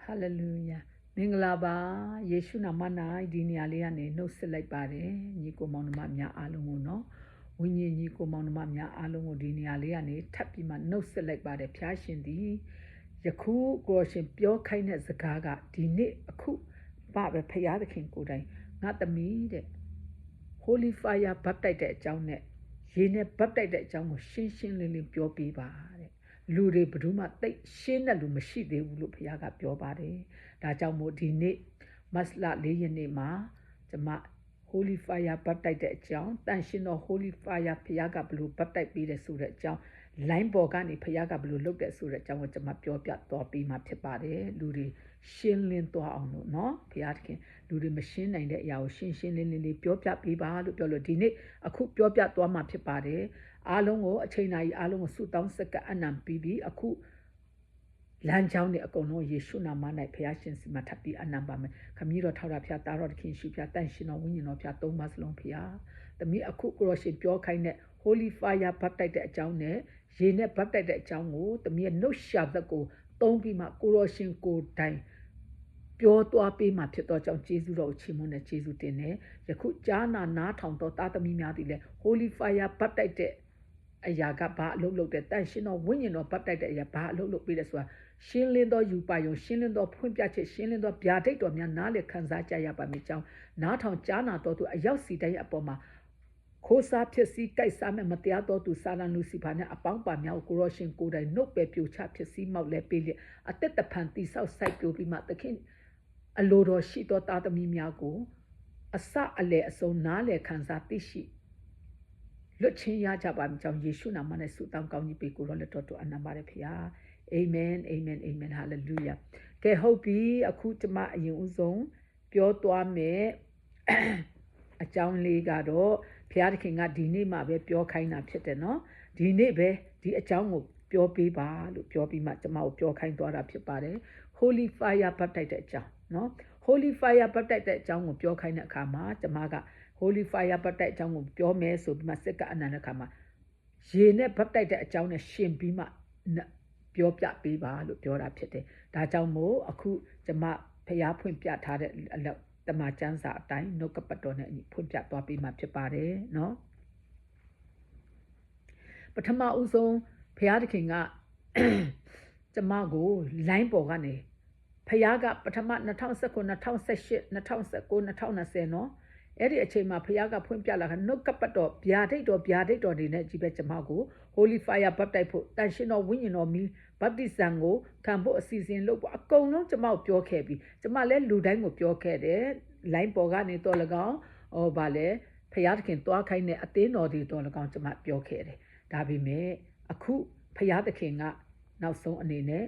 Hallelujah မင်္ဂလာပါယေရှုနာမ၌ဒီနေရာလေးကနေနှုတ်ဆက်လိုက်ပါတယ်ညီကိုမောင်နှမများအားလုံးကိုနော်ဝိညာဉ်ညီကိုမောင်နှမများအားလုံးကိုဒီနေရာလေးကနေထပ်ပြီးမှနှုတ်ဆက်လိုက်ပါတယ်ဖျားရှင်သည်ယခုကိုရှင်ပြောခိုင်းတဲ့စကားကဒီနေ့အခုပါပဲဖျားသခင်ကိုယ်တိုင်ငါသမီးတဲ့ Holy Fire ဘပ်တိုက်တဲ့အကြောင်းနဲ့ရေနဲ့ဘပ်တိုက်တဲ့အကြောင်းကိုရှင်းရှင်းလင်းလင်းပြောပြပါတဲ့လူတွေဘယ်သူမှသိရှင်းတဲ့လူမရှိသေးဘူးလို့ဖခင်ကပြောပါတယ်ဒါကြောင့်မို့ဒီနေ့မတ်လ4ရက်နေ့မှာကျွန်မ Holy Fire ဘပ်တိုက်တဲ့အကြောင်းတန်ရှင်းသော Holy Fire ဖခင်ကဘယ်လိုဘပ်တိုက်ပေးတယ်ဆိုတဲ့အကြောင်း line ပေါ်ကနေဖခင်ကဘယ်လိုလုပ်တယ်ဆိုတဲ့အကြောင်းကိုကျွန်မပြောပြသွားပြီးမှဖြစ်ပါတယ်လူတွေရှင်းလင်းသွားအောင်လို့เนาะဖခင်လူတွေမရှင်းနိုင်တဲ့အရာကိုရှင်းရှင်းလင်းလင်းလေးပြောပြပေးပါလို့ပြောလို့ဒီနေ့အခုပြောပြသွားမှာဖြစ်ပါတယ်အားလုံးကိုအချိန်နာရီအားလုံးကိုဆုတောင်းစက္ကအနံပြီးပြီးအခုလမ်းကြောင်းနဲ့အကုန်လုံးယေရှုနာမ၌ဖခင်ရှင်စီမှာထပ်ပြီးအနံပါမယ်ခမည်းတော်ထောက်တာဖခင်တာတော်တခင်ရှိဖခင်တန်ရှင်တော်ဝိညာဉ်တော်ဖခင်သုံးပါစလုံးဖခင်သမီးအခုကိုရရှင်ပြောခိုင်းတဲ့ Holy Fire ဘပ်တိုက်တဲ့အကြောင်းနဲ့ရေနဲ့ဘပ်တိုက်တဲ့အကြောင်းကိုသမီးရဲ့နှုတ်ရှာသက်ကိုသုံးပြီးမှကိုရရှင်ကိုတိုင်ပြောသွားပေးမှဖြစ်တော့ကြောင့်ယေရှုတော်ကိုချီးမွမ်းတဲ့ယေရှုတင်တယ်ယခုကြားနာထောင်တော်သားသမီးများသည်လည်း Holy Fire ဘပ်တိုက်တဲ့အရာကဘာအလုပ်လုပ်တဲ့တန်ရှင်းတော်ဝိညာဉ်တော်ဘပ်တိုက်တဲ့အရာဘာအလုပ်လုပ်ပေးတယ်ဆိုတာရှင်းလင်းသောယူပါယုံရှင်းလင်းသောဖွင့်ပြချက်ရှင်းလင်းသောဗျာဒိတ်တော်များနားလည်ခံစားကြရပါမည်ကြောင်းနားထောင်ကြားနာတော်သူအရောက်စီတိုင်းအပေါ်မှာခိုးစားဖြစ်စီကြိုက်စားမဲ့မတရားတော်သူစာလန်လူစီဖာနဲ့အပေါင်းပါများကိုရောရှင်ကိုယ်တိုင်နှုတ်ပဲပြိုချဖြစ်စီမောက်လဲပေးလျက်အသက်တဖန်တိဆောက်စိုက်ပြိုပြီးမှသခင်အလိုတော်ရှိသောသားသမီးများကိုအစအလေအစုံနားလည်ခံစားသိရှိလွတ်ချင်းရကြပါမည်ကြောင့်ယေရှုနာမနဲ့ဆုတောင်းကောင်းကြီးပေးကိုရောလက်တော်တို့အနံပါတယ်ဖေဟာအာမင်အာမင်အာမင်ဟာလေလုယာကဲဟုတ်ပြီအခုကျွန်မအရင်ဦးဆုံးပြောသွားမယ်အကြောင်းလေးကတော့ဘုရားသခင်ကဒီနေ့မှပဲပြောခိုင်းတာဖြစ်တယ်နော်ဒီနေ့ပဲဒီအကြောင်းကိုပြောပေးပါလို့ပြောပြီးမှကျွန်မကိုပြောခိုင်းသွားတာဖြစ်ပါတယ် Holy Fire ဘပ်တိုက်တဲ့အကြောင်းနော် Holy Fire ဘပ်တိုက်တဲ့အကြောင်းကိုပြောခိုင်းတဲ့အခါမှာကျွန်မက Holy Fire ဘပ်တိုက်အကြောင်းကိုပြောမယ်ဆိုပြီးမှစက်ကအနန္တအခါမှာရေနဲ့ဘပ်တိုက်တဲ့အကြောင်းနဲ့ရှင်ပြီးမှပြောပြပေးပါလို့ပြောတာဖြစ်တယ်ဒါကြောင့်မို့အခုကျွန်မဖျားဖွင့်ပြထားတဲ့အလောက်တမန်ကျမ်းစာအတိုင်းနှုတ်ကပတ်တော်နဲ့ဖွင့်ပြသွားပေးမှာဖြစ်ပါတယ်เนาะပထမဦးဆုံးဘုရားသခင်ကကျမကို line ပေါ်ကနေဘုရားကပထမ2019 2018 2019 2020เนาะအဲ့ဒီအချိန်မှာဘုရားကဖွင့်ပြလာတာနှုတ်ကပတ်တော်ဗျာဒိတ်တော်တွေနဲ့ကြီးပဲကျမကို Holy Fire ဘပ်တိုက်ဖို့တန်ရှင်တော်ဝိညာဉ်တော်မီဘပ်တိဇံကိုခံဖို့အစီအစဉ်လုပ်ဖို့အကုန်လုံးကျမကိုပြောခဲ့ပြီးကျမလည်းလူတိုင်းကိုပြောခဲ့တယ် line ပေါ်ကနေတော့၎င်းဗာလဲဖျားသခင်တွားခိုင်းတဲ့အသင်းတော်တွေတော့၎င်းကျမပြောခဲ့တယ်ဒါပေမဲ့အခုဖျားသခင်ကနောက်ဆုံးအနေနဲ့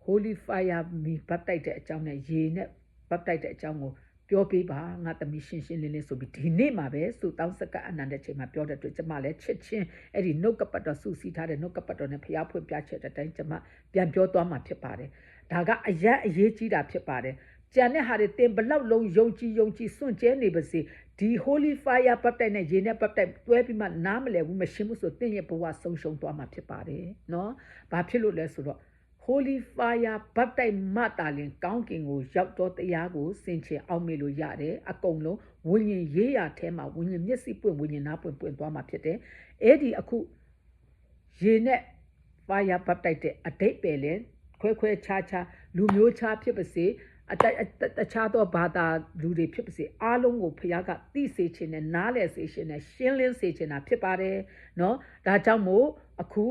Holy Fire မီဘပ်တိုက်တဲ့အကြောင်းနဲ့ရေနဲ့ဘပ်တိုက်တဲ့အကြောင်းကိုပြောပေးပါငါသမီးရှင်းရှင်းလင်းလင်းဆိုပြီးဒီနေ့မှာပဲစုတောင်းစကအနန္တချိန်မှာပြောတဲ့အတွက်ကျမလည်းချစ်ချင်းအဲ့ဒီနှုတ်ကပတ်တော်စုစည်းထားတဲ့နှုတ်ကပတ်တော်နဲ့ဖျားဖွင့်ပြချက်တဲ့အတိုင်းကျမပြန်ပြောသွားမှာဖြစ်ပါတယ်ဒါကအရေးကြီးတာဖြစ်ပါတယ်ကျန်တဲ့ဟာတွေတင်ဘလောက်လုံးယုံကြည်စွန့်ကြဲနေပါစေဒီ Holy Fire ဘပ်တိုက်နဲ့ရေနဲ့ဘပ်တိုက်တွဲပြီးမှနားမလဲဘူးမရှင်းဘူးဆိုတင့်ရဲ့ဘဝဆုံးရှုံးသွားမှာဖြစ်ပါတယ်နော်ဘာဖြစ်လို့လဲဆိုတော့Holy Fire ဘပ်တိုက်မှတာလင်ကောင်းကင်ကိုရောက်တော့တရားကိုစင်ချင်အောင်မေလို့ရတယ်အကုန်လုံးဝိညာဉ်ရေးရထဲမှာဝိညာဉ်မျက်စိပွင့်ဝိညာဉ်နားပွင့်သွားမှာဖြစ်တယ်အဲ့ဒီအခုရေနဲ့ Fire ဘပ်တိုက်တဲ့အတိတ်ပဲလေခွဲခြားလူမျိုးခြားဖြစ်ပါစေတခြားသောဘာသာလူတွေဖြစ်ပါစေအားလုံးကိုဖခင်ကသိစေခြင်းနဲ့နားလည်စေခြင်းနဲ့ရှင်းလင်းစေခြင်းတာဖြစ်ပါတယ်เนาะဒါကြောင့်မို့အခု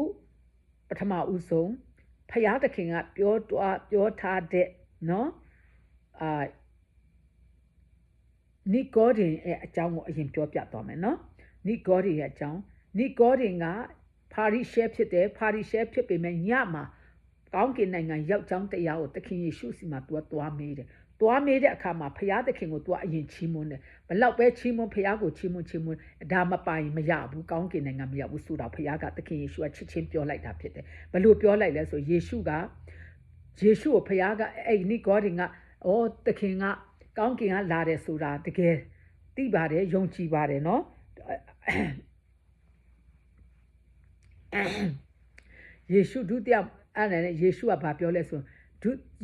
ပထမဦးဆုံးဖျားသခင်ကပြောထားတဲ့เนาะနိဂောဒင်ရဲ့အကြောင်းကိုအရင်ပြောပြသွားမယ်เนาะနိဂောဒင်ရဲ့အကြောင်းနိဂောဒင်ကဖာရိရှဲဖြစ်တယ်ဖာရိရှဲဖြစ်ပေမဲ့ညမှာကောင်းကင်နိုင်ငံရောက်ကြောင်းတရားကိုသခင်ယေရှုစီမှာသူကသွားမေးတယ်သွားမေးတဲ့အခါမှာဖျားသခင်ကိုသူကအရင်ချီးမွမ်းတယ်ဘလောက်ပဲချီးမွမ်းဖျားကိုချီးမွမ်းဒါမပိုင်မရဘူးကောင်းကင်နိုင်ငံမရဘူးဆိုတော့ဖျားကသခင်ယေရှုကချစ်ချင်းပြောလိုက်တာဖြစ်တယ်ဘလို့ပြောလိုက်လဲဆိုယေရှုကိုဖျားကအဲ့နိဂောဒင်ကသခင်ကကောင်းကင်ကလာတယ်ဆိုတာတကယ်သိပါတယ်ယုံကြည်ပါတယ်เนาะယေရှုဒုတိယအဲ့ဒါနဲ့ယေရှုကဘာပြောလဲဆို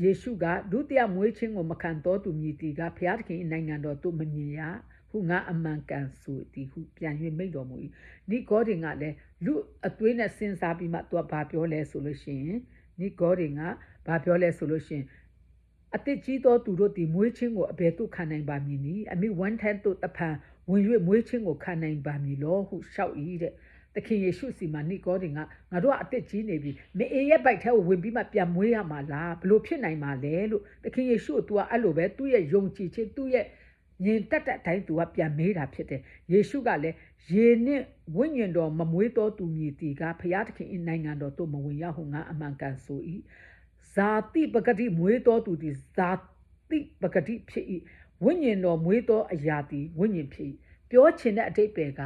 ယေရှုကဒုတိယမွေးခြင်းကိုမခံတော်သူမြည်တီကဖျားသခင်နိုင်ငံတော်သို့မမြင်ရဟုငါအမှန်ကန်ဆိုသည်ဟုပြန်၍မိန့်တော်မူ၏နိကောဒင်ကလည်းလူအသွေးနဲ့စဉ်းစားပြီးမှသူကဘာပြောလဲဆိုလို့ရှိရင်နိကောဒင်ကဘာပြောလဲဆိုလို့ရှိရင်အတစ်ကြီးသောသူတို့သည်မွေးခြင်းကိုအဘယ်သို့ခံနိုင်ပါမည်နည်းအမိဝန်ထမ်းတို့တဖန်ဝင်၍မွေးခြင်းကိုခံနိုင်ပါမည်လောဟုရှောက်၏တဲ့သခင်ယေရှုစီမှာနိကောဒင်ကငါတို့ကအသက်ကြီးနေပြီမေအေရဲ့ဘိုက်ထဲကိုဝင်ပြီးမှပြန်မွေးရမှာလားဘလို့ဖြစ်နိုင်မှာလဲလို့သခင်ယေရှုကသူကအဲ့လိုပဲသူ့ရဲ့ယုံကြည်ခြင်းသူ့ရဲ့ညင်တက်တဲ့အတိုင်းသူကပြန်မေးတာဖြစ်တယ်ယေရှုကလည်းယေနဲ့ဝိညာဉ်တော်မမွေးတော်သူမြည်တီကဖျားသခင်နိုင်ငံတော်သို့မဝင်ရဟုငါအမှန်ကန်ဆို၏ဇာတိပဂတိမွေးတော်သူသည်ဇာတိပဂတိဖြစ်၏ဝိညာဉ်တော်မွေးတော်အရာသည်ဝိညာဉ်ဖြစ်၏ပြောချင်တဲ့အဓိပ္ပာယ်က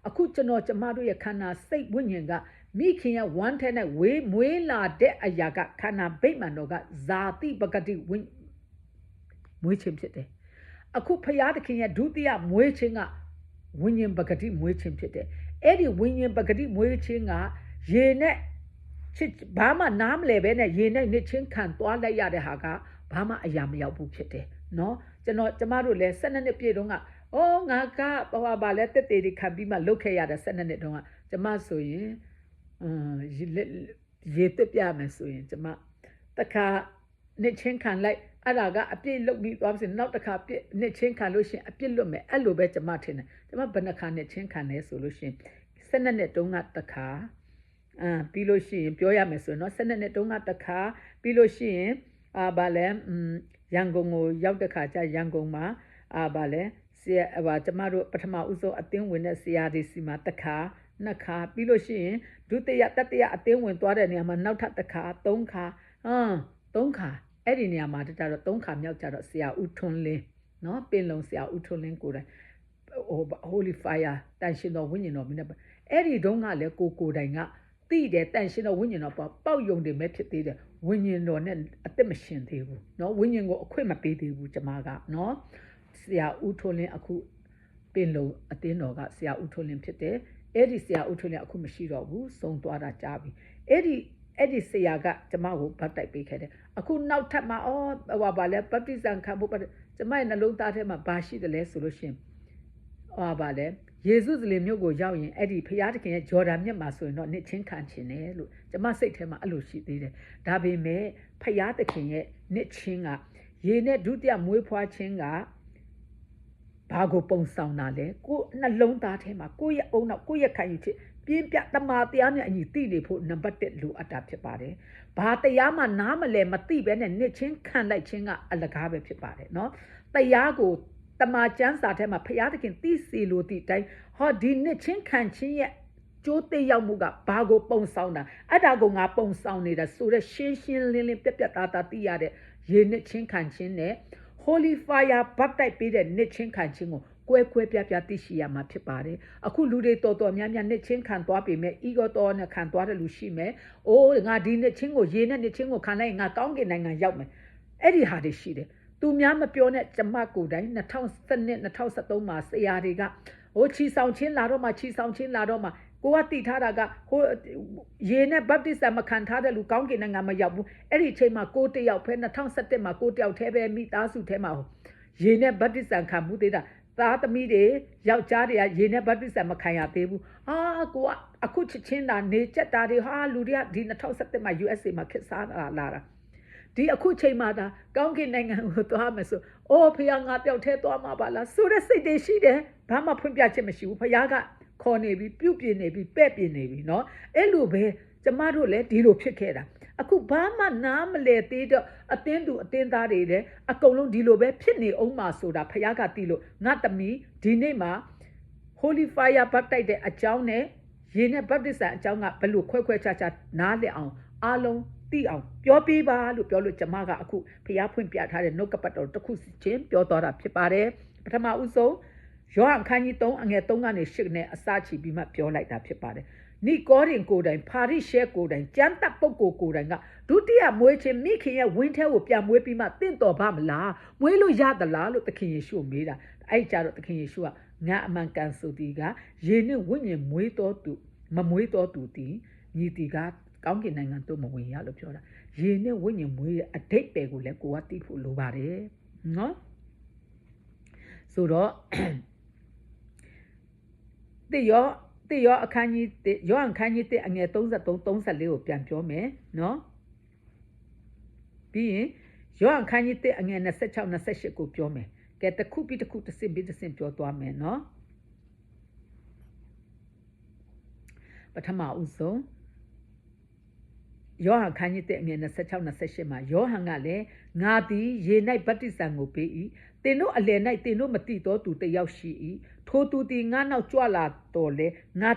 အခုကျွန်တော်ကျမတို့ရဲ့ခန္ဓာစိတ်ဝိညာဉ်ကမိခင်ရဲ့ဝမ်းထဲနဲ့မွေးလာတဲ့အရာကခန္ဓာဗိမာန်တော်ကဇာတိပဂတိမွေးခြင်းဖြစ်တယ်အခုဖျားသခင်ရဲ့ဒုတိယမွေးခြင်းကဝိညာဉ်ပဂတိမွေးခြင်းဖြစ်တယ်အဲ့ဒီဝိညာဉ်ပဂတိမွေးခြင်းကရေနဲ့ဘာမှနားမလဲပဲနဲ့ရေနဲ့နှစ်ချင်းခံသွားလိုက်ရတဲ့ဟာကဘာမှအရာမရောက်ဘူးဖြစ်တယ်နော်ကျမတို့လည်း12နှစ်ပြည့်တုန်းကငါကဘာလဲတက်တေတွေခံပြီးမှလုတ်ခဲ့ရတဲ့12နှစ်တုန်းကကျမဆိုရင်ရေတက်ပြမယ်ဆိုရင်ကျမတခါနှစ်ချင်းခံလိုက်အဲ့ဒါကအပြည့်လုတ်ပြီးသွားပြီနောက်တစ်ခါပြည့်နှစ်ချင်းခံလို့ရှိရင်အပြည့်လွတ်မယ်အဲ့လိုပဲကျမထင်တယ်ကျမဘယ်နှခါနှစ်ချင်းခံလဲဆိုလို့ရှိရင်12နှစ်တုန်းကတခါပြီးလို့ရှိရင်ပြောရမယ်ဆိုရင်တော့12နှစ်တုန်းကတခါပြီးလို့ရှိရင်ဗာလဲရန်ကုန်ကိုရောက်တဲ့ခါကျရန်ကုန်မှာဗာလဲဆရာကျမတို့ပထမဦးဆုံးအသင်းဝင်တဲ့ဆရာဒီစီမှာတခါနှစ်ခါပြီးလို့ရှိရင်ဒုတိယတတိယအသင်းဝင်သွားတဲ့နေရာမှာနောက်ထပ်တခါ3ခါ3ခါအဲ့ဒီနေရာမှာတကြတော့3ခါမြောက်ကြတော့ဆရာဦးထွန်းလင်းနော်ပင်လုံဆရာဦးထွန်းလင်းကိုယ်တိုင်Holy Fire တန်ရှင်တော်ဝိညာဉ်တော်မြတ်အဲ့ဒီတုန်းကလည်းကိုတိုင်ကသိတယ်တန်ရှင်တော်ဝိညာဉ်တော်ပေါက်ယုံတယ်မဲ့ဖြစ်သေးတယ်ဝိညာဉ်တော်နဲ့အသက်မရှင်သေးဘူးเนาะဝိညာဉ်ကိုအခွင့်မပေးသေးဘူးကျမကเนาะဆရာဦးထွန်းလင်းအခုပင်လုံအသင်းတော်ကဆရာဦးထွန်းလင်းဖြစ်တယ်အဲ့ဒီဆရာဦးထွန်းလင်းအခုမရှိတော့ဘူးဆုံးသွားတာကြားပြီအဲ့ဒီဆရာကကျမကိုဗတ်တိုက်ပေးခဲ့တယ်အခုနောက်ထပ်မှာဗာလဲဘပ်တိဇံခံဖို့ကျမရဲ့နှလုံးသားထဲမှာဘာရှိတယ်လဲဆိုလို့ရှင်ဗာလဲယေရှုဇလင်မြို့ကိုရောက်ရင်အဲ့ဒီဖျားသခင်ရဲ့ဂျော်ဒန်မြစ်မှာဆိုရင်တော့နှစ်ချင်းခံခြင်းတယ်လို့ကျမစိတ်ထဲမှာအဲ့လိုရှိသေးတယ်ဒါပေမဲ့ဖျားသခင်ရဲ့နှစ်ချင်းကရေနဲ့ဒုတိယမွေးဖွားခြင်းကဘာကိုပုံဆောင်တာလဲကိုနှလုံးသားထဲမှာကိုယ့်ရဲ့အုံနောက်ကိုယ့်ရဲ့ခံယူချက်ပြင်းပြတမာတရားနဲ့အညီသိနေဖို့နံပါတ်1လိုအပ်တာဖြစ်ပါတယ်ဘာတရားမှနားမလဲမသိဘဲနဲ့နှစ်ချင်းခံလိုက်ခြင်းကအလကားပဲဖြစ်ပါတယ်เนาะတရားကိုတမန်ကျမ်းစာထဲမှာဖျားသခင်သိစီလိုသည့်အတိုင်းဒီနှစ်ချင်းခံခြင်းရဲ့ကျိုးသိရောက်မှုကဘာကိုပုံဆောင်တာအဲ့ဒါကိုငါပုံဆောင်နေတာဆိုတော့ရှင်းရှင်းလင်းလင်းပြက်သားသားသိရတဲ့ရေနှစ်ချင်းခံခြင်းနဲ့ Holy Fire ဘတ်တိုက်ပေးတဲ့နှစ်ချင်းခံခြင်းကိုကွဲပြားသိရှိရမှာဖြစ်ပါတယ်အခုလူတွေတော်များများနှစ်ချင်းခံသွားပြီမဲ့ ego တော်နဲ့ခံသွားတဲ့လူရှိမယ်ငါဒီနှစ်ချင်းကိုရေနဲ့နှစ်ချင်းကိုခံလိုက်ငါကောင်းကင်နိုင်ငံရောက်မယ်အဲ့ဒီဟာတွေရှိတယ်သူများမပြောနဲ့ကျမကိုယ်တိုင်2012 2013မှာဆရာတွေကချီဆောင်ချင်းလာတော့မှချီဆောင်ချင်းလာတော့မှကိုကတိထားတာကရေနဲ့ဘပ်တိစံမခံထားတဲ့လူကောင်းကင်နိုင်ငံမရောက်ဘူးအဲ့ဒီအချိန်မှာကိုတယောက်ဖဲ2017မှာကိုတယောက်ထဲပဲမိသားစုထဲမှာရေနဲ့ဘပ်တိစံခံမှုသေးတာသားသမီးတွေယောက်ျားတွေကရေနဲ့ဘပ်တိစံမခံရသေးဘူးကိုကအခုချစ်ချင်းတာနေကြက်တာတွေလူတွေကဒီ2017မှာ USA မှာခစ်စားလာတာဒီအခုချိန်မှသာကောင်းကင်နိုင်ငံကိုသွားမယ်ဆိုဖခင်ငါတယောက်ထဲသွားမှာပါလားဆိုတဲ့စိတ်တွေရှိတယ်ဘာမှဖွင့်ပြချက်မရှိဘူးဖခင်ကခေါ်နေပြီပြုတ်ပြင်းနေပြီပဲ့ပြင်းနေပြီเนาะအဲ့လိုပဲကျမတို့လည်းဒီလိုဖြစ်ခဲ့တာအခုဘာမှနားမလဲသေးတော့အတင်းသူအတင်းသားတွေလည်းအကုန်လုံးဒီလိုပဲဖြစ်နေအောင်မှာဆိုတာဖခင်ကသိလို့ငါသမီးဒီနေ့မှာ Holy Fire ဘတ်တိုက်တဲ့အကြောင်းနဲ့ရေနဲ့ဘပ်တိစံအကြောင်းကဘယ်လိုခွဲခြားနားလည်အောင်အားလုံးသိအောင်ပြောပြပါလို့ပြောလို့ကျမကအခုဖျားဖွင့်ပြထားတဲ့နှုတ်ကပတ်တော်တစ်ခုချင်းပြောသွားတာဖြစ်ပါတယ်ပထမဦးဆုံးယောဟန်ခန်းကြီး3အငယ်3ကနေ8နဲ့အစချီပြီးမှပြောလိုက်တာဖြစ်ပါတယ်နိကောဒင်ကိုယ်တိုင်ဖာရိရှဲကိုယ်တိုင်ကျမ်းတပ်ပုဂ္ဂိုလ်ကိုယ်တိုင်ကဒုတိယမွေးခြင်းမိခင်ရဲ့ဝင်းထဲကိုပြန်မွေးပြီးမှတင့်တော်ပါမလားမွေးလို့ရသလားလို့သခင်ယေရှုကိုမေးတာအဲ့ကြတော့သခင်ယေရှုကငါအမှန်ကန်ဆိုသည်ကယေနဲ့ဝိညာဉ်မွေးတော်သူမမွေးတော်သူသည်ညီတီကကောင်းကင်နိုင်ငံသို့မဝင်ရလို့ပြောတာ ရေနဲ့ဝိညာဉ်မွေးရဲ့အတိတ်ပဲကိုလည်းကိုကသိဖို့လိုပါတယ်နော်ဆိုတော့တေရောအခန်းကြီးယောဟန်ခန်းကြီးအငယ်33 34ကိုပြန်ပြောမယ်နော်ပြီးရင်ယောဟန်ခန်းကြီးအငယ်26 28ကိုပြောမယ်ကဲတစ်ခုပြီးတစ်ခုတစ်စင်ပြီးတစ်စင်ပြောသွားမယ်နော်ပထမဦးဆုံးယောဟန်ခန်းကြီးအငယ်26 28မှာယောဟန်ကလည်းငါသည်ရေ၌ဗတ္တိဇံကိုပေး၏သင်တို့အလယ်၌သင်တို့မသိသောသူတစ်ယောက်ရှိ၏ထိုသူသည်ငါနောက်ကြွလာတော်လဲငါ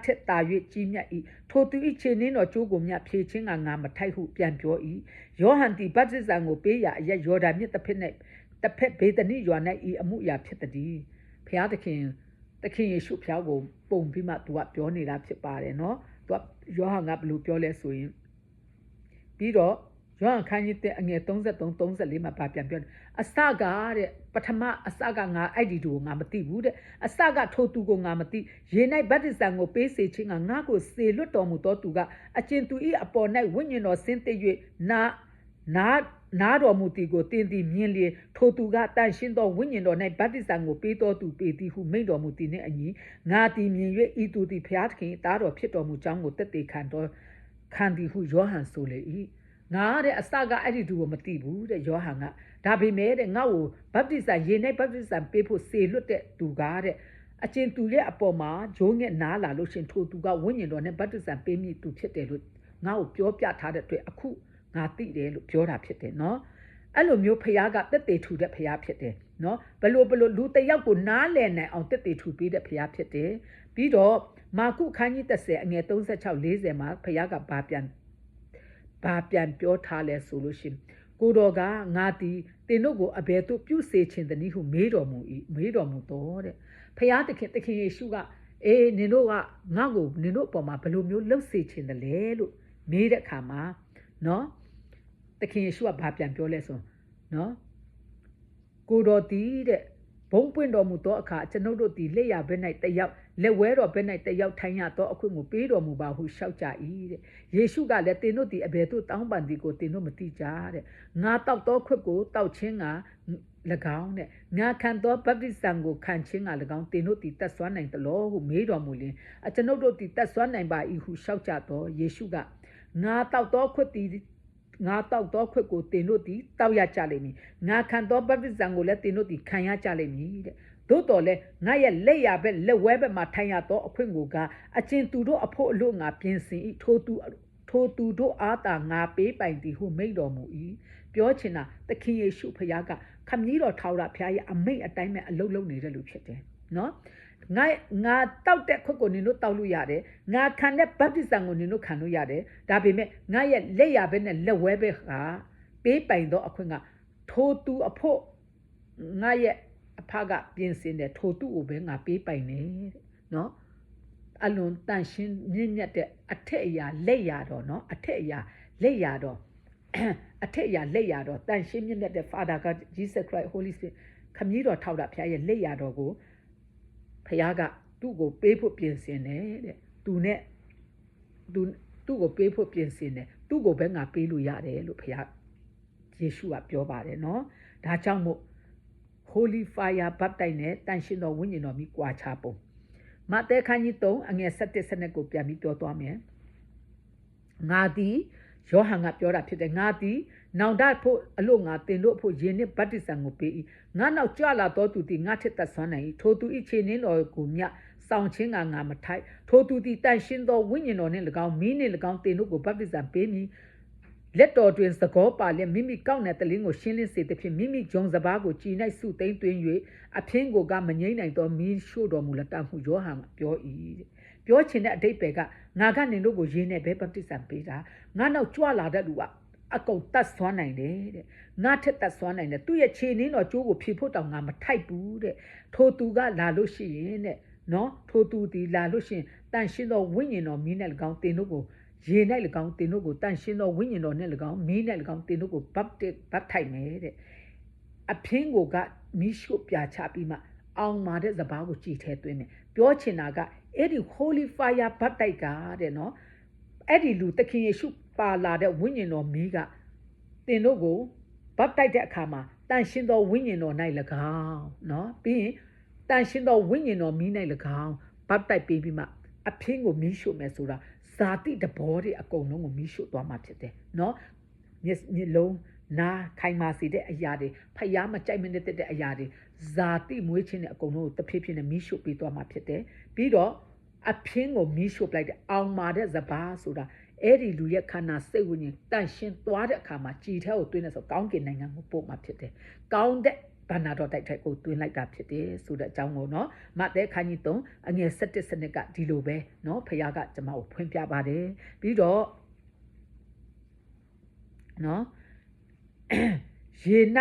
ထက်တာ၍ကြီးမြတ်၏ထိုသူ၏ခြေနှင်းတော်ကျိုးကိုမြတ်ဖြေခြင်းကငါမထိုက်ဟုပြန်ပြော၏ယောဟန်သည်ဗတ္တိဇံကိုပေးရာအရက်ယော်ဒန်မြစ်တစ်ဖက်ဘေသနိရွာ၌ဤအမှုအရာဖြစ်သည်ဖျားသခင်ယေရှုဖျားကိုပုံပြီးမှသူကပြောနေတာဖြစ်ပါတယ်နော်သူကယောဟန်ကဘယ်လိုပြောလဲဆိုရင်ပြီးတော့ယောဟန်ခန်းကြီးအငယ်33 34မှာပြန်ပြောအစကတဲ့ပထမအစကငါအဲ့ဒီတူကိုငါမသိဘူးတဲ့အစကထိုသူကိုငါမသိရေ၌ဗတ္တိဇံကိုပေးစေခြင်းကငါကိုစေလွတ်တော်မူသောသူကအကျဉ်သူ၏အပေါ်၌ဝိညာဉ်တော်ဆင်းသက်၍နာတော်မူသည်ကိုတင်သည်မြင်လျင်ထိုသူကတန်ရှင်းသောဝိညာဉ်တော်၌ဗတ္တိဇံကိုပေးတော်သူပေးသည်ဟုမိန့်တော်မူသည်နှင့်အညီငါသည်မြင်၍ဤသူသည်ဖျားသခင်သားတော်ဖြစ်တော်မူကြောင်းကိုသက်သေခံသည်ဟုယောဟန်ဆိုလေ၏ငါတဲ့အစကအဲ့ဒီသူကိုမသိဘူးတဲ့ယောဟန်ကဒါပေမဲ့တဲ့ငါ့ကိုဗတ္တိဇံရေ၌ဗတ္တိဇံပေးဖို့စေလွတ်တဲ့သူကတဲ့အကျဉ်သူရဲ့အပေါ်မှာဂျိုးငက်နားလာလို့ရှင်ထိုသူကဝိညာဉ်တော်နဲ့ဗတ္တိဇံပေးမိသူဖြစ်တယ်လို့ငါ့ကိုပြောပြထားတဲ့အတွက်အခုငါသိတယ်လို့ပြောတာဖြစ်တယ်နော်အဲ့လိုမျိုးဖခင်ကတက်တေထူတဲ့ဖခင်ဖြစ်တယ်နော်ဘလို့လူတယောက်ကိုနားလည်နိုင်အောင်တက်တေထူပေးတဲ့ဖခင်ဖြစ်တယ်ပြီးတော့မာကုခန်းကြီး30အငယ်36 40မှာဖခင်ကဘာပြန်ပြောထားလဲဆိုလို့ရှိရင်ကိုတော်ကငါသည်တင်တို့ကိုအဘယ်သို့ပြုစေခြင်းတနည်းဟုမေးတော်မူတော့တဲ့ဖခင်သခင်ယေရှုကနင်တို့ကငါ့ကိုနင်တို့အပေါ်မှာဘယ်လိုမျိုးလှုပ်စေခြင်းတလဲလို့မေးတဲ့အခါမှာနော်သခင်ယေရှုကဘာပြန်ပြောလဲဆိုနော်ကိုတော်တည်တဲ့ဘုံပွင့်တော်မူသောအခါကျွန်ုပ်တို့သည်လက်ရဘက်၌တယောက်လက်ဝဲတော်ဘက်၌တယောက်ထိုင်ရသောအခွင့်ကိုပေးတော်မူပါဟုရှောက်ကြ၏တဲ့ယေရှုကလည်းတင်တို့သည်အဘယ်သို့တောင်းပန်သည်ကိုတင်တို့မသိကြတဲ့ငါတောက်သောခွက်ကိုတောက်ခြင်းက၎င်းတဲ့ငါခံသောဗတ္တိဇံကိုခံခြင်းက၎င်းတင်တို့သည်တတ်စွမ်းနိုင်သလောဟုမေးတော်မူလျင်ကျွန်ုပ်တို့သည်တတ်စွမ်းနိုင်ပါ၏ဟုရှောက်ကြသောယေရှုကငါတောက်သောခွက်ကိုတင်တို့သည်တောက်ရကြလိမ့်မည်ငါခံသောဗတ္တိဇံကိုလည်းတင်တို့သည်ခံရကြလိမ့်မည်တဲ့သို့တော်လည်းငါရဲ့လက်ရဘက်လက်ဝဲဘက်မှာထိုင်ရသောအခွင့်ကိုကအကျဉ်သူတို့အဖို့အလို့ငါပြင်ဆင်၏ထိုသူတို့အားသာငါပေးပိုင်သည်ဟုမိန့်တော်မူ၏ပြောချင်တာသခင်ယေရှုဖခင်ကခမည်းတော်ထာဝရဘုရားရဲ့အမိန့်အတိုင်းပဲအလုပ်လုပ်နေတဲ့လူဖြစ်တယ်နော်ငါတောက်တဲ့ခွက်ကိုနင်တို့တောက်လို့ရတယ်ငါခံတဲ့ဗတ္တိဇံကိုနင်တို့ခံလို့ရတယ်ဒါပေမဲ့ငါရဲ့လက်ရဘက်နဲ့လက်ဝဲဘက်ကပေးပိုင်သောအခွင့်ကထိုသူအဖို့ငါရဲ့အဖကပြင်ဆင်တယ်ထိုသူကိုပဲငါပေးပိုင်တယ်တဲ့နော်အလွန်တန်ရှင်းမြင့်မြတ်တဲ့အထက်အရာလက်ရတော့နော်အထက်အရာလက်ရတော့တန်ရှင်းမြင့်မြတ်တဲ့ Father God Jesus Christ Holy Spirit ခမည်းတော်ထောက်တာဖခင်ရဲ့လက်ရတော့ကိုဖခင်ကသူ့ကိုပေးဖို့ပြင်ဆင်တယ်တဲ့သူ့ကိုပေးဖို့ပြင်ဆင်တယ်သူ့ကိုပဲငါပေးလို့ရတယ်လို့ဖခင်ယေရှုကပြောပါတယ်နော်ဒါကြောင့်မို့ Holy Fire ဘပ်တိုင်နဲ့တန်ရှင်းတော်ဝိညာဉ်တော်မိကွာချပုံမဿဲခန်းကြီး3အငယ်17 19ကိုပြန်ပြီးပြောသွားမယ်ငါသည်ယောဟန်ကပြောတာဖြစ်တယ်ငါသည်နောင်တဖို့အလို့ငါတင်တို့ဖို့ယေနှင့်ဗတ္တိဇံကိုပေး၏ငါနောက်ကြွလာတော်သူသည်ငါထက်သက်ဆွမ်းနိုင်၏ထိုသူ၏ခြေနှင်းတော်ကိုမြဆောင်ခြင်းကငါမထိုက်ထိုသူသည်တန်ရှင်းသောဝိညာဉ်တော်နှင့်၎င်းမီးနှင့်၎င်းတင်တို့ကိုဗတ္တိဇံပေးမည်လက်တော်တွင်သကောပါလျက်မိမိကောက်တဲ့တလင်းကိုရှင်းလင်းစေသဖြင့်မိမိဂျုံစပါးကိုကြည်၌စုသိမ်းသွင်း၍အဖင်းကိုကမငိမ့်နိုင်သောမီးရှို့တော်မူလက်တမှုယောဟန်ပြော၏ပြောချင်တဲ့အဓိပ္ပာယ်ကငါကနင်တို့ကိုရင်းနဲ့ပဲဗတ္တိဇံပေးတာငါနောက်ကြွလာတဲ့လူကအကုန်တတ်ဆွမ်းနိုင်တယ်တဲ့ငါထက်တတ်ဆွမ်းနိုင်တယ်သူ့ရဲ့ခြေနှင်းတော်ကျိုးကိုဖြေဖို့တောင်ငါမထိုက်ဘူးတဲ့ထိုသူကလာလို့ရှိရင်တဲ့နော်ထိုသူဒီလာလို့ရှိရင်တန်ရှင်းသောဝိညာဉ်တော်မီးနဲ့၎င်းတင်တို့ကိုရေ၌၎င်းတင်တို့ကိုတန်ရှင်းသောဝိညာဉ်တော်နဲ့၎င်းမီးနဲ့၎င်းတင်တို့ကိုဗတ်ထိုက်မယ်တဲ့အဖင်းကိုကမီးရှို့ပြချပြီးမှအောင်မာတဲ့စပါးကိုကြည်ထဲသွင်းမယ်ပြောချင်တာကအဲ့ဒီ Holy Fire ဗတ်တိုက်ကတဲ့နော်အဲ့ဒီလူသခင်ယေရှုပ ပါလာတဲ့ဝိညာဉ်တော်မီးကတင်တို့ကိုဗတ်တိုက်တဲ့အခါမှာတန်ရှင်းသောဝိညာဉ်တော်၌၎င်းနော်ပြီးရင်တန်ရှင်းသောဝိညာဉ်တော်မီး၌၎င်းဗတ်တိုက်ပြီးမှအဖင်းကိုမီးရှို့မယ်ဆိုတာဇာတိတဘောတွေအကုန်လုံးကိုမီးရှို့သွားမှာဖြစ်တယ်နော်မျက်လုံးနာခိုင်မာစေတဲ့အရာတွေဖျားမကြိုက်မနေတဲ့အရာတွေဇာတိမွေးခြင်းနဲ့အကုန်လုံးကိုတဖြည်းဖြည်းနဲ့မီးရှို့ပေးသွားမှာဖြစ်တယ်ပြီးတော့အဖင်းကိုမီးရှို့ပလိုက်တဲ့အောင်မာတဲ့စပါးဆိုတာအဲ့ဒီလူရဲ့ခန္ဓာစိတ်ဝိညာဉ်တန့်ရှင်းသွားတဲ့အခါမှာကြည်ထဲကိုတွင်းနေဆိုကောင်းကင်နိုင်ငံကိုပို့မှာဖြစ်တယ်ကောင်းတဲ့ဘာနာတော်တိုက်ထိုက်ကိုတွင်းလိုက်တာဖြစ်တယ်ဆိုတဲ့အကြောင်းကိုနော်မဿဲခန်းကြီး3အငယ်17စနစ်ကဒီလိုပဲနော်ဖခင်ကကျွန်မကိုဖွင့်ပြပါတယ်ပြီးတော့နော်ရေ၌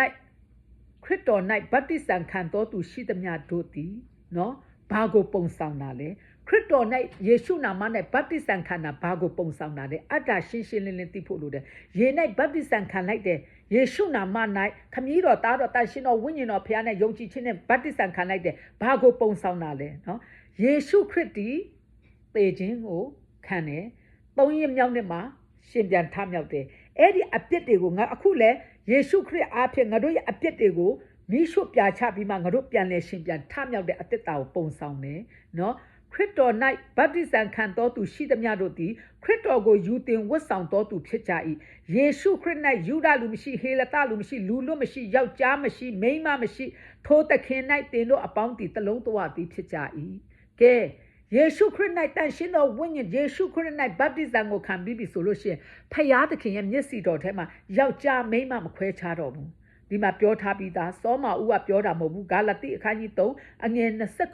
ခရစ်တော်၌ဗတ္တိဇံခံတော်သူရှိသမျှတို့သည်နော်ဘာကိုပုံဆောင်တာလဲခရစ်တော်၌ယေရှုနာမ၌ဗတ္တိဇံခံတာဘာကိုပုံဆောင်တာလဲအတ္တရှင်းရှင်းလင်းလင်းသိဖို့လိုတယ်ရေ၌ဗတ္တိဇံခံလိုက်တဲ့ယေရှုနာမ၌ခမည်းတော်သားတော်တန်ရှင်တော်ဝိညာဉ်တော်ဖခင်နဲ့ယုံကြည်ခြင်းနဲ့ဗတ္တိဇံခံလိုက်တဲ့ဘာကိုပုံဆောင်တာလဲနော်ယေရှုခရစ်သည်သေခြင်းကိုခံတယ်၃ရက်မြောက်နေ့မှာရှင်ပြန်ထမြောက်တယ်အဲ့ဒီအပြစ်တွေကိုငါအခုလဲယေရှုခရစ်အားဖြင့်ငါတို့ရဲ့အပြစ်တွေကိုမိရှုပြချပြီးမှငါတို့ပြန်လဲရှင်ပြန်ထမြောက်တဲ့အသက်တာကိုပုံဆောင်တယ်နော်ခရစ်တော်၌ဗတ္တိဇံခံတော်သူရှိသမျှတို့သည်ခရစ်တော်ကိုယူတင်ဝတ်ဆောင်တော်သူဖြစ်ကြ၏ယေရှုခရစ်၌ယူဒလူမရှိဟေလသလူမရှိလူလွတ်မရှိယောက်ျားမရှိမိန်းမမရှိထိုသခင်၌တင်တို့အပေါင်းတည်တလုံးတဝသည်ဖြစ်ကြ၏ကဲယေရှုခရစ်၌တန်ရှင်းသောဝိညာဉ်ယေရှုခရစ်၌ဗတ္တိဇံကိုခံပြီးပြီဆိုလို့ရှိရင်ဖခင်သခင်ရဲ့မျက်စိတော်ထဲမှာယောက်ျားမိန်းမမခွဲခြားတော့ဘူးဒီမှာပြောထားပြီးသားစောမာဦးကပြောတာမဟုတ်ဘူးဂါလတိအခန်းကြီး3အငယ်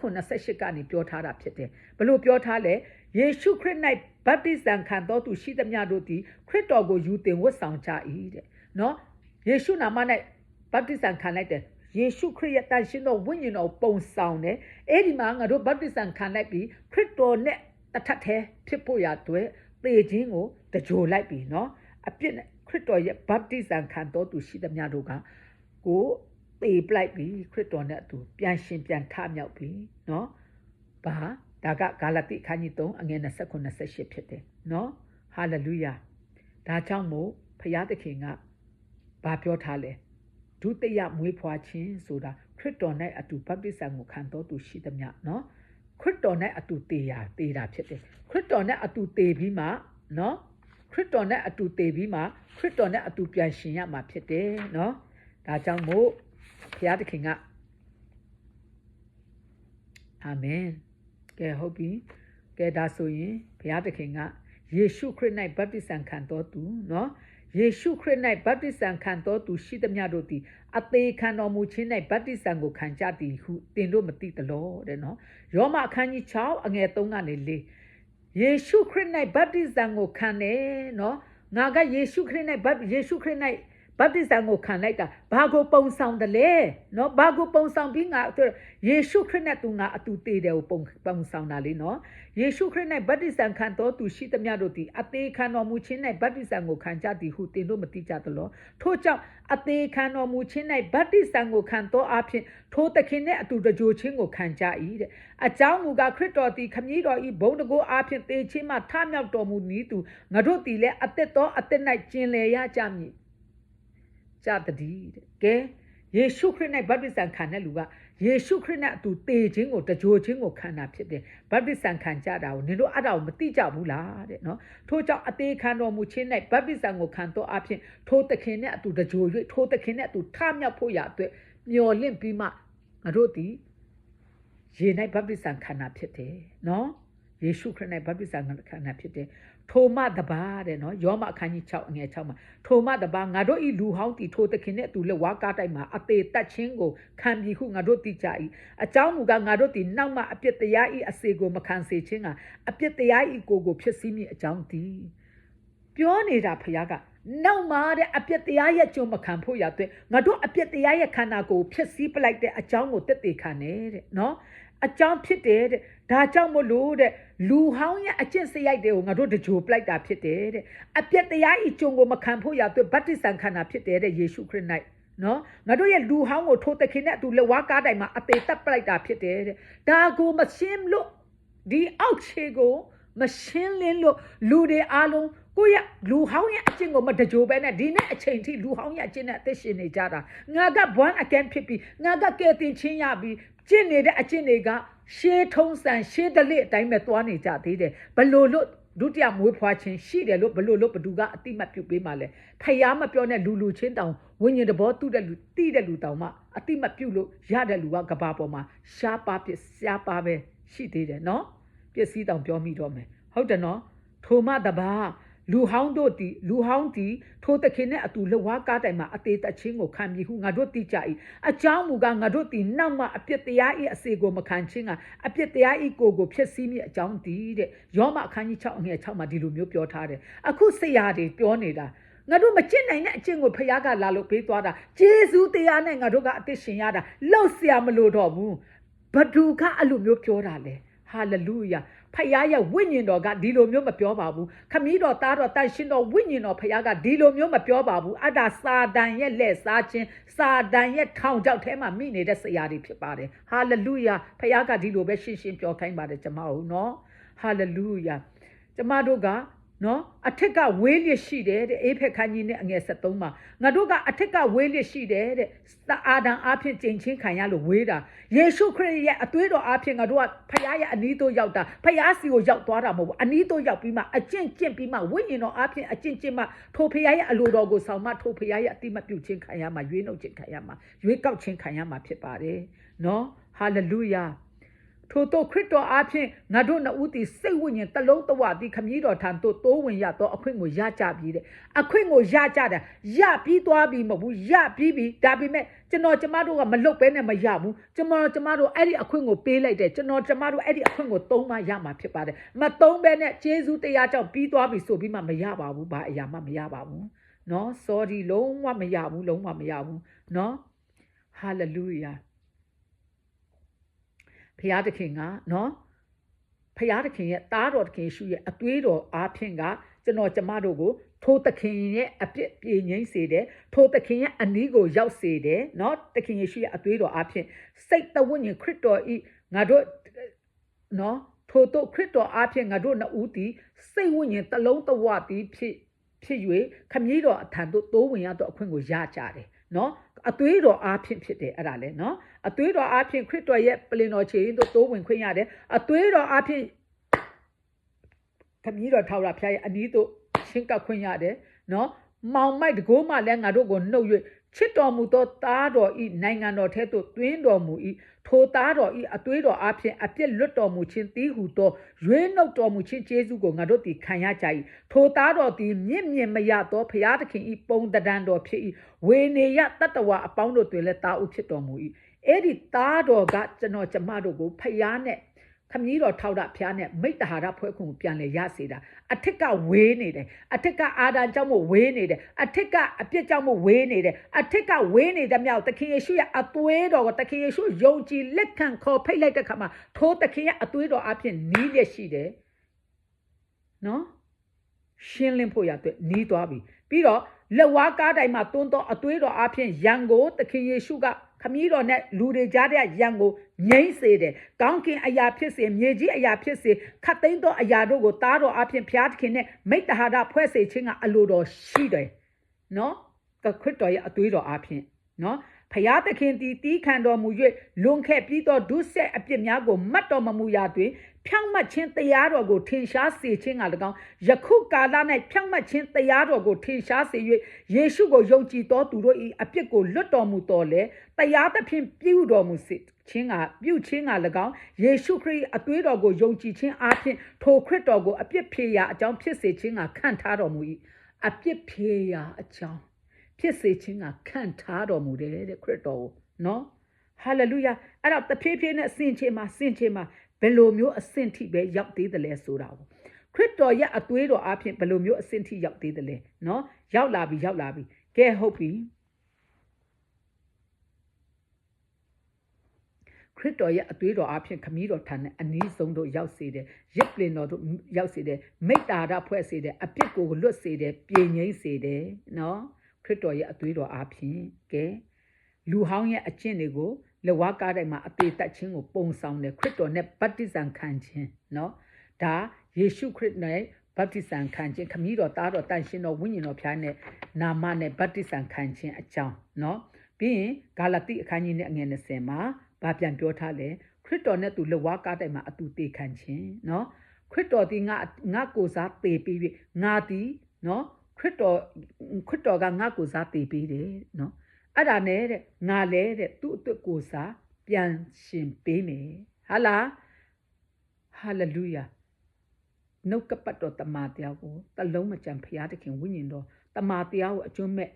29-28ကနေပြောထားတာဖြစ်တယ်ဘလို့ပြောထားလဲယေရှုခရစ်၌ဗတ္တိဇံခံတော်သူရှိသမျှတို့သည်ခရစ်တော်ကိုယူတင်ဝတ်ဆောင်ကြ၏တဲ့နော်ယေရှုနာမ၌ဗတ္တိဇံခံလိုက်တဲ့ယေရှုခရစ်ရဲ့တန်ရှင်းသောဝိညာဉ်တော်ပုံဆောင်တယ်အဲ့ဒီမှာငါတို့ဗတ္တိဇံခံလိုက်ပြီးခရစ်တော်နဲ့တထက်ထဲဖြစ်ဖို့ရအတွက်သေခြင်းကိုတကြိုလိုက်ပြီးနော်အပြစ်နဲ့ခရစ်တော်ရဲ့ဗတ္တိဇံခံတော်သူရှိသမျှတို့ကကိုသေပလိုက်ပြီးခရစ်တော်နဲ့အတူပြန်ရှင်ပြန်ထမြောက်ပြီးနော်ဘာဒါကဂါလတိခန်းကြီး3အငယ်29-28ဖြစ်တယ်နော်ဟာလေလုယာဒါကြောင့်မို့ဖခင်သခင်ကဘာပြောထားလဲဒုတိယမွေးဖွားခြင်းဆိုတာခရစ်တော်၌အတူဗတ္တိဇံကိုခံတော်သူရှိသမျှနော်ခရစ်တော်၌အတူသေတာဖြစ်တယ်ခရစ်တော်နဲ့အတူသေပြီးမှနော်ခရစ်တော်နဲ့အတူသေပြီးမှခရစ်တော်နဲ့အတူပြန်ရှင်ရမှာဖြစ်တယ်နော်ဒါကြောင့်မို့ဘုရားသခင်ကအာမင်ကဲဟုတ်ပြီကဲဒါဆိုရင်ဘုရားသခင်ကယေရှုခရစ်၌ဗတ္တိဇံခံတော်သူနော်ယေရှုခရစ်၌ဗတ္တိဇံခံတော်သူရှိသမျှတို့သည်အသေးခံတော်မူခြင်း၌ဗတ္တိဇံကိုခံကြသည်ဟုတင်တို့မသိသလောတဲ့နော်ယောမအခန်းကြီး6အငယ်3ကနေ4ယေရှုခရစ်၌ဗတ္တိဇံကိုခံတယ်နော်ငါကယေရှုခရစ်၌ဗတ္တိဇံကိုခံလိုက်တာဘာကိုပုံဆောင်တယ်လဲနော်ဘာကိုပုံဆောင်ပြီးငါယေရှုခရစ်နဲ့သူငါအတူတည်တယ်ကိုပုံဆောင်တာလေနော်ယေရှုခရစ်၌ဗတ္တိဇံခံတော်သူရှိသမျှတို့သည်အသေးခံတော်မူခြင်း၌ဗတ္တိဇံကိုခံကြသည်ဟုတင်တို့မသိကြသလောထို့ကြောင့်အသေးခံတော်မူခြင်း၌ဗတ္တိဇံကိုခံတော်အဖြစ်ထိုသခင်နှင့်အတူတကြိုခြင်းကိုခံကြ၏တဲ့အကြောင်းမူကားခရစ်တော်သည်ခမည်းတော်၏ဘုန်းတကိုးအဖြစ်သေခြင်းမှထမြောက်တော်မူနည်းသူငါတို့သည်လည်းအသက်တော်အသက်၌ကျင်လည်ရကြမည်ကြတည်းတဲ့ကဲယေရှုခရစ်၌ဗတ္တိဇံခံတဲ့လူကယေရှုခရစ်နဲ့အတူသေခြင်းကိုတကြိုခြင်းကိုခံတာဖြစ်တယ်ဗတ္တိဇံခံကြတာကိုနင်တို့အဲ့ဒါကိုမသိကြဘူးလားတဲ့နော်ထို့ကြောင့်အသေးခံတော်မူခြင်း၌ဗတ္တိဇံကိုခံတော်အဖြစ်ထိုသခင်နဲ့အတူတကြို၍ထိုသခင်နဲ့အတူထမြောက်ဖို့ရအတွက်မျော်လင့်ပြီးမှငါတို့သည်ယေ၌ဗတ္တိဇံခံတာဖြစ်တယ်နော်ယေရှုခရစ်၌ဗတ္တိဇံခံတာဖြစ်တယ်ထိုမတပါတဲ့နော်ယောမအခန်းကြီး6အငယ်6မှာထိုမတပါငါတို့ဤလူဟောင်းတီထိုသခင်နဲ့အတူလက်ဝါးကားတိုက်မှာအသေးတက်ခြင်းကိုခံပြီးဟုငါတို့သိကြ၏အကြောင်းမူကားငါတို့သည်နောက်မှအပြစ်တရားဤအစေကိုမခံစေခြင်းကအပြစ်တရားဤကိုဖြစ်စည်းမည်အကြောင်းတည်းပြောနေတာဖခင်ကနောက်မှတဲ့အပြစ်တရားရဲ့ကြုံမခံဖို့ရတဲ့ငါတို့အပြစ်တရားရဲ့ခန္ဓာကိုဖြစ်စည်းပလိုက်တဲ့အကြောင်းကိုတက်သေးခံနေတဲ့နော်အကြောင်းဖြစ်တယ်တဲ့ဒါကြောင့်မလို့တဲ့လူဟောင်းရဲ့အကျင့်စရိုက်တွေကိုငါတို့တကြိုပလိုက်တာဖြစ်တယ်တဲ့အပြစ်တရားဤကြုံကိုမခံဖို့ရတဲ့ဗတ္တိဇံခံတာဖြစ်တယ်တဲ့ယေရှုခရစ်၌နော်ငါတို့ရဲ့လူဟောင်းကိုထိုးသခင်နဲ့အတူလက်ဝါးကားတိုင်မှာအသေးတက်ပလိုက်တာဖြစ်တယ်တဲ့ဒါကိုမရှင်းလို့ဒီအောက်ခြေကိုမရှင်းလင်းလို့လူတွေအားလုံး ကိုရလူဟောင်းရဲ့အကျင့်ကိုမတကြိုပဲနဲ့ဒီနေ့အချိန်ထိလူဟောင်းရဲ့အကျင့်နဲ့အသက်ရှင်နေကြတာငါက born again ဖြစ်ပြီးငါကကယ်တင်ခြင်းရပြီးကျင့်နေတဲ့အကျင့်တွေကရှေးထုံးစံရှေးဒလိအတိုင်းပဲသွားနေကြသေးတယ်ဘလို့လို့ဒုတိယမွေးဖွားခြင်းရှိတယ်လို့ဘလို့လို့ဘသူကအတိမတ်ပြုတ်ပေးမှလဲဖယားမပြောနဲ့လူချင်းတောင်ဝိညာဉ်တဘောတူတဲ့လူတိတဲ့လူတောင်မှအတိမတ်ပြုတ်လို့ရတဲ့လူကကဘာပေါ်မှာရှားပါပစ်ရှားပါပဲရှိသေးတယ်နော်ပစ္စည်းတောင်ပြောမိတော့မယ်ဟုတ်တယ်နော်ထိုမှတပါလူဟောင်းတီထိုသခင်နဲ့အတူလှဝါးကားတိုင်မှာအသေးသက်ချင်းကိုခံပြီးဟုငါတို့တိကြ၏အကြောင်းမူကားငါတို့တီနောက်မှအပြစ်တရား၏အစေကိုမခံချင်းကအပြစ်တရား၏ကိုဖြစ်စည်းမိအကြောင်းတီတဲ့ယောမအခန်းကြီး6အငယ်6မှာဒီလိုမျိုးပြောထားတယ်အခုဆရာတွေပြောနေတာငါတို့မကျင့်နိုင်တဲ့အကျင့်ကိုဖခင်ကလာလို့ပေးသွားတာဂျေဇုတရားနဲ့ငါတို့ကအသက်ရှင်ရတာလောက်ဆရာမလို့တော့ဘူးဘဒုကအဲ့လိုမျိုးပြောတာလေဟာလေလုယာဖခင်ရဲ့ဝိညာဉ်တော်ကဒီလိုမျိုးမပြောပါဘူးခမည်းတော်သားတော်တန်ရှင်တော်ဝိညာဉ်တော်ဖခင်ကဒီလိုမျိုးမပြောပါဘူးအဲ့ဒါစာတန်ရဲ့လက်စားခြင်းစာတန်ရဲ့ထောင်ချောက်ထဲမှာမိနေတဲ့ဆရာတွေဖြစ်ပါတယ်ဟာလေလုယာဖခင်ကဒီလိုပဲရှင်းရှင်းပြောခိုင်းပါတယ်ကျမတို့နော်ဟာလေလုယာကျမတို့ကနော်အထက်ကဝေးလျက်ရှိတယ်တဲ့အေဖက်ခန်းကြီးနဲ့အငယ်73မှာငါတို့ကအထက်ကဝေးလျက်ရှိတယ်တဲ့အာဒံအားဖြင့်ကျင့်ချင်းခံရလို့ဝေးတာယေရှုခရစ်ရဲ့အသွေးတော်အားဖြင့်ငါတို့ကဖခင်ရဲ့အနီးသို့ရောက်တာဖခင်စီကိုရောက်သွားတာမဟုတ်ဘူးအနီးသို့ရောက်ပြီးမှအကျင့်ကျင့်ပြီးမှဝိညာဉ်တော်အားဖြင့်အကျင့်ကျင့်မှထိုဖခင်ရဲ့အလိုတော်ကိုဆောင်မှထိုဖခင်ရဲ့အတိမပြုခြင်းခံရမှာရွေးနှုတ်ခြင်းခံရမှာရွေးကောက်ခြင်းခံရမှာဖြစ်ပါတယ်နော်ဟာလေလုယာထို့သောခရစ်တော်အားဖြင့်ငါတို့နှစ်ဦးသည်စိတ်ဝိညာဉ်တလုံးတဝသည်ခမည်းတော်ထံသို့တိုးဝင်ရသောအခွင့်ကိုရကြပြီတဲ့အခွင့်ကိုရကြတာရပြီးသွားပြီမဟုတ်ဘူးရပြီးပြီဒါပေမဲ့ကျွန်တော်ကျမတို့ကမလုတ်ပဲနဲ့မရဘူးကျွန်တော်ကျမတို့အဲ့ဒီအခွင့်ကိုပေးလိုက်တယ်ကျွန်တော်ကျမတို့အဲ့ဒီအခွင့်ကိုသုံးမှရမှာဖြစ်ပါတယ်မသုံးပဲနဲ့ဂျေဇုတရားကြောင့်ပြီးသွားပြီဆိုပြီးမှမရပါဘူးဘာအရာမှမရပါဘူးနော် sorry လုံးဝမရဘူးလုံးဝမရဘူးနော် hallelujahဖခင်သခင်ကနော်ဖခင်သခင်ရဲ့သားတော်သခင်ရှုရဲ့အသွေးတော်အားဖြင့်ကကျွန်တော်ကျမတို့ကိုထိုသခင်ရဲ့အပြစ်ပြေငြိမ်းစေတယ်ထိုသခင်ရဲ့အနီးကိုရောက်စေတယ်နော်သခင်ယေရှုရဲ့အသွေးတော်အားဖြင့်စိတ်တဝိညာဉ်ခရစ်တော်ဤငါတို့နော်ထိုတို့ခရစ်တော်အားဖြင့်ငါတို့နှစ်ဦးသည်စိတ်ဝိညာဉ်တလုံးတဝသည်ဖြစ်၍ခမည်းတော်အထံသို့တိုးဝင်ရသောအခွင့်ကိုရကြတယ်နော်အသွေးတော်အားဖြင့်ဖြစ်တယ်အဲ့ဒါလေနော်အသွေးတော်အားဖြင့်ခရစ်တော်ရဲ့ပလင်တော်ခြေရင်းတို့တိုးဝင်ခွင့်ရတယ်အသွေးတော်အားဖြင့်ခမည်းတော်ထောက်ရဖျားရဲ့အနီးတို့ရှင်းကပ်ခွင့်ရတယ်နော်မောင်မိုက်တကိုးမှလည်းငါတို့ကိုနှုတ်၍ချစ်တော်မူသောသားတော်ဤနိုင်ငံတော်ထဲသို့တွင်းတော်မူ၏ထိုသားတော်ဤအသွေးတော်အားဖြင့်အပြစ်လွတ်တော်မူခြင်းတည်ဟုသောရွေးနှုတ်တော်မူခြင်းကျေးဇူးကိုငါတို့သည်ခံရကြ၏ထိုသားတော်သည်မြင့်မြင့်မရသောဖျားသခင်ဤပုံတံတော်ဖြစ်၏ဝေနေယတတ္တဝါအပေါင်းတို့တွင်လည်းသားဥဖြစ်တော်မူ၏အဲ့ဒီသားတော်ကကျွန်တော်ကျမတို့ကိုဖျားနဲ့ခမည်းတော်ထောက်တာဖျားနဲ့မိတ္တဟာရဖွဲ့ခွင့်ကိုပြန်လဲရစေတာအထက်ကဝေးနေတယ်အထက်ကအာဒံကြောင့်မို့ဝေးနေတယ်အထက်ကအပြစ်ကြောင့်မို့ဝေးနေတယ်အထက်ကဝေးနေတဲ့မြောက်သခင်ယေရှုရဲ့အသွေးတော်ကိုသခင်ယေရှုယုံကြည်လက်ခံခေါ်ဖိတ်လိုက်တဲ့ခါမှာထိုသခင်ရဲ့အသွေးတော်အပြင်နီးလက်ရှိတယ်နော်ရှင်းလင်းဖို့ရတဲ့နီးသွားပြီပြီးတော့လက်ဝါးကားတိုင်မှာတွန်းတော့အသွေးတော်အပြင်ရန်ကိုသခင်ယေရှုကခမည်းတော်နဲ့လူတွေကြားတဲ့ရန်ကိုငြိမ့်စေတယ်။ကောင်းကင်အရာဖြစ်စေမြေကြီးအရာဖြစ်စေခတ်သိမ်းသောအရာတို့ကိုသားတော်အဖြစ်ဖျားသခင်နဲ့မိတ္တဟာရဖွဲ့စေခြင်းကအလိုတော်ရှိတယ်။နော်။ခရစ်တော်ရဲ့အသွေးတော်အဖြစ်နော်။ဖျားသခင်သည်တီးခံတော်မူ၍လွန်ခဲ့ပြီးသောဒုစရိုက်အပြစ်များကိုမတ်တော်မမူရာတွင်ဖြောင့်မတ်ခြင်းတရားတော်ကိုထင်ရှားစေခြင်းက၎င်းယခုကာလ၌ဖြောင့်မတ်ခြင်းတရားတော်ကိုထင်ရှားစေ၍ယေရှုကိုယုံကြည်သောသူတို့၏အပြစ်ကိုလွတ်တော်မူတော်လေတရားသဖြင့်ပြုတော်မူခြင်းကပြုခြင်းက၎င်းယေရှုခရစ်အသွေးတော်ကိုယုံကြည်ခြင်းအပြင်ထိုခရစ်တော်ကိုအပြစ်ဖြေရာအကြောင်းဖြစ်စေခြင်းကခံထားတော်မူ၏အပြစ်ဖြေရာအကြောင်းဖြစ်စေခြင်းကခံထားတော်မူတယ်တဲ့ခရစ်တော်ကိုနော်ဟာလေလုယာအဲ့တော့တဖြည်းဖြည်းနဲ့ဆင်ခြေမှာဘယ်လိုမျိုးအဆင့်ထိပဲရောက်သေးတယ်လဲဆိုတာကိုခရစ်တော်ရဲ့အသွေးတော်အပြင်ဘယ်လိုမျိုးအဆင့်ထိရောက်သေးတယ်လဲနော်ရောက်လာပြီကဲဟုတ်ပြီခရစ်တော်ရဲ့အသွေးတော်အပြင်ခမည်းတော်ထံနဲ့အနည်းဆုံးတို့ရောက်စေတယ်ရစ်ပလင်တော်တို့ရောက်စေတယ်မိတ္တာရဖွဲ့စေတယ်အပြစ်ကိုလွတ်စေတယ်ပြည်ငြိမ်းစေတယ်နော်ခရစ်တော်ရဲ့အသွေးတော်အပြင်ကဲလူဟောင်းရဲ့အကျင့်တွေကိုလက်ဝါးကားတိုင်းမှာအသေးသက်ခြင်းကိုပုံဆောင်တယ်ခရစ်တော်နဲ့ဗတ္တိဇံခံခြင်းเนาะဒါယေရှုခရစ်နဲ့ ဗတ္တိဇံခံခြင်းခမည်းတော်သားတော်တန်ရှင်တော်ဝိညာဉ်တော်ဖျားနဲ့နာမနဲ့ဗတ္တိဇံခံခြင်းအကြောင်းနော်ပြီးရင်ဂါလတိအခန်းကြီးနဲ့အငယ်20မှာဗာပြန်ပြောထားလဲခရစ်တော်နဲ့သူလက်ဝါးကားတိုင်မှာအတူတေခံခြင်းနော်ခရစ်တော်ဒီငါကိုစားတေပြီးငါဒီနော်ခရစ်တော်ကငါကိုစားတေပြီးတယ်နော်အဲ့ဒါနဲ့တဲ့ငါလဲတဲ့သူ့အတွက်ကိုစားပြန်ရှင်ပေးမယ်ဟာလားဟာလေလုယာနှုတ်ကပတ်တော်တမန်တရားကိုတလုံးမကြံဖျားသခင်ဝိညာဉ်တော်တမန်တရားကိုအကျွမ်းမဲ့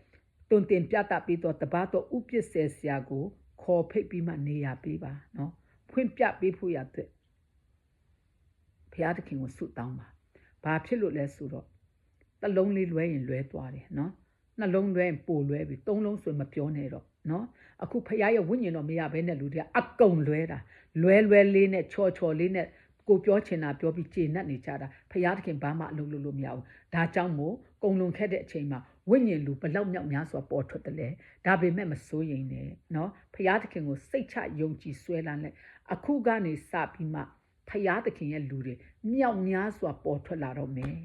တွင်တင်ပြတာပြီးတော့တပတ်တော်ဥပစ္စေဆရာကိုခေါ်ဖိတ်ပြီးမှနေရပေးပါနော်ဖွင့်ပြပေးဖို့ရတဲ့ဖျားသခင်ကိုဆုတောင်းပါဘာဖြစ်လို့လဲဆိုတော့တလုံးလေးလွဲရင်လွဲသွားတယ်နော်နှလုံးလွဲရင်ပိုလွဲပြီသုံးလုံးဆိုမပြောနဲ့တော့နော်အခုဖျားရဲ့ဝိညာဉ်တော်မရဘဲနဲ့လူတွေကအကုန်လွဲတာလွဲလေးနဲ့ချော်လေးနဲ့ကိုပြောချင်တာပြောပြီးကျေနပ်နေကြတာဖျားသခင်ဘာမှအလုပ်လုပ်လို့မရဘူးဒါကြောင့်မို့ကုံလွန်ခဲ့တဲ့အချိန်မှာဝိညာဉ်လူဘလောက်မြောက်များစွာပေါ်ထွက်တယ်လေဒါပေမဲ့မစိုးရင်နဲ့နော်ဖျားသခင်ကိုစိတ်ချယုံကြည်ဆွဲလန်းလဲအခုကနေစပြီးမှဖျားသခင်ရဲ့လူတွေမြောက်များစွာပေါ်ထွက်လာတော့မယ်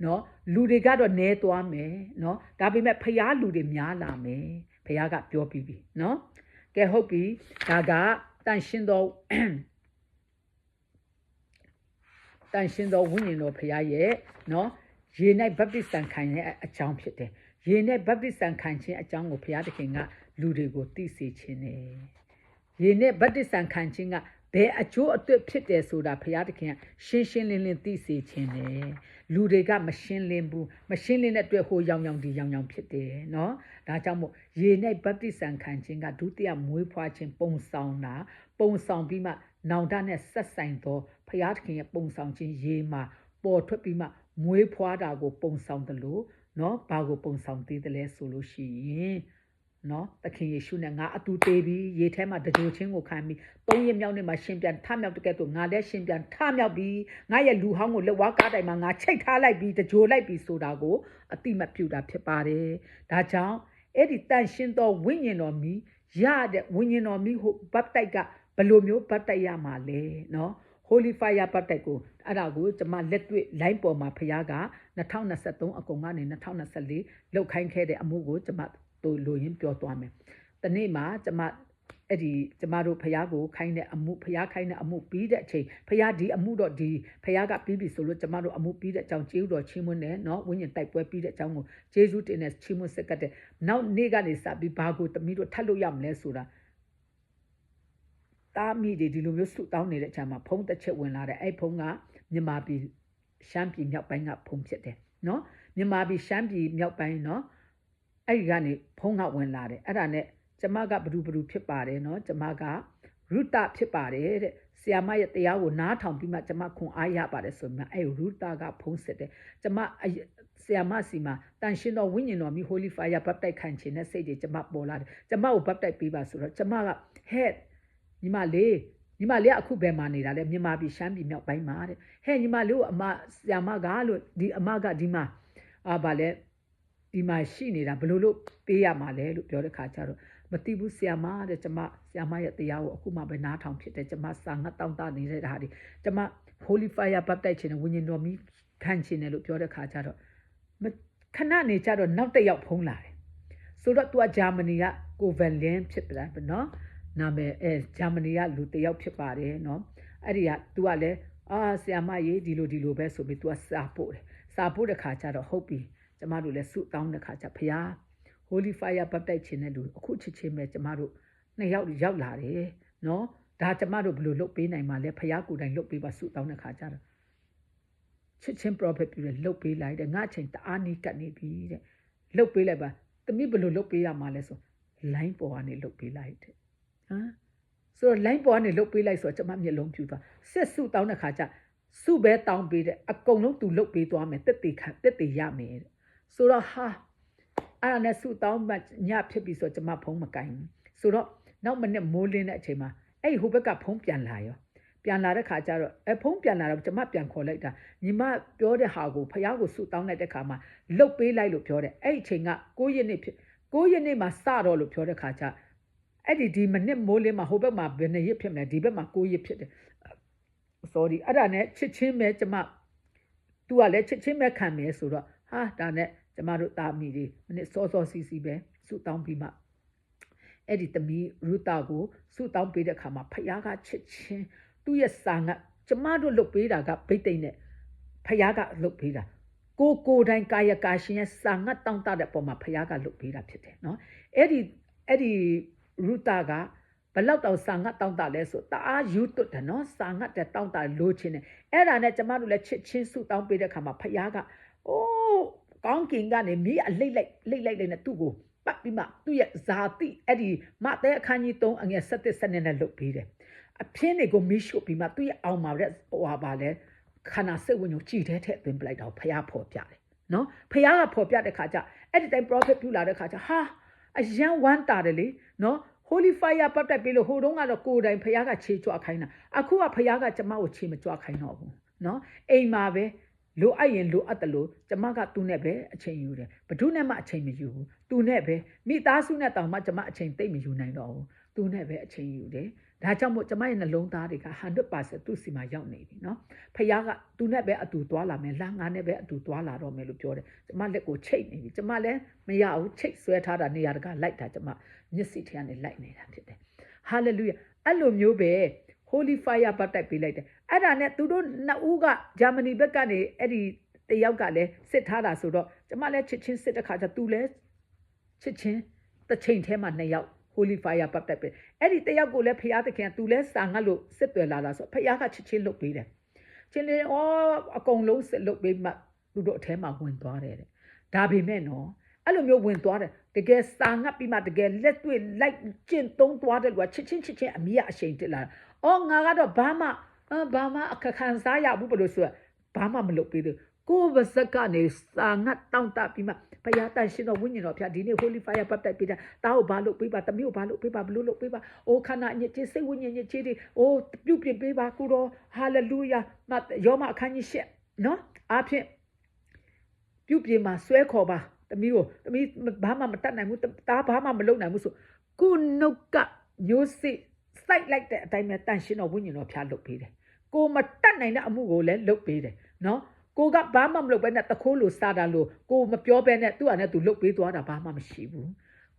နော်လူတွေကတော့နဲသွားမယ်နော်ဒါပေမဲ့ဖျားလူတွေများလာမယ်ဖျားကပြောပြီးပြီနော်ကဲဟုတ်ပြီဒါကတန်ရှင်းသောတန်ရှင်တော်ဝိညာဉ်တော်ဖရာရဲ့နော်ရေ၌ဗတ္တိဇံခံရဲ့အကြောင်းဖြစ်တယ်ရေနဲ့ဗတ္တိဇံခံခြင်းအကြောင်းကိုဖရာသခင်ကလူတွေကိုသိစေခြင်းနဲ့ရေနဲ့ဗတ္တိဇံခံခြင်းကဘယ်အကျိုးအသွက်ဖြစ်တယ်ဆိုတာဖရာသခင်ကရှင်းလင်းသိစေခြင်းနဲ့လူတွေကမရှင်းလင်းဘူးမရှင်းလင်းတဲ့အတွက်ဟိုရောင်ဒီရောင်ဖြစ်တယ်နော်ဒါကြောင့်မို့ရေနဲ့ဗတ္တိဇံခံခြင်းကဒုတိယမွေးဖွားခြင်းပုံဆောင်ပြီးမှနောင်တနဲ့ဆက်ဆိုင်သောဖျားသခင်ရဲ့ပုံဆောင်ခြင်းရေမှာပေါ်ထွက်ပြီးမှမွေးဖွားတာကိုပုံဆောင်တယ်လို့နော်ဘာကိုပုံဆောင်သေးတယ်လဲဆိုလို့ရှိရင်နော်သခင်ယေရှုနဲ့ငါအတူတေးပြီးရေထဲမှာတကြိုချင်းကိုခံပြီး၃ရက်မြောက်နေ့မှာရှင်ပြန်ထမြောက်တကယ်တော့ငါလည်းရှင်ပြန်ထမြောက်ပြီးငါရဲ့လူဟောင်းကိုလက်ဝါးကားတိုင်မှာငါချိတ်ထားလိုက်ပြီးတကြိုလိုက်ပြီးဆိုတာကိုအတိမတ်ပြုတာဖြစ်ပါတယ်ဒါကြောင့်အဲ့ဒီတန်ရှင်းသောဝိညာဉ်တော်မီရတဲ့ဝိညာဉ်တော်မီဟိုဘတ်တိုက်ကဘယ်လိုမျိုးဘတ်တိုက်ရမှာလဲနော် Holy Fire ဘတ်တိုက်ကိုအဲ့ဒါကိုကျွန်မလက်တွေ့ line ပေါ်မှာဖျားက2023အကုန်ကနေ2024လောက်ခိုင်းခဲ့တဲ့အမှုကိုကျွန်မတို့လိုရင်းပြောသွားမယ်။တနေ့မှာကျွန်မအဲ့ဒီကျွန်မတို့ဖျားကိုခိုင်းတဲ့အမှုဖျားခိုင်းတဲ့အမှုပြီးတဲ့အချိန်ဖျားဒီအမှုတော့ဒီဖျားကပြီးပြီဆိုလို့ကျွန်မတို့အမှုပြီးတဲ့အကြောင်းကျေးဇူးတော်ချီးမွမ်းတယ်နော်ဝိညာဉ်တိုက်ပွဲပြီးတဲ့အကြောင်းကိုကျေးဇူးတင်တဲ့ချီးမွမ်းစက်ကတဲ့နောက်နေ့ကနေစပြီးဘာကိုတမီးတို့ထပ်လို့ရမလဲဆိုတာတားမိတွေဒီလိုမျိုးဆုတောင်းနေတဲ့အချိန်မှာဖုံးတစ်ချက်ဝင်လာတယ်အဲ့ဖုံးကမြန်မာပြည်ရှမ်းပြည်မြောက်ပိုင်းကဖုံးဖြစ်တယ်နော်မြန်မာပြည်ရှမ်းပြည်မြောက်ပိုင်းနော်အဲ့ဒီကနေဖုံးကဝင်လာတယ်အဲ့ဒါနဲ့ကျမကဘဒူဖြစ်ပါတယ်နော်ကျမကရုတဖြစ်ပါတယ်တဲ့ဆီယာမရဲ့တရားကိုနားထောင်ပြီးမှကျမခွန်အားရပါတယ်ဆိုမှအဲ့ရုတကဖုံးစစ်တယ်ကျမဆီယာမစီမှာတန်ရှင်တော်ဝိညာဉ်တော်မိ Holy Fire ဘပ်တိုက်ခံခြင်းနဲ့စိတ်တွေကျမပေါ်လာတယ်ကျမကိုဘပ်တိုက်ပေးပါဆိုတော့ကျမကဟဲ့ညီမလေးကအခုဘယ်မှာနေတာလဲမြန်မာပြည်ရှမ်းပြည်မြောက်ပိုင်းမှာတဲ့ဟဲ့ညီမလေးကိုအမဆရာမကလို့ဒီအမကဒီမှာဗာလဲဒီမှာရှိနေတာဘယ်လိုလုပ်ပေးရမှာလဲလို့ပြောတဲ့ခါကျတော့မသိဘူးဆရာမတဲ့ကျမဆရာမရဲ့တရားကိုအခုမှပဲနားထောင်ဖြစ်တယ်ကျမစာငတ်တောင်းတနေတဲ့ဟာဒီကျမ Holy Fire ဘပ်တိုက်ခြင်းနဲ့ဝိညာဉ်တော်မီခံခြင်းနဲ့လို့ပြောတဲ့ခါကျတော့ခဏနေကြတော့နောက်တစ်ယောက်ဖုံးလာတယ်ဆိုတော့သူကဂျာမနီကကိုဗန်လင်းဖြစ်တယ်နော်နာမည်ဂျာမနီကလူတယောက်ဖြစ်ပါတယ်နော်အဲ့ဒီက तू ကလည်းဆရာမကြီးဒီလိုပဲဆိုပြီး तू ကစာပို့တဲ့ခါကျတော့ဟုတ်ပြီကျမတို့လည်းစုတောင်းတဲ့ခါကျဖျား Holy Fire ဘပ်တိုက်ခြင်းနဲ့လူအခုချစ်ချင်းပဲကျမတို့နှစ်ယောက်ရောက်လာတယ်နော်ဒါကျမတို့ဘယ်လိုလုပ်ပေးနိုင်မှာလဲဖျားကိုယ်တိုင်လုပ်ပေးပါစုတောင်းတဲ့ခါကျတော့ချစ်ချင်း prophet ပြည့်လုပ်ပေးလိုက်တဲ့ငါချိန်တအားနီးကပ်နေပြီတဲ့လုပ်ပေးလိုက်ပါတမိဘယ်လိုလုပ်ပေးရမှာလဲဆို line ပေါ်ကနေလုပ်ပေးလိုက်တဲ့ဆိုတော့ line ပေါ်ကနေလုတ်ပေးလိုက်ဆိုတော့ကျမမျက်လုံးပြူသွားစစ်စုတောင်းတဲ့ခါကျစုပဲတောင်းပေးတဲ့အကုန်လုံးသူလုတ်ပေးသွားမယ်တက်တေရမယ်တဲ့ဆိုတော့ဟာအဲ့ဒါနဲ့စုတောင်းမှညဖြစ်ပြီဆိုတော့ကျမဖုံးမကင်ဘူးဆိုတော့နောက်မနေ့မိုးလင်းတဲ့အချိန်မှာအဲ့ဟိုဘက်ကဖုံးပြန်လာတဲ့ခါကျတော့ဖုံးပြန်လာတော့ကျမပြန်ခေါ်လိုက်တာညီမပြောတဲ့ဟာကိုဖျားကိုစုတောင်းလိုက်တဲ့ခါမှာလုတ်ပေးလိုက်လို့ပြောတယ်အဲ့အချိန်က9ရက်နေ့မှာစတော့လို့ပြောတဲ့ခါကျအဲ့ဒီမနစ်မိုးလေးမှာဟိုဘက်မှာဘယ်နှစ်ရက်ဖြစ်မလဲဒီဘက်မှာ9ရက်ဖြစ်တယ် sorry အဲ့ဒါနဲ့ချစ်ချင်းပဲကျမ သူကလည်းချက်ချင်းပဲခံမယ်ဆိုတော့ဟာဒါနဲ့ကျမတို့တာမီတွေမနစ်စောစောစီစီပဲစုတောင်းပြီးမှအဲ့ဒီသမီးရူတာကိုစုတောင်းပေးတဲ့အခါမှာဖယားကချက်ချင်းသူ့ရဲ့စာငတ်ကျမတို့လုတ်ပေးတာကဗိတ်သိမ့်နဲ့ဖယားကလုတ်ပေးတာကိုတိုင်းကာယကာရှင်ရဲ့စာငတ်တောင်းတတဲ့ပုံမှာဖယားကလုတ်ပေးတာဖြစ်တယ်နော်အဲ့ဒီရူတာကဘလောက်တောင်စာငတ်တောင်းတလဲဆိုတအားယူတွတ်တယ်နော်စာငတ်တဲ့တောင်းတလိုချင်တယ်အဲ့ဒါနဲ့ကျမတို့လည်းချစ်ချင်းစုတောင်းပေးတဲ့အခါမှာဖယားကအိုးကောင်းကင်ကနေမိအလိတ်လိုက်နဲ့သူ့ကိုပတ်ပြီးမှသူ့ရဲ့ဇာတိအဲ့ဒီမတဲ့အခန်းကြီး3အငယ်7 7နဲ့လုတ်ပေးတယ်အပြင်းတွေကိုမိရှုပြီးမှသူ့ရဲ့အောင်မှာတဲ့ဟိုပါလဲခန္ဓာစိတ်ဝိညာဉ်ကြည်တဲ့ထက်သွင်းပလိုက်တော့ဖယားဖော်ပြတယ်နော်ဖယားကဖော်ပြတဲ့ခါကျအဲ့ဒီတိုင်း prophet ပြုလာတဲ့ခါကျဟာအရန်ဝမ်းတာတယ်လေနော် Holy Fire ပတ်တက်ပြီးလို့ဟိုတုန်းကတော့ကိုယ်တိုင်ဖယားကခြေကြွခိုင်းတာအခုကဖယားကကျမကိုခြေမကြွခိုင်းတော့ဘူးနော်အိမ်မှာပဲလိုအပ်ရင်လိုအပ်တယ်လို့ကျမကသူ့နဲ့ပဲအချိန်ယူတယ်ဘယ်သူနဲ့မှအချိန်မယူဘူးသူနဲ့ပဲမိသားစုနဲ့တောင်မှကျမအချိန်သိမ့်မယူနိုင်တော့ဘူးသူနဲ့ပဲအချိန်ယူတယ်ဒါကြောင့်မို့ကျမရဲ့နှလုံးသားတွေက 100% သူ့စီမှာရောက်နေပြီနော်ဖယားကသူနဲ့ပဲအတူသွားလာမယ်လာငါနဲ့ပဲအတူသွားလာတော့မယ်လို့ပြောတယ်ကျမလက်ကိုချိတ်နေပြီကျမလည်းမရဘူးချိတ်ဆွဲထားတာနေရာတကာလိုက်တာကျမမျက်စိထဲကနေလိုက်နေတာဖြစ်တယ်ဟာလေလုယာအဲ့လိုမျိုးပဲ Holy Fire ပတ်တိုက်ပေးလိုက်တယ်အဲ့ဒါနဲ့သူတို့နှစ်ဦးကဂျာမနီဘက်ကနေအဲ့ဒီတယောက်ကလည်းစစ်ထားတာဆိုတော့ကျမလည်းချစ်ချင်းစစ်တဲ့ခါကျသူလည်းချစ်ချင်းတစ်ချိန်ထဲမှာ2ယောက် Holy Fire ပတ်တက်ပဲအဲ့ဒီတယောက်ကိုလည်းဖျားသခင်သူလည်းစာငတ်လို့စစ်သွယ်လာတာဆိုဖျားကချစ်ချင်းလုပ်ပေးတယ်ချင်းလေးအကုန်လုံးစစ်လုပ်ပေးမှသူတို့အထဲမှာဝင်သွားတယ်တဲ့ဒါပေမဲ့နော်အဲ့လိုမျိုးဝင်သွားတယ်တကယ်စာငတ်ပြီးမှတကယ်လက်တွေ့လိုက်ကျင့်သုံးသွားတယ်လို့ချစ်ချင်းအမိရအရှိန်တက်လာအော်ငါကတော့ဘာမှအခက်ခံစားရဘူးဘလို့ဆိုဘာမှမလုပ်ပေးဘူးကိုယ်ပါစက်ကနေစာငတ်တောင်းတပြီးမှဘုရားတန်ရှင်တော်ဝိညာဉ်တော်ဖျားဒီနေ့ Holy Fire ပတ်တိုက်ပေးတာတာကိုဘာလို့ပေးပါတမျိုးဘာလို့ပေးပါဘလို့လုပ်ပေးပါအိုခန္ဓာညစ်ကြေးစိတ်ဝိညာဉ်ညစ်ကြေးတွေအိုပြုတ်ပြပေးပါကိုတော်ဟာလေလုယာယောမအခန်းကြီး8နော်အားဖြင့်ပြုတ်ပြမှာဆွဲခေါ်ပါတမျိုးကိုတမျိုးဘာမှမတတ်နိုင်ဘူးတာဘာမှမလုပ်နိုင်ဘူးဆိုကိုနှုတ်ကမျိုးစစ်စိုက်လိုက်တဲ့အတိုင်းပဲတန်ရှင်တော်ဝိညာဉ်တော်ဖျားလုပ်ပေးတယ်ကိုမတတ်နိုင်တဲ့အမှုကိုလည်းလုပ်ပေးတယ်နော်ကိုကဘာမှမလုပ်ဘဲနဲ့တခိုးလို့စားတာလို့ကိုမပြောဘဲနဲ့သူ့အနေနဲ့သူလုပ်ပေးသွားတာဘာမှမရှိဘူး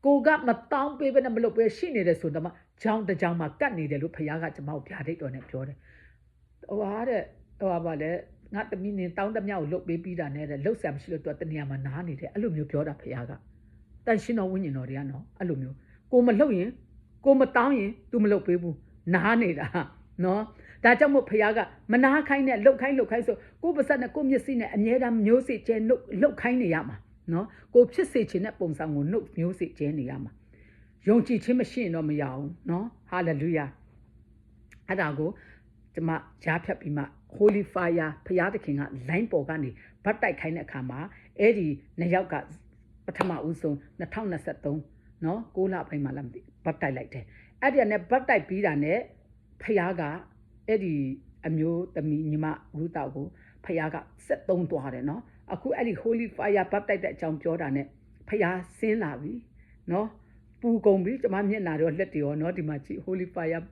ကိုကမတောင်းပေးဘဲနဲ့မလုပ်ဘဲရှိနေတယ်ဆိုတော့မှကြောင်တကြောင်မှာကတ်နေတယ်လို့ဖခင်ကကျွန်မကိုဗျာဒိတ်တော်နဲ့ပြောတယ်ဟိုဟာတဲ့ဟိုပါလေငါတမီးနေတောင်းတမြောက်ကိုလုပ်ပေးပြီးတာနဲ့လှုပ်ဆံမရှိလို့သူကတနေရာမှာနားနေတယ်အဲ့လိုမျိုးပြောတာဖခင်ကတန်ရှင်တော်ဝိညာဉ်တော်တွေကနော်အဲ့လိုမျိုးကိုမလုပ်ရင်ကိုမတောင်းရင် तू မလုပ်ပေးဘူးနားနေတာနော်ဒါကြောင့်မို့ဖခင်ကမနာခိုင်းနဲ့လှုပ်ခိုင်းဆိုကိုပါစက်နဲ့ကိုမျက်စိနဲ့အမြဲတမ်းမျိုးစေ့ကျဲလှုပ်ခိုင်းနေရမှာနော်ကိုဖြစ်စေခြင်းနဲ့ပုံစံကိုနှုတ်မျိုးစေ့ကျဲနေရမှာယုံကြည်ခြင်းမရှိရင်တော့မရအောင်နော်ဟာလေလုယာအဲ့ဒါကိုကျွန်မကြားဖြတ်ပြီးမှ Holy Fire ဖခင်သခင်က line ပေါ်ကနေဗတ်တိုက်ခိုင်းတဲ့အခါမှာအဲ့ဒီနှစ်ယောက်ကပထမဦးဆုံး2023နော်6လပိုင်းမှာလာမသိဗတ်တိုက်လိုက်တယ်အဲ့ဒီနဲ့ဗတ်တိုက်ပြီးတာနဲ့ဖခင်ကအဲ့ဒီအမျိုးသမီးညီမရူတာကိုဖခင်က73သွားတယ်နော်အခုအဲ့ဒီ Holy Fire ဗတ်တိုက်တဲ့အကြောင်းပြောတာနဲ့ဖခင်ဆင်းလာပြီနော်ပူကုန်ပြီကျမမျက်နှာတော့လက်တွေရောနော်ဒီမှာကြည့် Holy Fire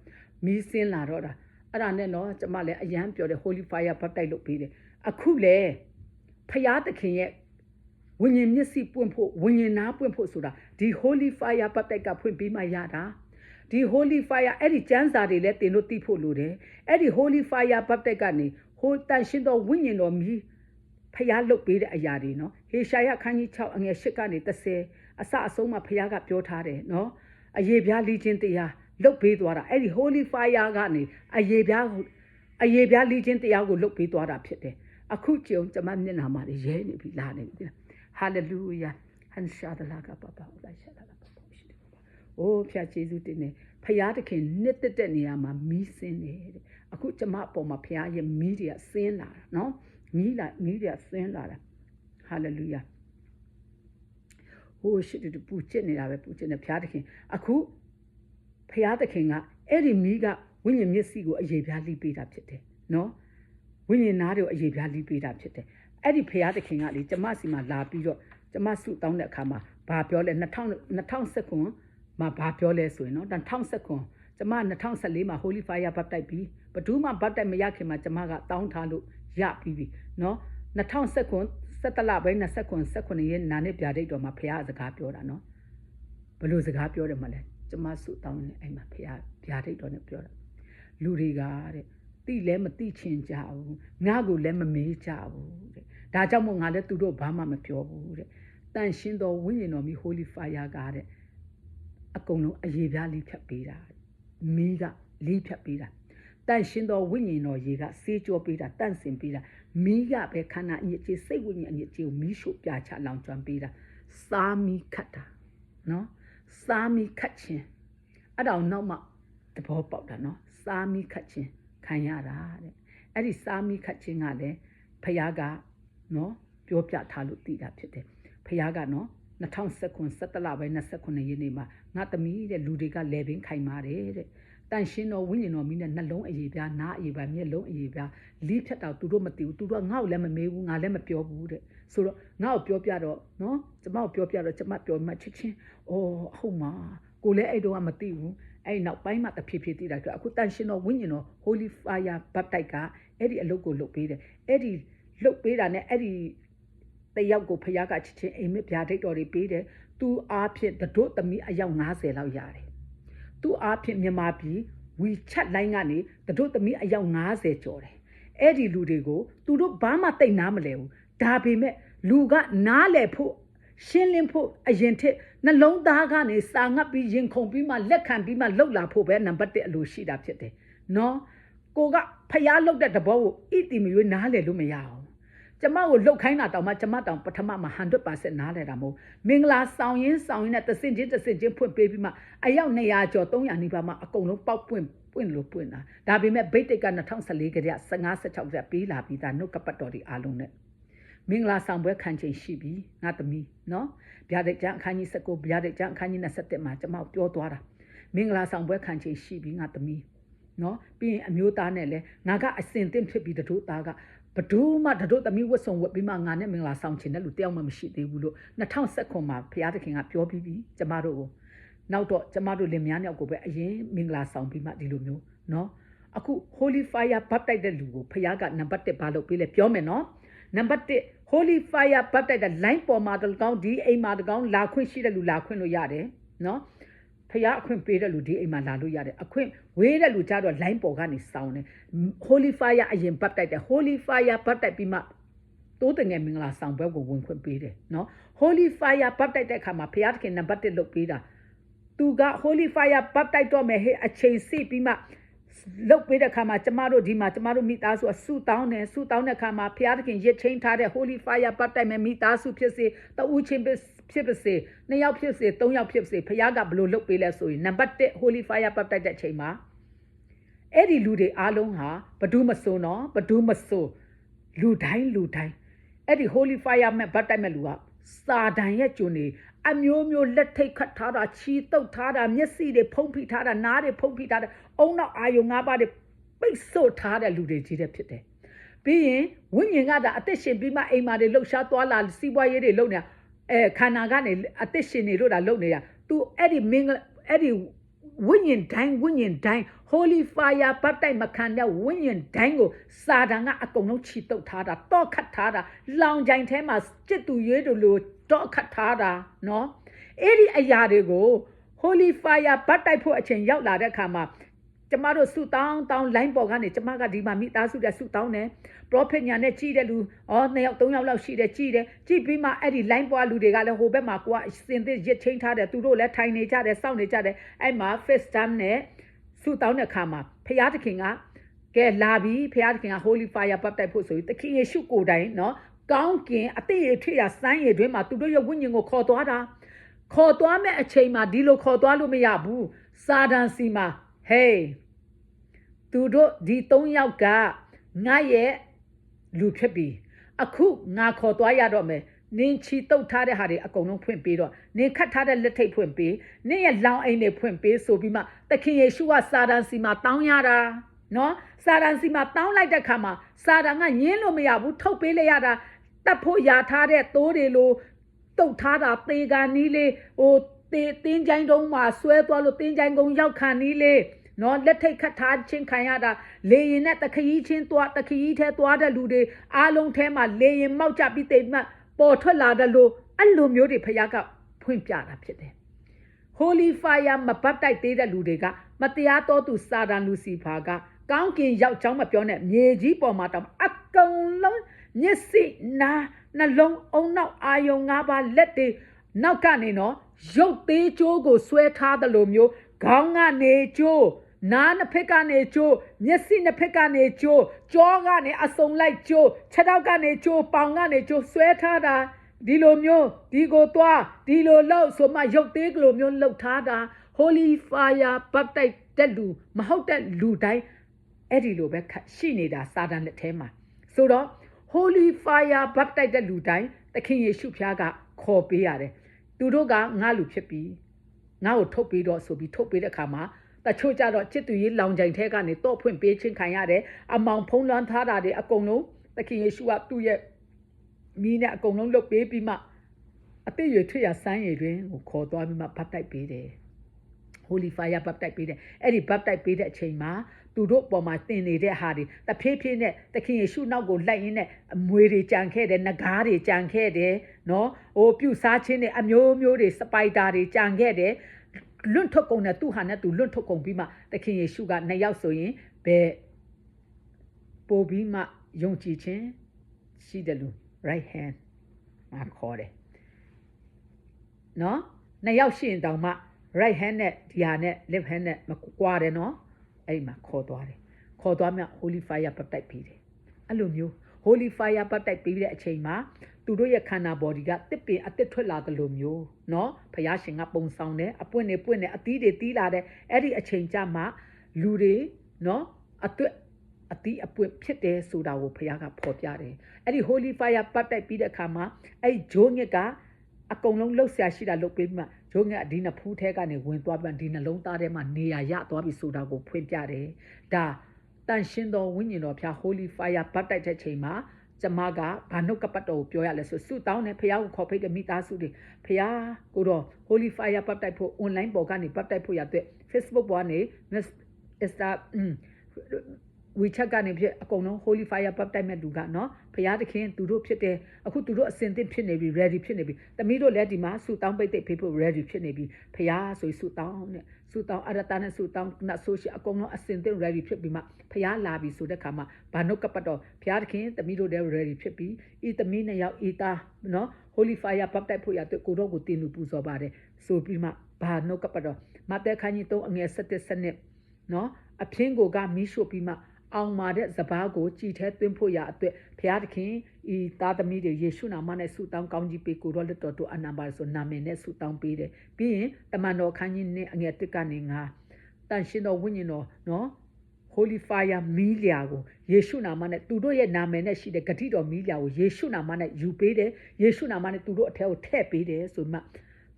မီးဆင်းလာတော့တာအဲ့ဒါနဲ့နော်ကျမလည်းအရန်ပြောတယ် Holy Fire ဗတ်တိုက်လုပ်ပြီးတယ်အခုလေဖခင်သခင်ရဲ့ဝိညာဉ်မျက်စိပွင့်ဖို့ဝိညာဉ်နားပွင့်ဖို့ဆိုတာဒီ Holy Fire ဗတ်တိုက်ကဖွင့်ပြီးမှရတာဒီ Holy Fire အဲ့ဒီကျမ်းစာတွေလည်းတင်လို့သိဖို့လိုတယ်အဲ့ဒီ Holy Fire ဗတ်တက်ကနေဟိုတန်ရှင်တော်ဝိညာဉ်တော်မြည်ဖျားလုတ်ပေးတဲ့အရာတွေနော်ဟေရှာယခန်းကြီး6အငယ်8ကနေ30အစအဆုံးမှာဖျားကပြောထားတယ်နော်အယေပြားလီချင်းတရားလုတ်ပေးသွားတာအဲ့ဒီ Holy Fire ကနေအယေပြားလီချင်းတရားကိုလုတ်ပေးသွားတာဖြစ်တယ်အခုကြုံကျမမျက်နှာမှာရဲနေပြီလာနေပြီ Hallelujah ဟန်ရှာဒလာကပပလိုက်ရှာဒလာပပရှိတယ်အိုးဖျားကျေးဇူးတင်နေဖျားသခင်နှစ်သက်တဲ့နေရာမှာမီးစင်းတယ်တဲ့အခုကျမအပေါ်မှာဖျားရဲ့မီးတွေကဆင်းလာတာနော်မီးတွေကဆင်းလာတာ Hallelujah ဟိုရှိတူပူချစ်နေတာပဲပူချစ်နေဖျားသခင်အခုဖျားသခင်ကအဲ့ဒီမီးကဝိညာဉ်မျက်စိကိုအယေပြားလိပေးတာဖြစ်တယ်နော်ဝိညာဉ်နားတွေကိုအယေပြားလိပေးတာဖြစ်တယ်အဲ့ဒီဖျားသခင်ကလေကျမစီမှာလာပြီးတော့ကျမဆုတောင်းတဲ့အခါမှာဘာပြောလဲ2019မှာဘာပြောလဲဆိုရင်နော်2019ကျမ2014မှာ Holy Fire ဗတ်တိုက်ပြီးဘဒူးမှဗတ်တိုက်မရခင်မှာကျမကတောင်းထားလို့ရပြီးပြီနော် 201917လပိုင်း29ရက်နာနဲ့ပြဒိတ်တော်မှာဖရားစကားပြောတာနော်ဘယ်လိုစကားပြောတယ်မလဲကျမစုတောင်းနေအဲ့မှာဖရားပြဒိတ်တော်နဲ့ပြောတာလူတွေကတဲ့တိလည်းမတိချင်ကြဘူးငါကိုလည်းမမေးကြဘူးတဲ့ဒါကြောင့်မို့ငါလည်းသူတို့ဘာမှမပြောဘူးတဲ့တန်ရှင်းသောဝိညာဉ်တော်မီ Holy Fire ကတဲ့အကုန်လုံးအရေးပြားလေးဖြတ်ပေးတာမီးကလေးဖြတ်ပေးတာတန်ရှင်းသောဝိညာဉ်တော်ရေကစေးကြောပေးတာတန့်စင်ပေးတာမီးကပဲခန္ဓာအညစ်အကြေးစိတ်ဝိညာဉ်အညစ်အကြေးကိုမီးရှို့ပြချလောင်ကျွမ်းပေးတာစားမီးခတ်တာနော်စားမီးခတ်ခြင်းအဲ့ဒါနောက်မှသဘောပေါက်တာနော်စားမီးခတ်ခြင်းခံရတာတဲ့အဲ့ဒီစားမီးခတ်ခြင်းကလည်းဖခင်ကနော်ပြောပြထားလို့တည်တာဖြစ်တယ်ဖခင်ကနော်2019 17လပိုင်း29ရက်နေ့မှာငါသမီးတဲ့လူတွေကလေပင်ခိုင်ပါတယ်တဲ့တန်ရှင်းတော်ဝိညာဉ်တော်မီးနဲ့နှလုံးအရေးပြားနားအရေးပြားမျက်လုံးအရေးပြားလီးဖြတ်တော့သူတို့မသိဘူးသူတို့ကငါ့ကိုလည်းမမေးဘူးငါလည်းမပြောဘူးတဲ့ဆိုတော့ငါ့ကိုပြောပြတော့နော်ကျမကိုပြောပြတော့ကျမပြောမှချစ်ချင်းအော်ဟုတ်မှာကိုလည်းအဲ့တော့ကမသိဘူးအဲ့နောက်ပိုင်းမှာတဖြည်းဖြည်းသိတာဆိုအခုတန်ရှင်းတော်ဝိညာဉ်တော် Holy Fire ဘတ်တိုက်ကအဲ့ဒီအလုပ်ကိုလုပ်ပေးတယ်အဲ့ဒီလုပ်ပေးတာနဲ့အဲ့ဒီတယောက်ကိုဖခင်ကချစ်ချင်းအိမ်မက်ပြာဒိတ်တော်တွေပေးတယ်သူအားဖြင့်တို့သမီးအယောက်90လောက်ရတယ်သူအားဖြင့်မြန်မာပြည်ဝီချက်လိုင်းကနေတို့သမီးအယောက်90ကျော်တယ်အဲ့ဒီလူတွေကိုသူတို့ဘာမှတိတ်နားမလဲဘူးဒါပေမဲ့လူကနားလဲဖို့ရှင်းလင်းဖို့အရင်ထက်နှလုံးသားကနေစာငတ်ပြီးရင်ခုန်ပြီးမှလက်ခံပြီးမှလှုပ်လာဖို့ပဲနံပါတ်1အလိုရှိတာဖြစ်တယ်နော်ကိုကဖျားလှုပ်တဲ့တဘောကိုဣတိမရွေးနားလဲလို့မရအောင်ကျမကိုလှုပ်ခိုင်းတာတောင်မှကျမတောင်ပထမမှာ 100% နားလဲတာမဟုတ်မင်္ဂလာဆောင်ရင်းနဲ့တဆင့်ချင်းဖွင့်ပေးပြီးမှအယောက်200ကျော်300နီးပါးမှအကုန်လုံးပေါက်ပွင့်လို့ပွင့်တာဒါပေမဲ့ဘိတ်တိတ်က2014ကတည်းက15 16ကတည်းကပေးလာပြီးသားနှုတ်ကပတ်တော်ဒီအားလုံးနဲ့မင်္ဂလာဆောင်ပွဲခံချိန်ရှိပြီငါသမီးနော်ဗျာဒိတ်ကျမ်းအခန်းကြီး19ဗျာဒိတ်ကျမ်းအခန်းကြီး27မှာကျမပြောသွားတာမင်္ဂလာဆောင်ပွဲခံချိန်ရှိပြီငါသမီးနော်ပြီးရင်အမျိုးသားနဲ့လဲငါကအစင်သင့်ဖြစ်ပြီးတို့သားကဘဒူးမှတို့သမီးဝတ်ဆောင်ဝတ်ပြီးမှငါနဲ့မင်္ဂလာဆောင်ချင်တယ်လို့တယောက်မှမရှိသေးဘူးလို့2019မှာဘုရားသခင်ကပြောပြီးပြီကျမတို့ကိုနောက်တော့ကျမတို့လင်မယားနှစ်ယောက်ကိုပဲအရင်မင်္ဂလာဆောင်ပြီးမှဒီလိုမျိုးနော်အခု Holy Fire ဘတ်တိုက်တဲ့လူကိုဘုရားကနံပါတ်1ဘာလို့ပေးလဲပြောမယ်နော်နံပါတ်1 Holy Fire ဘတ်တိုက်တဲ့ line ပေါ်မှာတကောင်းဒီအိမ်မှာတကောင်းလာခွင့်ရှိတဲ့လူလာခွင့်လို့ရတယ်နော်ဖရားအခွင့်ပေးတဲ့လူဒီအိမ်မှာလာလို့ရတယ်အခွင့်ဝေးတဲ့လူကြတော့ line ပေါ်ကနေစောင်းတယ် Holy Fire အရင်ဘတ်တိုက်တယ် Holy Fire ဘတ်တိုက်ပြီးမှတိုးတငယ်မင်္ဂလာဆောင်ပွဲကိုဝင်ခွင့်ပေးတယ်နော် Holy Fire ဘတ်တိုက်တဲ့အခါမှာဖရားသခင်နံပါတ်1လုပ်ပေးတာသူက Holy Fire ဘတ်တိုက်တော့မယ်ဟဲ့အချိန်စီပြီးမှလုတ်ပေးတဲ့ခါမှာကျမတို့ဒီမှာကျမတို့မိသားစုဆူတောင်းတဲ့ခါမှာဘုရားသခင်ရစ်ချင်းထားတဲ့ Holy Fire ပတ်တိုက်မဲ့မိသားစုဖြစ်စေတဦးချင်းဖြစ်ပါစေ2ယောက်ဖြစ်စေ3ယောက်ဖြစ်စေဘုရားကဘလို့လုတ်ပေးလဲဆိုရင်နံပါတ်1 Holy Fire ပတ်တိုက်တဲ့အချိန်မှာအဲ့ဒီလူတွေအားလုံးဟာဘဒူးမစိုးနော်ဘဒူးမစိုးလူတိုင်းအဲ့ဒီ Holy Fire မဲ့ပတ်တိုက်မဲ့လူကစာတန်ရဲ့ကျွန်းနေအမျိုးမျိုးလက်ထိတ်ခတ်ထားတာချီတုပ်ထားတာမျက်စိတွေဖုံးဖိထားတာနားတွေဖုံးဖိထားတာအုံနောက်အာယုံ၅ပါးတွေပိတ်ဆို့ထားတဲ့လူတွေကြီးတဲ့ဖြစ်တယ်ပြီးရင်ဝိညာဉ်ကဒါအသက်ရှင်ပြီးမှအိမ်မာတွေလှုပ်ရှားသွားလာစီးပွားရေးတွေလုပ်နေတာခန္ဓာကနေအသက်ရှင်နေလို့ဒါလုပ်နေတာ तू အဲ့ဒီဝိညာဉ်တိုင်း Holy Fire ဘတ်တိုက်မခံတဲ့ဝိညာဉ်တိုင်းကိုစာတန်ကအကုန်လုံးချီတုပ်ထားတာတော့ခတ်ထားတာလောင်ကြိုင်ထဲမှာစစ်သူရွေးတို့လိုတော့ခတ်ထားတာနော်အဲ့ဒီအရာတွေကို Holy Fire ဘတ်တိုက်ဖို့အချိန်ရောက်လာတဲ့အခါမှာကျမတို့ဆုတောင်းလိုင်းပေါ်ကနေကျမကဒီမှာမိသားစုတဲ့ဆုတောင်းတယ် prophet ညာနဲ့ကြည်တဲ့လူ2ယောက်3ယောက်လောက်ရှိတယ်ကြည်ပြီးမှအဲ့ဒီ line ပေါ်လူတွေကလည်းဟိုဘက်မှာကိုကစင်သစ်ရစ်ချင်းထားတယ်သူတို့လည်းထိုင်နေကြတယ်စောင့်နေကြတယ်အဲ့မှာ first time နဲ့ဆုတောင်းတဲ့ခါမှာဖခင်သခင်ကကဲလာပြီဖခင်သခင်က Holy Fire ပတ်တိုက်ဖို့ဆိုပြီးသခင်ယေရှုကိုယ်တိုင်နော်ကောင်းကင်အသေးအထွေရစမ်းရည်တွင်မှာသူတို့ရဲ့ဝိညာဉ်ကိုခေါ်သွားမဲ့အချိန်မှာဒီလိုခေါ်သွားလို့မရဘူးစာတန်စီမှာ heyသူတို့ဒီ3ယောက်ကငါရဲ့လူဖြစ်ပြီအခုငါခေါ်သွားရတော့မယ်နင်းချီတုတ်ထားတဲ့ဟာတွေအကုန်လုံးဖွင့်ပေးတော့နင်းခတ်ထားတဲ့လက်ထိပ်ဖွင့်ပေးနင်းရဲ့လောင်အိမ်တွေဖွင့်ပေးဆိုပြီးမှသခင်ယေရှုကစာတန်စီမှာတောင်းရတာနော်စာတန်စီမှာတောင်းလိုက်တဲ့ခါမှာစာတန်ကညင်းလို့မရဘူးထုတ်ပေးလိုက်ရတာတတ်ဖို့ရာထားတဲ့သိုးတွေလိုတုတ်ထားတာသေကန်နီးလေးဟိုတင်းချိုင်းတုံးမှာဆွဲသွားလို့တင်းချိုင်းကုန်းရောက်ခံနီးလေး နော်လက်ထိတ်ခတ်ထားချင်းခံရတာလေရင်နဲ့တခရီးချင်းသွားတခရီးထဲသွားတဲ့လူတွေအားလုံးထဲမှာလေရင်မောက်ကြပြီးတိမ်မှပေါ်ထွက်လာတယ်လို့အဲ့လိုမျိုးတွေဖခင်ကဖွင့်ပြတာဖြစ်တယ် Holy Fire မပတ်တိုက်သေးတဲ့လူတွေကမတရားတော်သူစာတန်လူစီဖာကကောင်းကင်ရောက်ချောင်းမပြောနဲ့မြေကြီးပေါ်မှာတောင်အကုန်လုံးမျက်စိနာနှလုံးအုံနောက်အာယုံ၅ပါးလက်တွေနောက်ကနေနော်ရုပ်သေးကြိုးကိုဆွဲထားတယ်လို့မျိုးခေါင်းကနေကြိုးနားနှစ်ဖက်ကနေကြိုးမျက်စိနှစ်ဖက်ကနေကြိုးကြောကနေအစုံလိုက်ကြိုးခြေထောက်ကနေကြိုးပေါင်ကနေကြိုးဆွဲထားတာဒီလိုမျိုးဒီကိုသွားဒီလိုလောက်ဆိုမှရုပ်သေးကလိုမျိုးလှုပ်ထားတာ Holy Fire ပတ်တိုက်တဲ့လူမဟုတ်တဲ့လူတိုင်းအဲ့ဒီလိုပဲရှိနေတာစာတန်လက်ထဲမှာဆိုတော့ Holy Fire ပတ်တိုက်တဲ့လူတိုင်းသခင်ယေရှုဖျားကခေါ်ပေးရတယ်သူတို့ကငါလူဖြစ်ပြီးငါ့ကိုထုတ်ပေးတော့ဆိုပြီးထုတ်ပေးတဲ့အခါမှာတချို့ကြတော့ချစ်သူရေးလောင်ကြိုင်ထဲကနေတော့ဖွင့်ပေးခြင်းခံရတယ်အမောင်ဖုံးလွှမ်းထားတာတွေအကုန်လုံးသခင်ယေရှုကသူ့ရဲ့မိနဲ့အကုန်လုံးလုပ်ပေးပြီးမှအသိရွေထွေရစမ်းရည်တွင်ကိုခေါ်သွားပြီးမှဘပ်တိုက်ပေးတယ် Holy Fire ဘပ်တိုက်ပေးတယ်အဲ့ဒီဘပ်တိုက်ပေးတဲ့အချိန်မှာသူတို့ပေါ်မှာတင်နေတဲ့ဟာတွေတဖြည်းဖြည်းနဲ့သခင်ယေရှုနောက်ကိုလိုက်ရင်းနဲ့အမွေတွေကြံခဲ့တယ်ငကားတွေကြံခဲ့တယ်နော်ဟိုပြုစားခြင်းတွေအမျိုးမျိုးတွေစပိုက်တာတွေကြံခဲ့တယ်လွတ်ထုတ်ကုန်တဲ့သူဟာနဲ့သူလွတ်ထုတ်ကုန်ပြီးမှသခင်ယေရှုကနှစ်ယောက်ဆိုရင်ဘယ်ပို့ပြီးမှယုံကြည်ခြင်းရှိတယ်လို့ right hand မှာခေါ်တယ်နော်နှစ်ယောက်ရှိရင်တောင်မှ right hand နဲ့ဒီဟာနဲ့ left hand နဲ့မကွာတယ်နော်အဲ့မှာခေါ်သွားတယ်ခေါ်သွားမှ Holy Fire ပတ်တိုက်ပြီးတယ်အဲ့လိုမျိုး Holy Fire ပတ်တိုက်ပြီးတဲ့အချိန်မှာသူတို့ရဲ့ခန္ဓာ body ကတစ်ပင်အတစ်ထွက်လာတယ်လို့မျိုးနော်ဖယားရှင်ကပုံဆောင်တယ်အပွင့်နေပွင့်နေအသီးတွေတီးလာတယ်အဲ့ဒီအချိန်ကျမှလူတွေနော်အသီးအပွင့်ဖြစ်တယ်ဆိုတာကိုဖယားကဖော်ပြတယ်အဲ့ဒီ Holy Fire ပတ်တိုက်ပြီးတဲ့အခါမှာအဲ့ဂျိုးညက်ကအကုန်လုံးလှုပ်ရှားရှိတာလှုပ်ပြီးမှဂျိုးညက်အဒီနဖူးထဲကနေဝင်သွားပြန်ဒီနှလုံးသားထဲမှာနေရာရသွားပြီဆိုတာကိုဖွင့်ပြတယ်ဒါတန်ရှင်းသောဝိညာဉ်တော်ဖျား Holy Fire ပတ်တိုက်တဲ့ချိန်မှာကျမကဘာနှုတ်ကပတ်တော်ကိုပြောရလဲဆိုဆုတောင်းနေဖယားကိုခေါ်ဖိတ်တဲ့မိသားစုတွေဖယားကိုတော့ Holy Fire ပတ်တိုက်ဖို့ online ပေါ်ကနေပတ်တိုက်ဖို့ရတဲ့ Facebook ပေါ်ကနေ WeChat ကနေဖြစ်အကုန်လုံး Holy Fire ပတ်တိုက်မဲ့လူကနော်ဖယားတခင်သူတို့ဖြစ်တယ်အခုသူတို့အစင်သင့်ဖြစ်နေပြီ ready ဖြစ်နေပြီတမီးတို့လည်းဒီမှာဆုတောင်းပိတ်သိဖိတ်ဖို့ ready ဖြစ်နေပြီဖယားဆိုဆုတောင်းနဲ့ဆုတောင်းအရတနဲ့ဆုတောင်းနတ်ဆိုရှိအကုန်လုံးအစင်သင့် ready ဖြစ်ပြီးမှဖယားလာပြီဆိုတဲ့ခါမှာဘာနှုတ်ကပတ်တော်ဖယားတခင်တမီးတို့လည်း ready ဖြစ်ပြီးဤတမီးနှစ်ယောက်ဤသားနော် Holy Fire ပတ်တိုက်ဖို့ရတဲ့ကိုတော့ကိုတင်လူပူဇော်ပါတယ်ဆိုပြီးမှဘာနှုတ်ကပတ်တော်မဿဲခန်းကြီး3အငယ်7စနစ်နော်အဖျင်းကိုကမီးရှို့ပြီးမှအောင်မာတဲ့စပားကိုကြည်ထဲသွင်းဖို့ရအတွက်ဘုရားသခင်ဤသားသမီးတွေယေရှုနာမနဲ့ဆုတောင်းကောင်းကြီးပေးကိုတော့လက်တော်တို့အနံပါဆိုနာမည်နဲ့ဆုတောင်းပေးတယ်ပြီးရင်တမန်တော်ခန်းကြီးနဲ့အငယ်1ကနေ9တန်ရှင်တော်ဝိညာဉ်တော်နော် Holy Fire မီးလျာကိုယေရှုနာမနဲ့သူတို့ရဲ့နာမည်နဲ့ရှိတဲ့ဂတိတော်မီးလျာကိုယေရှုနာမနဲ့ယူပေးတယ်ယေရှုနာမနဲ့သူတို့အထက်ကိုထည့်ပေးတယ်ဆိုမှ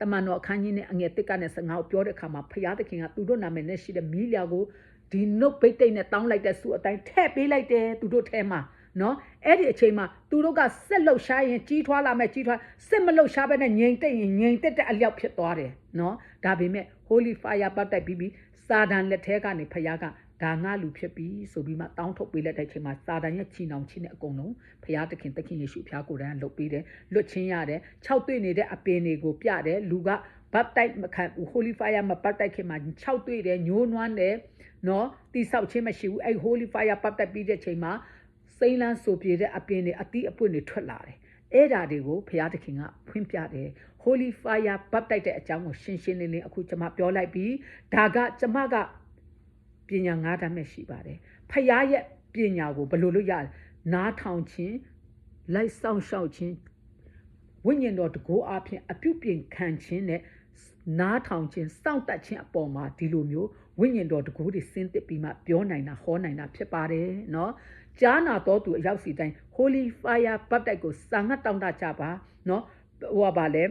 တမန်တော်အခန်းကြီးနဲ့အငယ်1ကနေ15ကိုပြောတဲ့အခါမှာဘုရားသခင်ကသူတို့နာမည်နဲ့ရှိတဲ့မီးလျာကိုဒီနှုတ်ပိတ်တိတ်နဲ့တောင်းလိုက်တဲ့ဆုအတိုင်းထည့်ပေးလိုက်တယ်သူတို့ထဲမှာနော်အဲ့ဒီအချိန်မှာသူတို့ကဆက်လှုပ်ရှားရင်ကြီးထွားလာမဲ့ကြီးထွားစစ်မလှုပ်ရှားဘဲနဲ့ငြိမ်သက်ရင်ငြိမ်သက်တဲ့အလျောက်ဖြစ်သွားတယ်နော်ဒါပေမဲ့ Holy Fire ပတ်တိုက်ပြီးစာတန်လက်ထဲကနေဖယားကဒါငါလူဖြစ်ပြီဆိုပြီးမှတောင်းထုတ်ပေးလိုက်တဲ့အချိန်မှာစာတန်ရဲ့ချီနှောင်ချင်းနဲ့အကုန်လုံးဖယားသခင်ယေရှုဖျားကိုယ်တိုင်လှုပ်ပေးတယ်လွတ်ချင်းရတယ်6တွေ့နေတဲ့အပင်တွေကိုပြတယ်လူကဘပ်တိုက်မခံ Holy Fire မပတ်တိုက်ခင်မှာ6တွေ့တယ်ညိုးနွမ်းတယ်နော်တိဆောက်ခြင်းမရှိဘူးအဲ့ Holy Fire ပတ်တက်ပြီးတဲ့ချိန်မှာစိမ့်လန်းဆိုပြေတဲ့အပင်တွေအတိအပွင့်တွေထွက်လာတယ်အဲ့ဒါတွေကိုဘုရားသခင်ကဖွင့်ပြတယ် Holy Fire ပတ်တိုက်တဲ့အကြောင်းကိုရှင်းရှင်းလင်းလင်းအခုကျွန်မပြောလိုက်ပြီးဒါကကျွန်မကပညာ9ဓာတ်မဲ့ရှိပါတယ်ဖယားရဲ့ပညာကိုဘယ်လိုလုပ်ရလဲနားထောင်ခြင်းလိုက်ဆောင်ရှောက်ခြင်းဝိညာဉ်တော်တကိုးအဖြစ်အပြုပြင်ခံခြင်းနဲ့နားထောင်ခြင်းစောင့်တတ်ခြင်းအပေါ်မှာဒီလိုမျိုးဝိညာဉ်တော်တကူတွေဆင်းသက်ပြီးမှပြောနိုင်တာဟောနိုင်တာဖြစ်ပါတယ်เนาะကြားနာတော်သူအရောက်စီတိုင်း Holy Fire ပတ်တိုက်ကိုစာငတ်တောင်းတကြပါเนาะဟိုပါလေ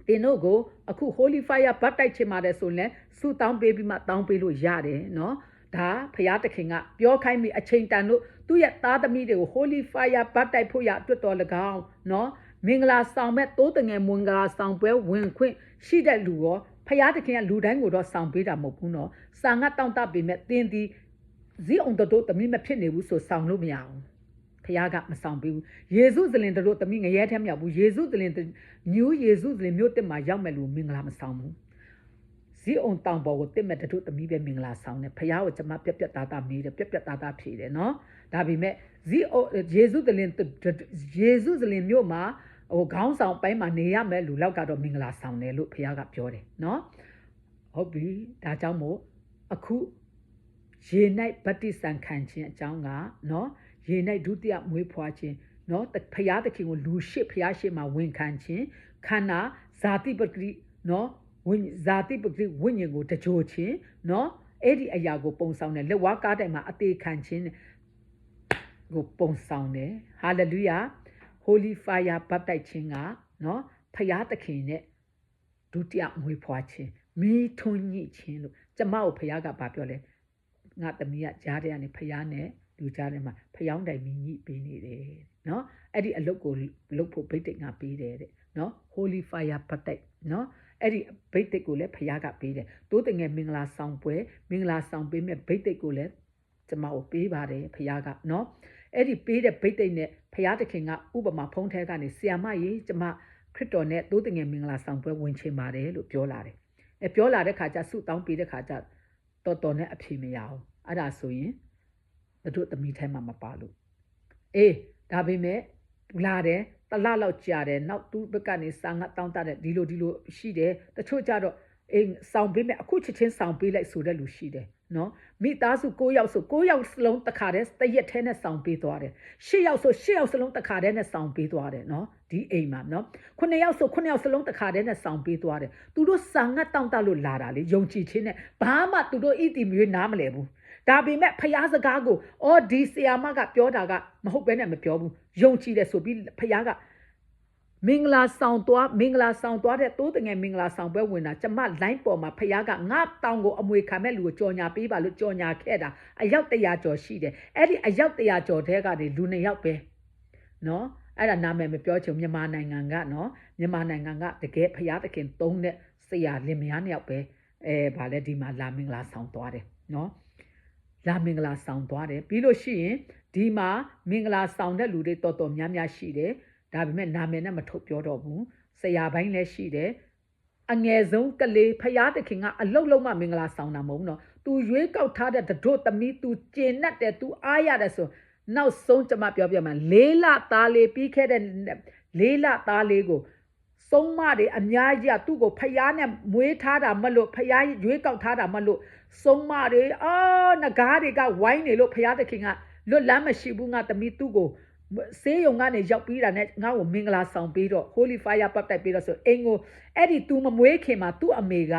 တင်တို့ကိုအခု Holy Fire ပတ်တိုက်ချင်ပါတယ်ဆိုရင်ဆုတောင်းပေးပြီးမှတောင်းပေးလို့ရတယ်เนาะဒါဖယားသခင်ကပြောခိုင်းပြီးအချိန်တန်တို့သူ့ရဲ့သားသမီးတွေကို Holy Fire ပတ်တိုက်ဖို့ရအတွက်တော်၎င်းเนาะမင်္ဂလာဆောင်မဲ့တိုးတငယ်မင်္ဂလာဆောင်ပွဲဝင်ခွင့်ရှိတဲ့လူရောဖ ဖယားတခင်ကလူတိုင်းကိုတော့ဆောင်ပေးတာမဟုတ်ဘူးနော်စာငတ်တောင့်တပေမဲ့တင်းဒီဇီအောင်တို့တမီးမဖြစ်နေဘူးဆိုဆောင်လို့မရအောင်ဖယားကမဆောင်ပေးဘူးယေရှုဇလင်တို့တမီးငရဲထဲမရောက်ဘူးယေရှုဇလင်ညူးယေရှုဇလင်မြို့တက်မှာရောက်မယ်လို့မင်္ဂလာမဆောင်ဘူးဇီအောင်တောင်ပေါ်ကိုတက်မဲ့တို့တမီးပဲမင်္ဂလာဆောင်တယ်ဖယားကိုကျွန်မပြက်ပြက်သားသားမေးတယ်ပြက်ပြက်သားသားဖြေတယ်နော်ဒါပေမဲ့ဇီအောင်ယေရှုဇလင်မြို့မှာခေါင်းဆောင်ပိုင်းမှာနေရမယ်လူလောက်ကတော့မင်္ဂလာဆောင်တယ်လို့ဖယားကပြောတယ်နော်ဟုတ်ပြီဒါကြောင့်မို့အခုရေ၌ဗတ္တိဇံခံခြင်းအကြောင်းကနော်ရေ၌ဒုတိယမွေးဖွားခြင်းနော်ဖယားသခင်ကိုလူရှိဖယားရှိမှာဝန်ခံခြင်းခန္ဓာဇာတိပဂတိနော်ဇာတိပဂတိဝိညာဉ်ကိုတကြိုခြင်းနော်အဲ့ဒီအရာကိုပုံဆောင်တယ်လက်ဝါးကားတိုင်မှာအသေးခံခြင်းကိုပုံဆောင်တယ်ဟာလေလုယာ Holy Fire ဘပ်တိုက်ခြင်းကနော်ဖယားသခင်နဲ့ဒုတိယမွေးဖွားခြင်းမိထွန်းညှိခြင်းလို့ကျမကိုဖယားကပြောလဲငါသမီးကကြားတဲ့ကနေဖယားနဲ့လူကြားထဲမှာဖျောင်းတိုင်မိညှိပေးနေတယ်နော်အဲ့ဒီအလုပ်ကိုလုပ်ဖို့ဗိတ်တိတ်ငါပေးတယ်တဲ့နော် Holy Fire ဘပ်တိုက်နော်အဲ့ဒီဗိတ်တိတ်ကိုလည်းဖယားကပေးတယ်တိုးတငယ်မင်္ဂလာဆောင်ပွဲမင်္ဂလာဆောင်ပေးမဲ့ဗိတ်တိတ်ကိုလည်းကျမကိုပေးပါတယ်ဖယားကနော်အဲ့ဒီပေးတဲ့ဗိတ်တိတ်နဲ့ဖယားသခင်ကဥပမာဖုံးထဲကနေဆီယာမကြီးကျမခရစ်တော်နဲ့တိုးတငယ်မင်္ဂလာဆောင်ပွဲဝင်ချင်ပါတယ်လို့ပြောလာတယ်ပြောလာတဲ့ခါကျဆုတောင်းပေးတဲ့ခါကျတော်နဲ့အဖြေမရအောင်အဲ့ဒါဆိုရင်တို့သမီးထဲမှာမပါလို့ဒါပေမဲ့လာတယ်တလလောက်ကြာတယ်နောက်သူ့ဘက်ကနေစာငတ်တောင်းတတဲ့ဒီလိုရှိတယ်တချို့ကြတော့ဆောင်ပေးမယ်အခုချက်ချင်းဆောင်ပေးလိုက်ဆိုတဲ့လူရှိတယ်နော်မိသားစု9ယောက်ဆို9ယောက်စလုံးတခါတည်းတရက်ထဲနဲ့ဆောင်ပေးသွားတယ်10ယောက်ဆို10ယောက်စလုံးတခါတည်းနဲ့ဆောင်ပေးသွားတယ်နော်ဒီအိမ်မှာနော်9ယောက်ဆို9ယောက်စလုံးတခါတည်းနဲ့ဆောင်ပေးသွားတယ်သူတို့စာငတ်တောင်းတလို့လာတာလေယုံကြည်ခြင်းနဲ့ဘာမှသူတို့ဣတိမျိုးနားမလဲဘူးဒါပေမဲ့ဖယားစကားကိုဒီဆီယာမကပြောတာကမဟုတ်ဘဲနဲ့မပြောဘူးယုံကြည်တယ်ဆိုပြီးဖယားကမင်္ဂလာဆောင်သွားတဲ့တိုးတငယ်မင်္ဂလာဆောင်ပွဲဝင်တာကျမလိုင်းပေါ်မှာဖယားကငါတောင်ကိုအမွေခံမဲ့လူကိုကြော်ညာပေးပါလို့ကြော်ညာခဲ့တာအယောက်100ကျော်ရှိတယ်အဲ့ဒီအယောက်100ကျော်ထဲကနေလူ2ယောက်ပဲနော်အဲ့ဒါနာမည်မပြောချင်မြန်မာနိုင်ငံကနော်မြန်မာနိုင်ငံကတကယ်ဖယားသခင်သုံးတဲ့ဆရာလင်မယား2ယောက်ပဲဗာလဲဒီမှာလာမင်္ဂလာဆောင်သွားတယ်နော်လာမင်္ဂလာဆောင်သွားတယ်ပြီးလို့ရှိရင်ဒီမှာမင်္ဂလာဆောင်တဲ့လူတွေတော်များများရှိတယ်ဒါပေမဲ့နာမည်နဲ့မထုတ်ပြောတော့ဘူးဆရာပိုင်းလည်းရှိတယ်အငယ်ဆုံးကလေးဖယားသခင်ကအလုတ်လုံးမှမင်္ဂလာဆောင်တာမဟုတ်ဘူးနော်သူရွေးကောက်ထားတဲ့တို့သမီးသူကျင်တ်တယ်သူအားရတယ်ဆိုနောက်ဆုံးကျမပြောပြမှာ4လသားလေးပြီးခဲ့တဲ့4လသားလေးကိုစုံမတွေအများကြီးသူ့ကိုဖယားနဲ့မွေးထားတာမလို့ဖယားရွေးကောက်ထားတာမလို့စုံမတွေငကားတွေကဝိုင်းနေလို့ဖယားသခင်ကလွတ်လမ်းမရှိဘူးငါသမီးသူ့ကိုဆေးရုံကနေရောက်ပြီးတာနဲ့ငါ့ကိုမင်္ဂလာဆောင်ပြီးတော့ Holy Fire ပတ်တိုက်ပြီးတော့ဆိုအိမ်ကိုအဲ့ဒီ तू မမွေးခင်မှာသူ့အမေက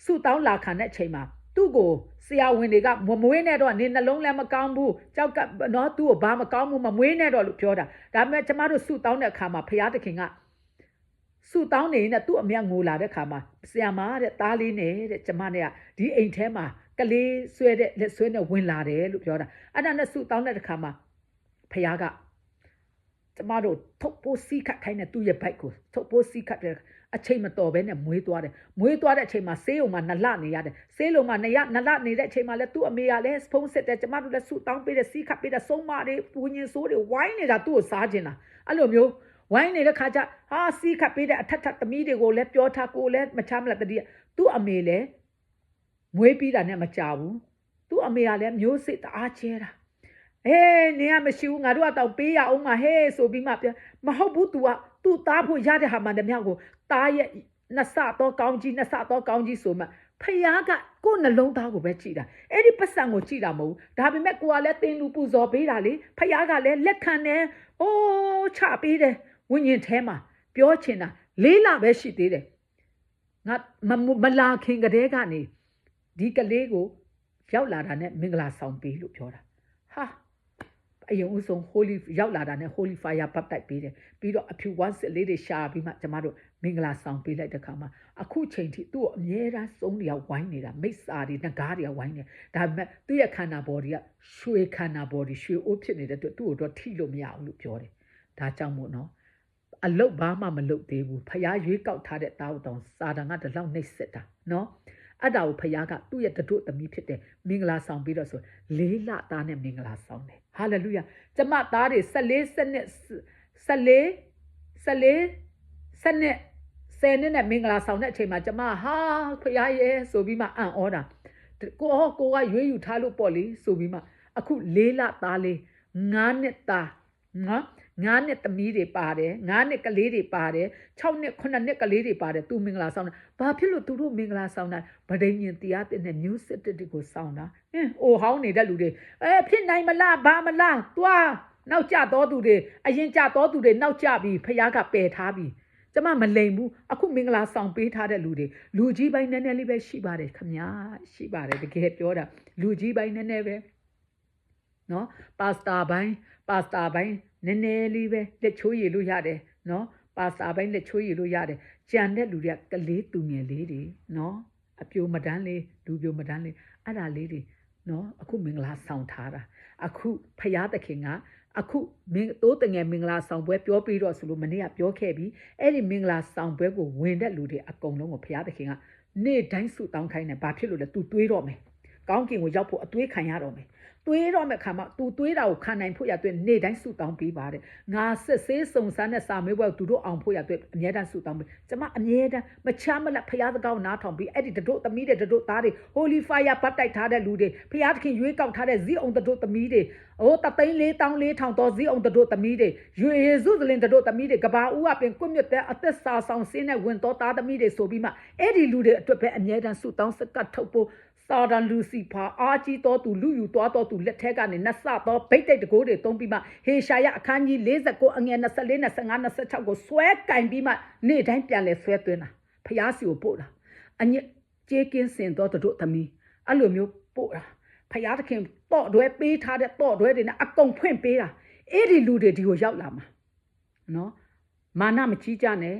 ဆုတောင်းလာခံတဲ့အချိန်မှာသူ့ကိုဆရာဝန်တွေကမမွေးနဲ့တော့နေနှလုံးလည်းမကောင်းဘူးကြောက်ကနော်သူ့ကိုဘာမကောင်းဘူးမမွေးနဲ့တော့လို့ပြောတာဒါပေမဲ့ကျမတို့ဆုတောင်းတဲ့အခါမှာဖယားသခင်ကဆုတောင်းနေရင်သူ့အမေငိုလာတဲ့အခါမှာဆရာမတဲ့သားလေးနဲ့တဲ့ကျမနဲ့ကဒီအိမ်ထဲမှာကလေးဆွဲတဲ့လက်ဆွဲနဲ့ဝင်လာတယ်လို့ပြောတာအဲ့ဒါနဲ့ဆုတောင်းတဲ့အခါမှာဖယားကကျမတို့ထုတ်ပိုးစီးခတ်ခိုင်းတဲ့သူ့ရဲ့ဘိုက်ကိုထုတ်ပိုးစီးခတ်တဲ့အချိန်မတော်ဘဲနဲ့မွေးသွားတယ်မွေးသွားတဲ့အချိန်မှာဆေးရုံမှာ2လနေရတယ်ဆေးရုံမှာ2လနေတဲ့အချိန်မှာလဲသူ့အမေကလည်းဖုန်းဆက်တယ်ကျမတို့လည်းဆူတောင်းပေးတယ်စီးခတ်ပေးတယ်ဆုံးမတွေပူညင်ဆိုးတွေဝိုင်းနေတာသူ့ကိုစားခြင်းလားအဲ့လိုမျိုးဝိုင်းနေတဲ့ခါကျစီးခတ်ပေးတဲ့အထက်သမီးတွေကိုလည်းပြောထားကိုလည်းမချမ်းမလားတတိသူ့အမေလည်းမွေးပြီးတာနဲ့မကြဘူးသူ့အမေကလည်းမျိုးစိတ်တအားချဲတာနေရမရှိဘူးငါတို့ကတော့ပေးရအောင်မဟဲ့ဆိုပြီးမှမဟုတ်ဘူး तू သားဖို့ရတဲ့ဟာမှတည်းမြောက်ကိုသားရဲ့နှစ်ဆတော့ကောင်းကြီးဆိုမှဖယားကကိုယ်နှလုံးသားကိုပဲကြည်တာအဲ့ဒီပတ်စံကိုကြည်တာမဟုတ်ဒါပေမဲ့ကိုကလည်းတင်လူပူဇော်ပေးတာလေဖယားကလည်းလက်ခံတယ်ချပေးတယ်ဝိညာဉ်ထဲမှာပြောချင်တာ4လပဲရှိသေးတယ်ငါမလာခင်ကတည်းကနေဒီကလေးကိုရောက်လာတာနဲ့မင်္ဂလာဆောင်ပေးလို့ပြောတာအရင်ဦးဆုံး Holy ရောက်လာတာနဲ့ Holy Fire ပတ်တိုက်ပေးတယ်ပြီးတော့အဖြူဝမ်းစစ်လေးတွေရှာပြီးမှကျမတို့မင်္ဂလာဆောင်ပေးလိုက်တဲ့ခါမှာအခုချိန်ထိသူ့ကိုအမြဲတမ်းစုံးတွေကဝိုင်းနေတာမိစ္ဆာတွေငကားတွေကဝိုင်းနေဒါပေမဲ့သူ့ရဲ့ခန္ဓာဘော်တွေကရွှေခန္ဓာဘော်တွေရွှေအိုးဖြစ်နေတဲ့သူ့ကိုတော့ထိလို့မရဘူးလို့ပြောတယ်ဒါကြောင့်မို့နော် အလုတ်ဘာမှမလုတ်သေးဘူးဖယားရွေးကောက်ထားတဲ့တာဝတောင်စာတန်ကတလောက်နှိပ်စက်တာနော်အဲ့ဒါကိုဖယားကသူ့ရဲ့တတို့သမီးဖြစ်တဲ့မင်္ဂလာဆောင်ပြီးတော့ဆို၄လသားနဲ့မင်္ဂလာဆောင်တယ်ဟာလေလုယာကျမသားတွေ14နှစ်နဲ့မင်္ဂလာဆောင်တဲ့အချိန်မှာကျမဟာဖယားရဲ့ဆိုပြီးမှအံ့ဩတာကိုကရွေးယူထားလို့ပေါ့လေဆိုပြီးမှအခု၄လသားလေး9နှစ်သားနော်9နှစ်သမီးတွေပါတယ်9နှစ်ကလေးတွေပါတယ်6နှစ်9နှစ်ကလေးတွေပါတယ်သူမင်္ဂလာဆောင်တာဘာဖြစ်လို့သူတို့မင်္ဂလာဆောင်တာဗဒိညင်တရားတဲ့နဲ့မျိုးစစ်တစ်ကိုဆောင်တာအိုဟောင်းနေတဲ့လူတွေဖြစ်နိုင်မလားဘာမလားသွားနောက်ကျတော်သူတွေအရင်ကျတော်သူတွေနောက်ကျပြီဖယားကပယ်ထားပြီကျမမလိမ်ဘူးအခုမင်္ဂလာဆောင်ပေးထားတဲ့လူတွေလူကြီးပိုင်းနည်းနည်းလေးပဲရှိပါတယ်ခမညာရှိပါတယ်တကယ်ပြောတာလူကြီးပိုင်းနည်းနည်းပဲနော်ပါစတာပိုင်းနည်းနည်းလေးပဲလက်ချိုးရည်လို့ရတယ်နော်ပါစတာပိုင်းလက်ချိုးရည်လို့ရတယ်ကြံတဲ့လူတွေကကလေးသူငယ်လေးတွေနော်အပြိုမတန်းလေးလူပြိုမတန်းလေးအဲ့ဒါလေးတွေနော်အခုမင်္ဂလာဆောင်ထားတာအခုဖယားသခင်ကအခုမင်းတိုးတငယ်မင်္ဂလာဆောင်ပွဲပြောပြီးတော့ဆိုလို့မနေ့ကပြောခဲ့ပြီးအဲ့ဒီမင်္ဂလာဆောင်ပွဲကိုဝင်တဲ့လူတွေအကုန်လုံးကိုဖယားသခင်ကနေ့တိုင်းဆုတောင်းခိုင်းတယ်ဘာဖြစ်လို့လဲ तू တွေးတော့မယ်ကောင်းကင်ကိုရောက်ဖို့အတွေးခံရတော့မယ်တွေးတော့မဲ့ခါမှာ तू တွေးတာကိုခံနိုင်ဖို့ရတဲ့နေ့တိုင်းဆုတောင်းပေးပါတယ်ငါစစ်ဆေးစုံစမ်းတဲ့စာမေးပွဲကိုသူတို့အောင်ဖို့ရတဲ့အမြဲတမ်းဆုတောင်းပေးကျမအမြဲတမ်းမချမ်းမလက်ဖယားသကောင်းနားထောင်ပြီးအဲ့ဒီတို့သမီးတွေတို့သားတွေ Holy Fire ပတ်တိုက်ထားတဲ့လူတွေဖယားသခင်ရွေးကောက်ထားတဲ့ဇီးအောင်တို့သမီးတွေ3,400,000သောဇီးအောင်တို့သမီးတွေယေရှုသခင်တို့သမီးတွေကဘာဦးအပင်ကွမြတ်တဲ့အသက်စာဆောင်စင်းနဲ့ဝင်တော်သားသမီးတွေဆိုပြီးမှအဲ့ဒီလူတွေအတွက်ပဲအမြဲတမ်းဆုတောင်းစကတ်ထုတ်ဖို့စာဒန်လူစီဖာအာကြီးတော်သူလူယူတော်သူလက်ထက်ကနေနတ်ဆတော်ဗိတ်တိတ်တကိုးတွေတုံးပြီးမှဟေရှာယအခန်းကြီး49အငယ်24 25 26ကိုဆွဲကင်ပြီးမှနေ့တိုင်းပြန်လဲဆွဲသွင်းတာဖျားစီကိုပို့တာအညစ်ကြေးကင်းစင်တော်တို့သမီးအဲ့လိုမျိုးပို့တာဖျားသခင်တော့တွဲပေးထားတဲ့တော့တွဲတွေနဲ့အကုန်ဖွင့်ပေးတာအဲ့ဒီလူတွေဒီကိုရောက်လာမှာနော်မာနမကြီးကြနဲ့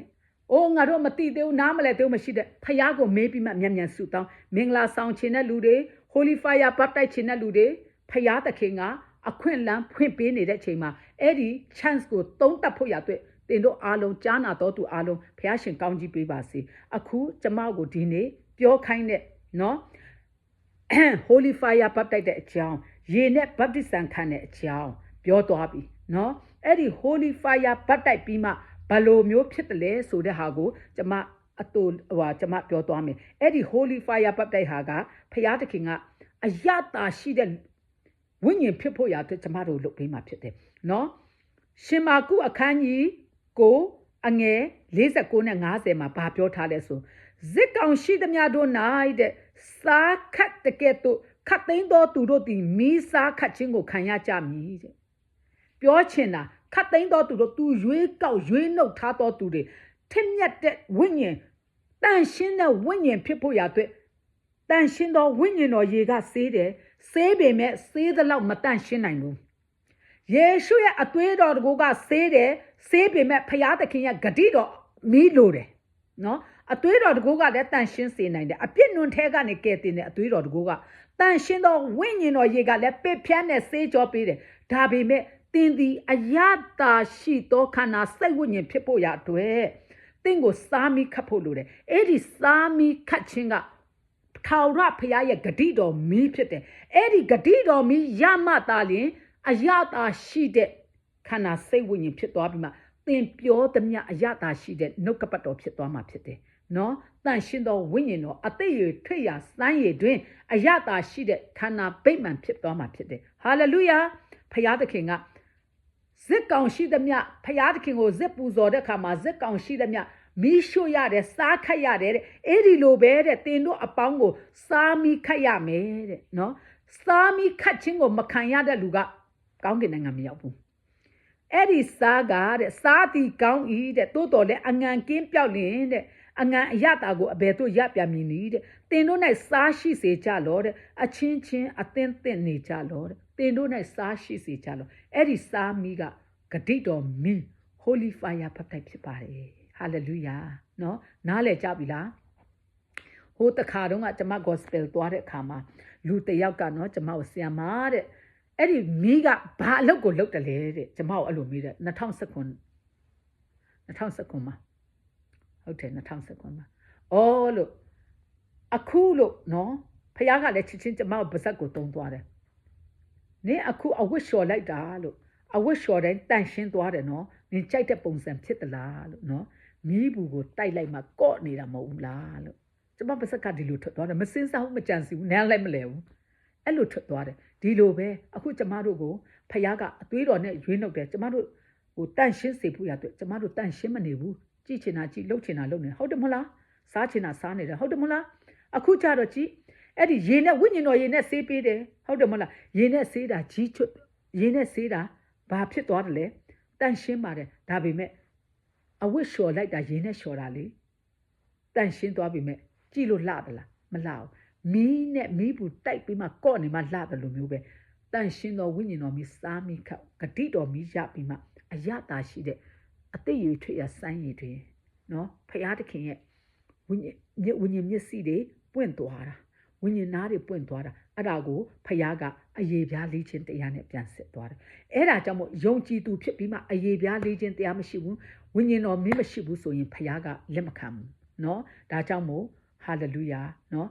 အိုးငါတို့မတိသေးဘူးနားမလဲသေးဘူးမရှိတဲ့ဖယားကိုမေးပြီးမှမြန်ဆုတောင်းမင်္ဂလာဆောင်ခြင်းတဲ့လူတွေ Holy Fire ပတ်တိုက်ခြင်းတဲ့လူတွေဖယားသခင်ကအခွင့်အလမ်းဖွင့်ပေးနေတဲ့ချိန်မှာအဲ့ဒီ chance ကိုသုံးသပ်ဖို့ရတဲ့တင်တို့အားလုံးကြားနာတော်သူအားလုံးဖယားရှင်ကောင်းကြီးပေးပါစေအခုကျမကိုဒီနေ့ပြောခိုင်းတဲ့နော် Holy Fire ပတ်တိုက်တဲ့အကြောင်းရေနဲ့ baptism ခံတဲ့အကြောင်းပြောသွားပြီနော်အဲ့ဒီ Holy Fire ပတ်တိုက်ပြီးမှဘလိုမျိုးဖြစ်တယ်လဲဆိုတဲ့ဟာကိုကျမပြောသွားမယ်အဲ့ဒီ Holy Fire ပတ်တိုက်ဟာကဖယားသခင်ကအယတာရှိတဲ့ဝိညာဉ်ဖြစ်ဖို့ရတဲ့ကျမတို့လုပ်ပေးမှာဖြစ်တယ်နော်ရှင်မာကုအခန်းကြီးကိုအငယ်49နဲ့50မှာဘာပြောထားလဲဆိုဇစ်ကောင်ရှိသမျှတို့၌တဲ့စားခတ်တကဲ့သို့ခတ်သိမ်းသောသူတို့သည်မိစားခတ်ခြင်းကိုခံရကြမည်တဲ့ပြောချင်တာခတ်သိမ်းတော်သူတို့သူရွေးကောက်ရွေးနှုတ်ထားတော်သူတွေထက်မြက်တဲ့ဝိညာဉ်တန်ရှင်းတဲ့ဝိညာဉ်ဖြစ်ဖို့ရတဲ့တန်ရှင်းသောဝိညာဉ်တော်ရေကဆေးတယ်ဆေးပေမဲ့ဆေးသလောက်မတန်ရှင်းနိုင်ဘူးယေရှုရဲ့အသွေးတော်ကဆေးတယ်ဆေးပေမဲ့ဖယားသခင်ရဲ့ဂတိတော်မီးလိုတယ်နော်အသွေးတော်ကလည်းတန်ရှင်းစေနိုင်တယ်အပြစ်နွန်ထဲကနေကဲတင်တဲ့အသွေးတော်ကတန်ရှင်းသောဝိညာဉ်တော်ရေကလည်းပစ်ဖြန်းတဲ့ဆေးကြောပေးတယ်ဒါပေမဲ့သင်သည်အယတာရှိသောခန္ဓာစိတ်ဝိညာဉ်ဖြစ်ဖို့ရအတွက်သင်ကိုစားမိခတ်ဖို့လိုတယ်အဲ့ဒီစားမိခတ်ခြင်းကထာဝရဘုရားရဲ့ဂတိတော်မီးဖြစ်တယ်အဲ့ဒီဂတိတော်မီးရမှသာလျှင်အယတာရှိတဲ့ခန္ဓာစိတ်ဝိညာဉ်ဖြစ်သွားပြီးမှသင်ပြောသမျှအယတာရှိတဲ့နှုတ်ကပတ်တော်ဖြစ်သွားမှာဖြစ်တယ်နော်တန်ရှင်းသောဝိညာဉ်တော်အသက်ရထွေရစမ်းရည်တွင်အယတာရှိတဲ့ခန္ဓာဗိမာန်ဖြစ်သွားမှာဖြစ်တယ်ဟာလေလုယာဘုရားသခင်ကဇစ်ကောင်ရှိသမျှဖယားသခင်ကိုဇစ်ပူဇော်တဲ့အခါမှာဇစ်ကောင်ရှိသမျှမီးရှို့ရတယ်စားခတ်ရတယ်တဲ့အဲ့ဒီလိုပဲတဲ့တင်တို့အပေါင်းကိုစားမီးခတ်ရမယ်တဲ့နော်စားမီးခတ်ခြင်းကိုမခံရတဲ့လူကကောင်းကင်နိုင်ငံမရောက်ဘူးအဲ့ဒီစားကတဲ့စားတီကောင်းဤတဲ့တိုးတော်လဲအငံကင်းပြောက်လင်တဲ့အငံအရတာကိုအဘယ်သို့ရပြန်မည်နည်းတဲ့တင်တို့၌စားရှိစေကြလောတဲ့အချင်းချင်းအသင်းသင့်နေကြလောတဲ့တင်တို့၌စားရှိစေကြလောအဲ့ဒီစားမီးကဂတိတော်မင်း Holy Fire ဖတ်တိုက်ဖြစ်ပါတယ်ဟာလေလုယာနော်နားလည်ကြပြီလားဟိုတခါတုန်းကကျွန်မ gospel သွားတဲ့အခါမှာလူတယောက်ကနော်ကျွန်မကိုဆရာမတဲ့အဲ့ဒီမီးကဘာအလုပ်ကိုလုပ်တယ်လဲတဲ့ကျွန်မကိုအဲ့လိုမေးတယ်2019 2019မှာဟုတ်တယ်2019မှာအော်လို့အခုလို့နော်ဖခင်ကလည်းချစ်ချင်းကျမကိုပါဇက်ကိုတုံးသွားတယ်နင်အခုအဝတ်လျှော်လိုက်တာလို့အဝတ်လျှော်တိုင်းတန့်ရှင်းသွားတယ်နော်နင်ကြိုက်တဲ့ပုံစံဖြစ်သလားလို့နော်မီးဘူးကိုတိုက်လိုက်မှကော့နေတာမဟုတ်ဘူးလားလို့ကျမပါဇက်ကဒီလိုထွက်သွားတယ်မစင်းစားဘူးမကြံစီဘူးနန်းလည်းမလဲဘူးအဲ့လိုထွက်သွားတယ်ဒီလိုပဲအခုကျမတို့ကိုဖခင်ကအသွေးတော်နဲ့ရွေးနှုတ်တယ်ကျမတို့ဟိုတန့်ရှင်းစေဖို့ရတဲ့ကျမတို့တန့်ရှင်းမနေဘူးကြည့်ချင်တာကြည့်လှုပ်ချင်တာလှုပ်နေဟုတ်တယ်မဟုတ်လားစားချင်တာစားနေတယ်ဟုတ်တယ်မဟုတ်လားအခုကြတော့ကြည့်အဲ့ဒီရေနဲ့ဝိညာဉ်တော်ရေနဲ့ဆေးပေးတယ်ဟုတ်တယ်မဟုတ်လားရေနဲ့ဆေးတာကြီးချွတ်ရေနဲ့ဆေးတာဘာဖြစ်သွားတယ်လဲတန့်ရှင်းပါတယ်ဒါပေမဲ့အဝတ်လျှော်လိုက်တာရေနဲ့လျှော်တာလေတန့်ရှင်းသွားပြီမဲ့ကြည့်လို့လှသလားမလှဘူးမီးနဲ့မီးဘူးတိုက်ပြီးမှကော့နေမှလှတယ်လို့မျိုးပဲတန့်ရှင်းသောဝိညာဉ်တော်မီးစားမိခက်ဂတိတော်မီးရပြီးမှအယတာရှိတဲ့အသိရထွေရဆိုင်းရည်တွေနော်ဖရာသခင်ရဲ့ဝိညာဉ်မျက်စိတွေပွင့်သွားတာဝိညာဉ်သားတွေပွင့်သွားတာအဲ့ဒါကိုဖရာကအယေပြားလေးခြင်းတရားနဲ့ပြန်ဆက်သွားတယ်အဲ့ဒါကြောင့်မို့ယုံကြည်သူဖြစ်ပြီးမှအယေပြားလေးခြင်းတရားမရှိဘူးဝိညာဉ်တော်မင်းမရှိဘူးဆိုရင်ဖရာကလက်မခံဘူးနော်ဒါကြောင့်မို့ဟာလေလုယာနော်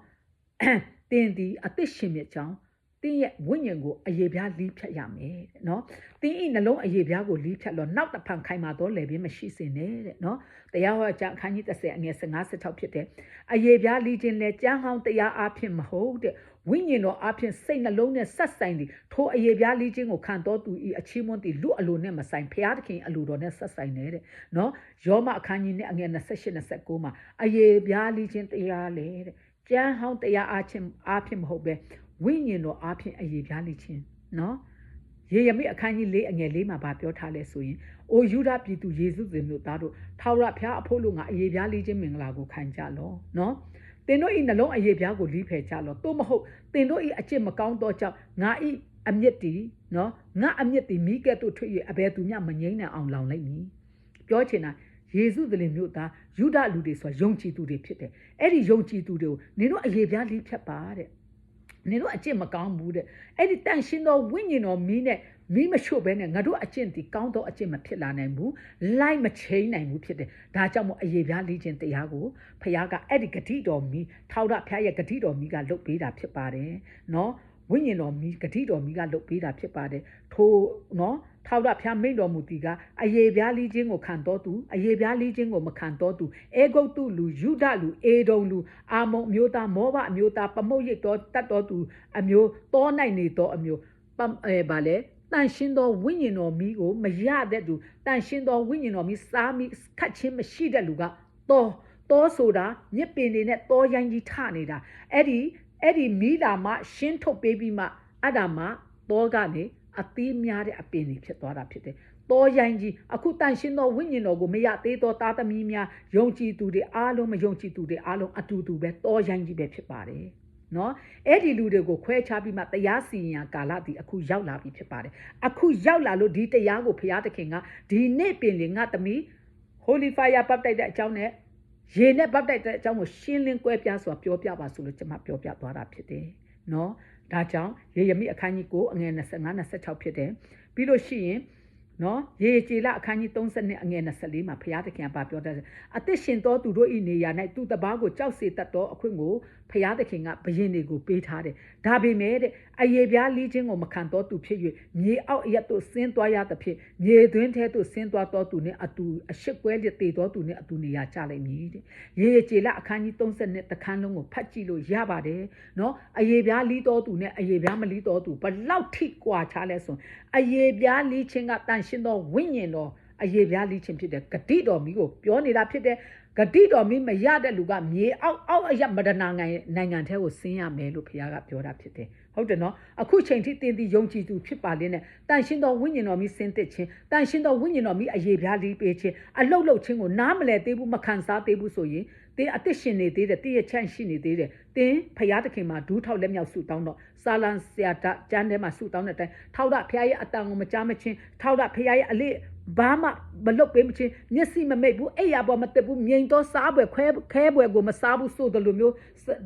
တင်းဒီအသက်ရှင်မြတ်ကြောင်းတင်းရဲ့ဝိညာဉ်ကိုအယေပြားလီးဖြတ်ရမယ်တဲ့နော်တင်းဤနှလုံးအယေပြားကိုလီးဖြတ်လို့နောက်တစ်ဖန်ခိုင်မာတော့လည်းပြင်းမရှိစေနဲ့တဲ့နော်တရားဟောကြအခန်းကြီး30အငယ်15-16ဖြစ်တဲ့အယေပြားလီးခြင်းနဲ့ကြမ်းဟောင်းတရားအဖြစ်မဟုတ်တဲ့ဝိညာဉ်တော်အဖြစ်စိတ်နှလုံးနဲ့ဆက်ဆိုင်သည်ထိုအယေပြားလီးခြင်းကိုခံတော်သူဤအချီးမွန်းသည်လူအလိုနဲ့မဆိုင်ဖျားသခင်အလိုတော်နဲ့ဆက်ဆိုင်နေတဲ့နော်ယောမအခန်းကြီးနဲ့အငယ်28-29မှာအယေပြားလီးခြင်းတရားလေတဲ့ကြမ်းဟောင်းတရားအဖြစ်မဟုတ်ပဲဝိညာဉ်တော်အဖြစ်အယေပြားလိခြင်းနော်ယေရမိအခန်းကြီး4အငယ်4မှာဗာပြောထားလဲဆိုရင်အိုယူဒပြည်သူယေရှုသခင်တို့သားတို့ထာဝရဘုရားအဖို့လို့ငါအယေပြားလိခြင်းမင်္ဂလာကိုခံကြလောနော်သင်တို့ဤနှလုံးအယေပြားကိုလီးဖယ်ကြလောသို့မဟုတ်သင်တို့ဤအကျင့်မကောင်းသောကြောင့်ငါဤအမျက်တီနော်ငါအမျက်တီမိကဲ့သို့ထွက်၍အဘယ်သူမျှမငြိမ်းနိုင်အောင်လောင်လိုက်မည်ပြောချင်တာယေရှုသခင်မျိုးသားယူဒလူတွေဆိုတာယုံကြည်သူတွေဖြစ်တယ်အဲ့ဒီယုံကြည်သူတွေကိုနင်တို့အယေပြားလီးဖြတ်ပါတဲ့နင်တို့အကျင့်မကောင်းဘူးတဲ့အဲ့ဒီတန့်ရှင်းသောဝိညာဉ်တော်မီးနဲ့မီးမရှို့ဘဲနဲ့ငါတို့အကျင့်ဒီကောင်းသောအကျင့်မဖြစ်လာနိုင်ဘူးလိုက်မချိန်နိုင်ဘူးဖြစ်တယ်ဒါကြောင့်မို့အယေပြားလေးခြင်းတရားကိုဖခင်ကအဲ့ဒီဂတိတော်မီးထောက်ရဖခင်ရဲ့ဂတိတော်မီးကလုတ်ပေးတာဖြစ်ပါတယ်နော်ဝိညာဉ်တော်မီးဂတိတော်မီးကလုတ်ပေးတာဖြစ်ပါတယ်ထိုနော်ထောက်ရဖျားမိန်တော်မူတီကအယေပြားလီခြင်းကိုခံတော်သူအယေပြားလီခြင်းကိုမခံတော်သူအေဂုတ်တုလူယူဒလူအေဒုံလူအာမုံအမျိုးသားမောဘအမျိုးသားပမုတ်ရိတ်တော်တတ်တော်သူအမျိုးတောနိုင်နေတော်အမျိုးဗာလေတန်ရှင်းသောဝိညာဉ်တော်မီးကိုမရတဲ့သူတန်ရှင်းသောဝိညာဉ်တော်မီးစားမီခတ်ခြင်းမရှိတဲ့လူကတောဆိုတာမြစ်ပင်တွေနဲ့တောရိုင်းကြီးထနေတာအဲ့ဒီမီးလာမှရှင်းထုတ်ပေးပြီးမှအဲ့ဒါမှတောကနေအသီးများတဲ့အပင်တွေဖြစ်သွားတာဖြစ်တယ်။တောရိုင်းကြီးအခုတန်ရှင်းသောဝိညာဉ်တော်ကိုမရသေးသောသားသမီးများယုံကြည်သူတွေအားလုံးမယုံကြည်သူတွေအားလုံးအတူတူပဲတောရိုင်းကြီးပဲဖြစ်ပါတယ်။နော်အဲ့ဒီလူတွေကိုခွဲခြားပြီးမှတရားစီရင်ရာကာလဒီအခုရောက်လာပြီဖြစ်ပါတယ်။အခုရောက်လာလို့ဒီတရားကိုဘုရားသခင်ကဒီနေ့ပင်လေငါသမီး Holy Fire ပတ်တိုက်တဲ့အကြောင်းနဲ့ရေနဲ့ပတ်တိုက်တဲ့အကြောင်းကိုရှင်းလင်းကွဲပြားစွာပြောပြပါဆိုလို့ကျွန်မပြောပြသွားတာဖြစ်တယ်။နော်ဒါကြောင့်ယေရမိအခန်းကြီး9အငယ်25-26ဖြစ်တယ်ပြီးလို့ရှိရင်နော်ယေကျေလအခန်းကြီး30အငယ်24မှာဘုရားသခင်ကပြောတယ်အသက်ရှင်သောသူတို့ဤနေရာ၌သူတပားကိုကြောက်စေတတ်သောအခွင့်ကိုဘုရားသခင်ကဘယင်တွေကိုပေးထားတယ်ဒါပေမဲ့တဲ့အယေပြားလီးခြင်းကိုမခံတော်သူဖြစ်၍မြေအောက်အရက်သို့ဆင်းသွားရသဖြင့်မြေသွင်းထဲသို့ဆင်းသွားတော်သူနှင့်အတူအရှိကွဲလျက်တည်တော်သူနှင့်အတူနေရာကျလိမ့်မည်တဲ့ယေကျေလအခန်းကြီး30တခန်းလုံးကိုဖတ်ကြည့်လို့ရပါတယ်နော်အယေပြားလီးတော်သူနဲ့အယေပြားမလီးတော်သူဘလောက်ထိကွာခြားလဲဆိုအယေပြားလီးခြင်းကတန်ရှင်းသောဝိညာဉ်တော်အယေပြားလီးခြင်းဖြစ်တဲ့ဂတိတော်မီးကိုပြောနေတာဖြစ်တဲ့ဂတိတော်မီးမရတဲ့လူကမြေအောက်အရမဒနာနိုင်ငံထဲကိုဆင်းရမယ်လို့ဘုရားကပြောတာဖြစ်တယ်ဟုတ်တယ်နော်အခုချိန်ထိသင်သည်ယုံကြည်သူဖြစ်ပါလင်းနဲ့တန်ရှင်းသောဝိညာဉ်တော်မီးဆင်းသက်ခြင်းတန်ရှင်းသောဝိညာဉ်တော်မီးအယေပြားလီးပေးခြင်းအလုတ်လုတ်ခြင်းကိုနားမလည်သေးဘူးမခံစားသေးဘူးဆိုရင်သင်အသက်ရှင်နေသေးတယ်တည့်ရချန့်ရှိနေသေးတယ်သင်ဖျားသခင်မှာဒူးထောက်လက်မြောက်ဆုတောင်းတော့စာလန်ဆရာကျမ်းထဲမှာဆုတောင်းတဲ့အတိုင်းထောက်ရဖျားရဲ့အတန်ကိုမကြားမချင်းထောက်ရဖျားရဲ့အလေးဘာမှမလုပ်ပေးမချင်းမျက်စိမမိတ်ဘူးအဲ့ရပေါ်မတက်ဘူးမြိန်တော့စားပွဲခဲပွဲကိုမစားဘူးဆိုတယ်လို့မျိုး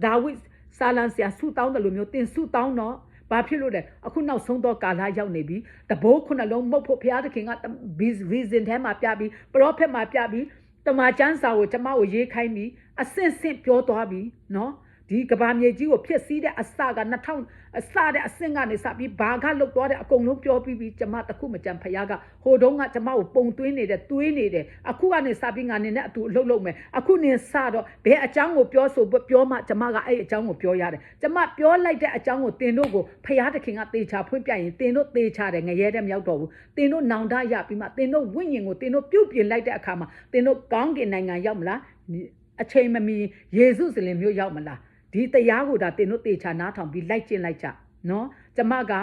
ဒါဝိစာလန်ဆရာဆုတောင်းတယ်လို့မျိုးသင်ဆုတောင်းတော့ ဘာဖြစ်လို့လဲအခုနောက်ဆုံးတော့ကာလရောက်နေပြီတဘိုးခုနှလုံးမှုတ်ဖို့ဘုရားသခင်ကဗီဇင်ထဲမှာပြပြီးပရောဖက်မှာပြပြီးတမန်ကျမ်းစာကိုကျမကိုရေးခိုင်းပြီးအစင်စင်ပြောသွားပြီနော်ဒီကဘာမြေကြီးကိုဖြစ်စည်းတဲ့အစက2000အစတဲ့အစင်ကနေစပြီးဘာကလုတ်သွားတဲ့အကုန်လုံးပြောပြီးကျမတခုမကြံဖယားကဟိုတုန်းကကျမကိုပုံသွင်းနေတဲ့သွေးနေတယ်အခုကနေစပြီးငါနေနဲ့အတူအလုပ်လုပ်မယ်အခုနေစတော့ဘယ်အကြောင်းကိုပြောဆိုပြောမှကျမကအဲ့အကြောင်းကိုပြောရတယ်ကျမပြောလိုက်တဲ့အကြောင်းကိုတင်တို့ကိုဖယားသခင်ကသေချာဖွင့်ပြရင်တင်တို့သေချာတယ်ငရဲတဲ့မြောက်တော်ဘူးတင်တို့နောင်တရပြီးမှတင်တို့ဝိညာဉ်ကိုတင်တို့ပြုတ်ပြင်လိုက်တဲ့အခါမှာတင်တို့ကောင်းကင်နိုင်ငံရောက်မလားအချိန်မမီယေရှုစလင်မျိုးရောက်မလားဒီတရားကိုဒါတင်တို့တေချာနားထောင်ပြီးလိုက်ကျင့်လိုက်ကြနော်ကျမက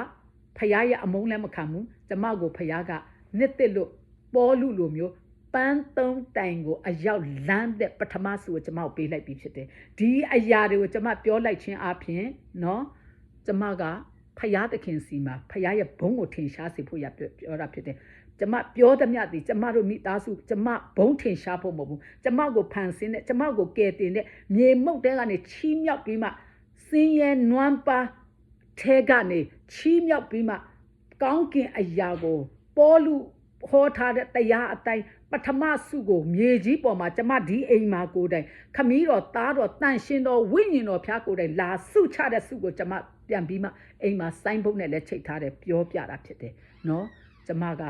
ဖယားရဲ့အမုန်းလည်းမခံဘူးကျမကိုဖယားကနှစ်တစ်လို့ပေါ်လူလိုမျိုးပန်းသုံးတိုင်ကိုအရောက်လမ်းတဲ့ပထမဆုကိုကျမကိုပေးလိုက်ပြီးဖြစ်တယ်ဒီအရာတွေကိုကျမပြောလိုက်ခြင်းအပြင်နော်ကျမကဖယားသခင်စီမှာဖယားရဲ့ဘုန်းကိုထင်ရှားစေဖို့ရပြောတာဖြစ်တယ်ကျမပြောသမျှသည်ကျမတို့မိသားစုကျမဘုံထင်ရှားဖို့မဟုတ်ဘူးကျမကိုဖန်ဆင်းတဲ့ကျမကိုကယ်တင်တဲ့မြေမုတ်တဲကနေချီးမြှောက်ပြီးမှစင်းရဲနွမ်းပါထဲကနေချီးမြှောက်ပြီးမှကောင်းကင်အရာကိုပေါ်လူဟောထားတဲ့တရားအတိုင်းပထမဆုကိုမြေကြီးပေါ်မှာကျမဒီအိမ်မှာကိုယ်တိုင်ခမီးတော်သားတော်တန်ရှင်တော်ဝိညာဉ်တော်ဖျားကိုယ်တိုင်လာဆုချတဲ့ဆုကိုကျမပြန်ပြီးမှအိမ်မှာစိုင်းဘုတ်နဲ့လည်းချိတ်ထားတယ်ပြောပြတာဖြစ်တယ်နော်ကျမက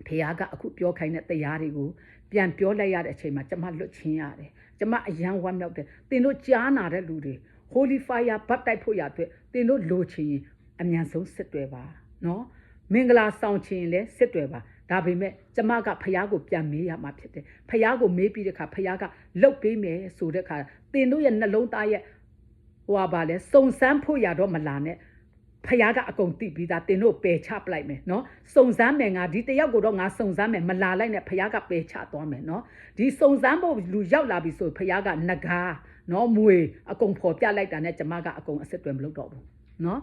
ဖះကအခုပြောခိုင်းတဲ့တရားတွေကိုပြန်ပြောလိုက်ရတဲ့အချိန်မှာကျမလွတ်ချင်းရတယ်ကျမအယံဝမ်းမြောက်တယ်သင်တို့ကြားနာတဲ့လူတွေ Holy Fire ဘတ်တိုက်ဖို့ရအတွက်သင်တို့လိုချင်ရင်အမြန်ဆုံးစစ်တွေပါနော်မင်္ဂလာဆောင်ချင်ရင်လည်းစစ်တွေပါဒါပေမဲ့ကျမကဖះကိုပြန်မေးရမှာဖြစ်တယ်ဖះကိုမေးပြီးတဲ့အခါဖះကလှုပ်ပေးမယ်ဆိုတဲ့အခါသင်တို့ရဲ့နှလုံးသားရဲ့ဟိုပါလဲစုံစမ်းဖို့ရတော့မလာနဲ့ဖះကအကုန်သိပြီးသားတင်တို့ပယ်ချပလိုက်မယ်နော်စုံစမ်းမယ်ငါဒီတယောက်ကိုတော့ငါစုံစမ်းမယ်မလာလိုက်နဲ့ဖះကပယ်ချသွားမယ်နော်ဒီစုံစမ်းဖို့လူရောက်လာပြီဆိုဖះကနဂါနော်မွေအကုန်ဖော်ပြလိုက်တာနဲ့ကျမကအကုန်အဆက်တွေမလုပ်တော့ဘူးနော်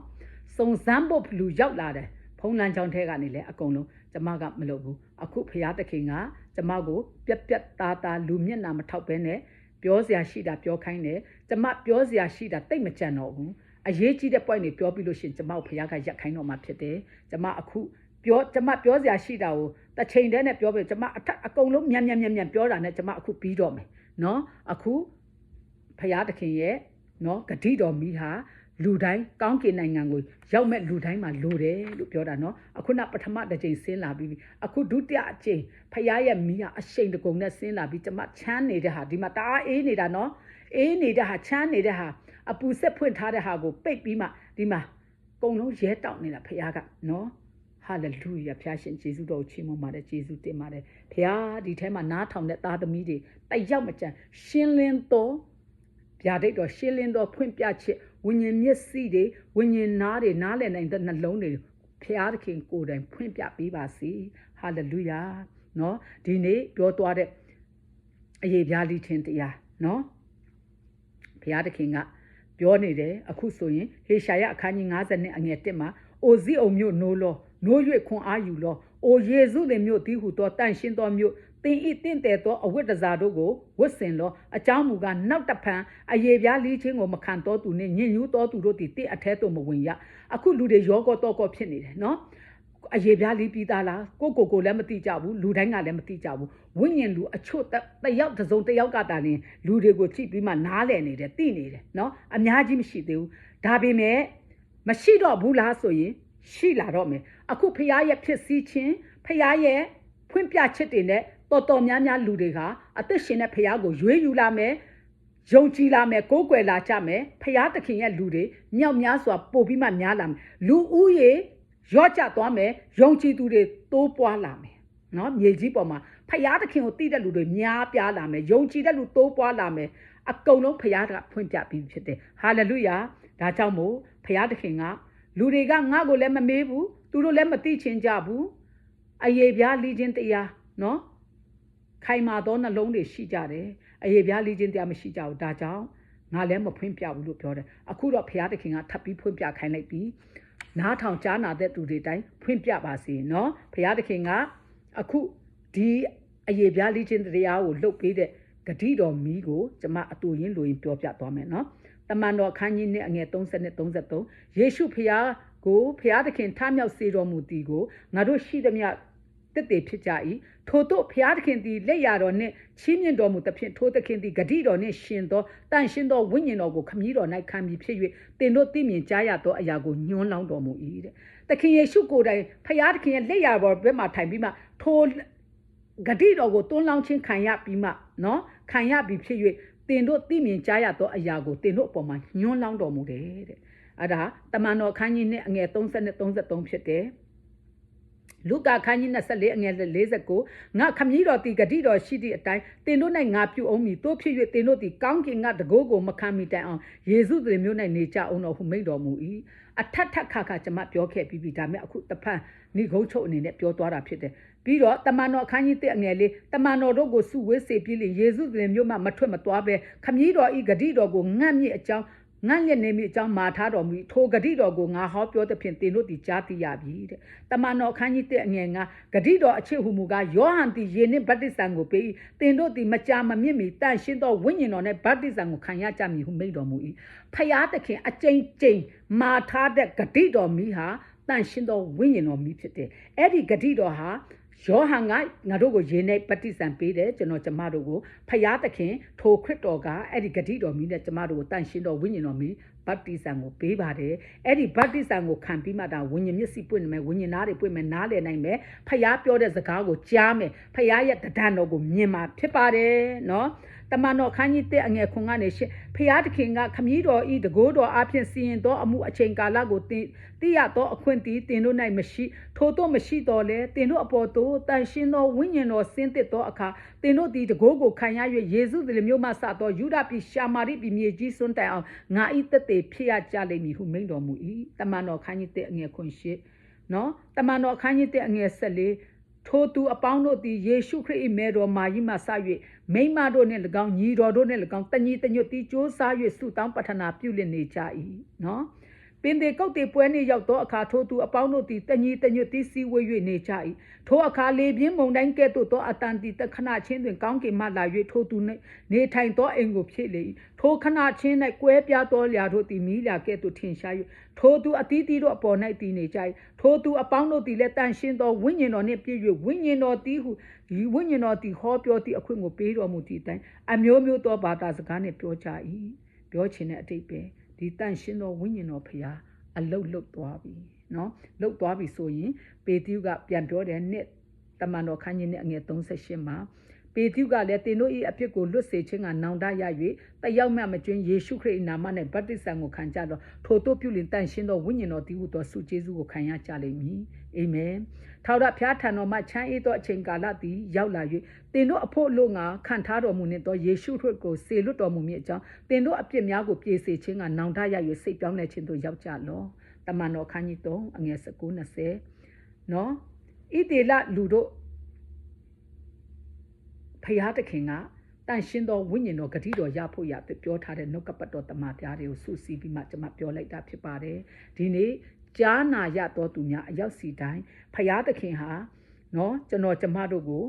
စုံစမ်းဖို့လူရောက်လာတယ်ဖုံးလန်းချောင်းထဲကနေလဲအကုန်လုံးကျမကမလုပ်ဘူးအခုဖះတခင်ကကျမကိုပြက်ပြက်သားသားလူမျက်နှာမထောက်ဘဲနဲ့ပြောစရာရှိတာပြောခိုင်းတယ်ကျမပြောစရာရှိတာတိတ်မကြံတော့ဘူးအရေးကြီးတဲ့ point တွေပြောပြီးလို့ရှိရင်ကျမကိုဖះကရက်ခိုင်းတော့မှဖြစ်တယ်ကျမအခုကျမပြောစရာရှိတာကိုတစ်ချိန်တည်းနဲ့ပြောပြီးကျမအကုန်လုံးမြန်ပြောတာနဲ့ကျမအခုပြီးတော့မယ်နော်အခုဖះတခင်ရဲ့နော်ဂတိတော်မီးဟာလူတိုင်းကောင်းကင်နိုင်ငံကိုရောက်မဲ့လူတိုင်းမှာလိုတယ်လို့ပြောတာနော်အခုနပထမတစ်ချိန်ဆင်းလာပြီးအခုဒုတိယအချိန်ဖះရဲ့မီးဟာအရှိန်တကုံနဲ့ဆင်းလာပြီးကျမချမ်းနေတဲ့ဟာဒီမှာတအားအေးနေတာနော်အေးနေတဲ့ဟာချမ်းနေတဲ့ဟာအပူဆက်ဖွင့်ထားတဲ့ဟာကိုပိတ်ပြီးမှဒီမှာအကုန်လုံးရဲတောက်နေတာဖះကနော်ဟာလေလုယာဖះရှင်ယေရှုတော်ကိုချီးမွမ်းပါတယ်ယေရှုတင်ပါတယ်ဖះဒီထဲမှာနားထောင်တဲ့သားသမီးတွေတယောက်မကျန်ရှင်းလင်းတော်ဗျာဒိတ်တော်ရှင်းလင်းတော်ဖွင့်ပြချက်ဝိညာဉ်မျက်စိတွေဝိညာဉ်နားတွေနားလည်နိုင်တဲ့နှလုံးတွေဖះသခင်ကိုယ်တိုင်ဖွင့်ပြပေးပါစေဟာလေလုယာနော်ဒီနေ့ပြောသွားတဲ့အရေးပြားလိခြင်းတရားနော်ဖះသခင်ကပြောနေတယ်အခုဆိုရင်ဟေရှာယအခန်းကြီး50နဲ့အငယ်1မှာအိုဇိအုံမြို့နိုး၍ခွန်အားယူလောအိုယေစုလင်မြို့တီးဟူသောတန်ရှင်းသောမြို့သင်ဤတင့်တယ်သောအဝတ်တစားတို့ကိုဝတ်ဆင်လောအကြောင်းမူကားနောက်တဖန်အယေပြားလီးခြင်းကိုမခံတော်သူနှင့်ညင်ညူးတော်သူတို့သည်တင့်အထဲသို့မဝင်ရအခုလူတွေရောကောဖြစ်နေတယ်နော်အယေပြားလီးပြီးသားလားကိုလည်းမသိကြဘူးလူတိုင်းကလည်းမသိကြဘူးဝိညာဉ်လူအချို့တယောက်တစ်စုံတယောက်ကတာရင်လူတွေကိုကြည့်ပြီးမှနားလည်နေတယ်သိနေတယ်နော်အများကြီးမရှိသေးဘူးဒါပေမဲ့မရှိတော့ဘူးလားဆိုရင်ရှိလာတော့မယ်အခုဖះရဲ့ဖြစ်စည်းခြင်းဖះရဲ့ဖွင့်ပြချက်တွေနဲ့တော်များလူတွေကအသက်ရှင်တဲ့ဖះကိုရွေးယူလာမယ်ယုံကြည်လာမယ်ကိုးကွယ်လာကြမယ်ဖះသခင်ရဲ့လူတွေမြောက်များစွာပို့ပြီးမှများလာမယ်လူဦးရေရော့ကျသွားမယ်ယုံကြည်သူတွေတိုးပွားလာမယ်နော်မြေကြီးပေါ်မှာဖះသခင်ကိုသိတဲ့လူတွေများပြားလာမယ်ယုံကြည်တဲ့လူတိုးပွားလာမယ်အကုန်လုံးဖះကဖွင့်ပြပြီးဖြစ်တယ်ဟာလေလုယာဒါကြောင့်မို့ဖះသခင်ကလူတွေကငါ့ကိုလည်းမမေးဘူးသူတို့လည်းမသိချင်ကြဘူးအယေပြားလီခြင်းတရားနော်ခိုင်မာသောနှလုံးတွေရှိကြတယ်အယေပြားလီခြင်းတရားမရှိကြဘူးဒါကြောင့်ငါလည်းမဖွင့်ပြဘူးလို့ပြောတယ်အခုတော့ဘုရားသခင်ကထပ်ပြီးဖွင့်ပြခိုင်းလိုက်ပြီနားထောင်ကြားနာတဲ့သူတွေတိုင်းဖွင့်ပြပါစေနော်ဘုရားသခင်ကအခုဒီအယေပြားလီခြင်းတရားကိုလှုပ်ပေးတဲ့ဂ တိတော်မီးကိုကျမအတူရင်းလိုရင်းပြောပြသွားမယ်နော်တမန်တော်အခန်းကြီးနဲ့အငယ်30နဲ့33ယေရှုဖျားကိုဖျားသခင်ထမြောက်စေတော်မူသည်ကိုငါတို့ရှိသမျှတက်တည်ဖြစ်ကြ၏ထို့သို့ဖျားသခင်သည်လက်ရတော်နှင့်ချီးမြှင့်တော်မူသဖြင့်ထိုသခင်သည်ဂတိတော်နှင့်ရှင်သောတန်ရှင်သောဝိညာဉ်တော်ကိုခမည်းတော်၌ခံပြီးဖြစ်၍တင်တို့သိမြင်ကြားရသောအရာကိုညွှန်းလောင်းတော်မူ၏တဲ့သခင်ယေရှုကိုယ်တိုင်ဖျားသခင်ရဲ့လက်ရတော်ဘက်မှာထိုင်ပြီးမှထိုဂတိတော်ကိုတွန်းလောင်းခြင်းခံရပြီးမှနော်ခံရပြီးဖြစ်၍တင်တို့သိမြင်ကြားရသောအရာကိုတင်တို့အပေါ်မှာညွှန်းလောင်းတော်မူတယ်တဲ့အဲ့ဒါတမန်တော်အခန်းကြီးနဲ့အငယ်30နဲ့33ဖြစ်တယ်လူကာခန်းကြီး24အငယ်49ငါခမည်းတော်တီဂတိတော်ရှိသည့်အတိုင်းတင်တို့၌ငါပြုအောင်မည်တို့ဖြစ်၍တင်တို့သည်ကောင်းကင်ကတကိုးကိုမခံမီတိုင်အောင်ယေရှုသခင်မျိုး၌နေကြအောင်တော်ဟုမိန့်တော်မူ၏အထက်ထက်ခါခါကျွန်မပြောခဲ့ပြီးပြီဒါပေမဲ့အခုတဖန်ဏိဂုံးချုပ်အနေနဲ့ပြောသွားတာဖြစ်တယ်ပြီးတော့တမန်တော်အခန်းကြီး1အငယ်လေးတမန်တော်တို့ကိုစုဝေးစေပြီးလျင်ယေရှုသခင်မျိုးမှမထွက်မသွားပဲခမည်းတော်ဤဂတိတော်ကိုငတ်မြစ်အကြောင်းငန့်လက်နေမိအကြောင်းမာထားတော်မူထိုဂတိတော်ကိုငါဟောပြောသဖြင့်တင်တို့သည်ကြားသိရပြီတဲ့တမန်တော်အခန်းကြီး1အငယ်9ဂတိတော်အချစ်ဟုမူကားယောဟန်သည်ယေနှင့်ဗတ္တိဇံကိုပေး၏တင်တို့သည်မကြာမမြင့်မီတန်ရှင်းသောဝိညာဉ်တော်နှင့်ဗတ္တိဇံကိုခံရကြမည်ဟုမိန့်တော်မူ၏ဖယားသခင်အကျဉ်းချင်းမာထားတဲ့ဂတိတော်မီဟာတန်ရှင်းသောဝိညာဉ်တော်မီဖြစ်တယ်အဲ့ဒီဂတိတော်ဟာယောဟန်ကငါတို့ကိုယေနဲ့ပฏิစံပေးတယ်ကျွန်တော်ကျမတို့ကိုဖယားသခင်ထိုခရစ်တော်ကအဲ့ဒီဂတိတော်မီနဲ့ကျမတို့ကိုတန်ရှင်းတော်ဝိညာဉ်တော်မီဗတ္တိဇံကိုပေးပါတယ်အဲ့ဒီဗတ္တိဇံကိုခံပြီးမှဒါဝိညာဉ်မျက်စိပွင့်မယ်ဝိညာဉ်သားတွေပွင့်မယ်နားလည်နိုင်မယ်ဖယားပြောတဲ့စကားကိုကြားမယ်ဖယားရဲ့တဒံတော်ကိုမြင်မှာဖြစ်ပါတယ်နော်တမန်တော်ခန်းကြီးတဲ့အငယ်ခွန်ကနေရှင်းဖျားသခင်ကခမည်းတော်ဤတကိုးတော်အဖြစ်စီရင်သောအမှုအချိန်ကာလကိုသိရသောအခွင့်တင်တို့၌မရှိထို့သောမရှိတော်လဲတင်တို့အပေါ်သို့တန်ရှင်းသောဝိညာဉ်တော်ဆင်းသက်သောအခါတင်တို့သည်တကိုးကိုခံရ၍ယေရှုသခင်မျိုးမှစသောယူဒပြည်ရှာမာရိပြည်မြေကြီးစွန်းတိုင်အောင်ငါဤသက်သေဖြစ်ရကြလိမ့်မည်ဟုမိန့်တော်မူ၏တမန်တော်ခန်းကြီးတဲ့အငယ်ခွန်ရှိနော်တမန်တော်ခန်းကြီးတဲ့အငယ်14ထိုသူအပေါင်းတို့သည်ယေရှုခရစ်၏မေတော်မာကြီးမှစ၍မိမတို့နှင့်၎င်းညီတော်တို့နှင့်၎င်းတညီတညွတ်တီကြိုးစား၍ဆုတောင်းပတ္ထနာပြုလျက်နေကြ၏နော်ပင်တေကုတ်တေပွဲနေ့ရောက်သောအခါထိုသူအပေါင်းတို့သည်တညီတညွတ်တီစည်းဝေး၍နေကြ၏ထိုအခါလေပြင်းမုန်တိုင်းကဲ့သို့သောအတန်တီတခဏချင်းတွင်ကောင်းကင်မှလာ၍ထိုသူနေထိုင်သောအိမ်ကိုဖြစ်လေ၏ထိုခဏချင်း၌ကွဲပြားသောလျာတို့သည်မိလျာကဲ့သို့ထင်ရှား၍ထိုသူအသီးသီးတို့အပေါ်၌တည်နေကြ၏ထိုသူအပေါင်းတို့သည်လည်းတန်ရှင်းသောဝိညာဉ်တော်နှင့်ပြည့်၍ဝိညာဉ်တော်သည်ဟုဒီဝိညာဉ်တော်သည်ဟောပြောသည့်အခွင့်ကိုပေးတော်မူသည့်အတိုင်းအမျိုးမျိုးသောဘာသာစကားနှင့်ပြောကြ၏ပြောချင်တဲ့အတိတ်ပဲဒီတန်ရှင်းသောဝိညာဉ်တော်ဖရာအလုတ်လုတ်သွားပြီနော်လုတ်သွားပြီဆိုရင်ပေတရုကပြန်ပြောတယ်နှစ်တမန်တော်ခန်းကြီးနဲ့အငယ်38မှာပေတရုကလည်းတင်တို့၏အဖြစ်ကိုလွတ်စေခြင်းကနောင်တရ၍တယောက်မှမကျွင်းယေရှုခရစ်၏နာမ၌ဗတ္တိဇံကိုခံကြတော့ထိုတို့ပြုလင်တန်ရှင်းသောဝိညာဉ်တော်တည်ဟုသောဆုကျေးဇူးကိုခံရကြလိမ့်မည်အာမင်ထာဝရဘုရားထံတော်မှချမ်းအေးသောအချိန်ကာလသည်ရောက်လာ၍တင်တို့အဖို့လို့ငါခံထားတော်မူနှင့်သောယေရှုခရစ်ကိုစေလွတ်တော်မူမည်အကြောင်းတင်တို့အပြစ်များကိုပြေစေခြင်းကနောင်တရ၍စိတ်ပြောင်းလဲခြင်းသို့ရောက်ကြလောတမန်တော်ခန်းကြီး3အငယ်19နော်ဣသေလလူတို့ဖယားသခင်ကတန်ရှင်းသောဝိညာဉ်တော်ဂတိတော်ရဖို့ရပြောထားတဲ့နှုတ်ကပတ်တော်တမန်တော်တွေကိုစုစည်းပြီးမှကျွန်မပြောလိုက်တာဖြစ်ပါတယ်ဒီနေ့ကြားနာရတော်သူများအရောက်စီတိုင်းဖယားသခင်ဟာနော်ကျွန်တော်ကျမတို့ကို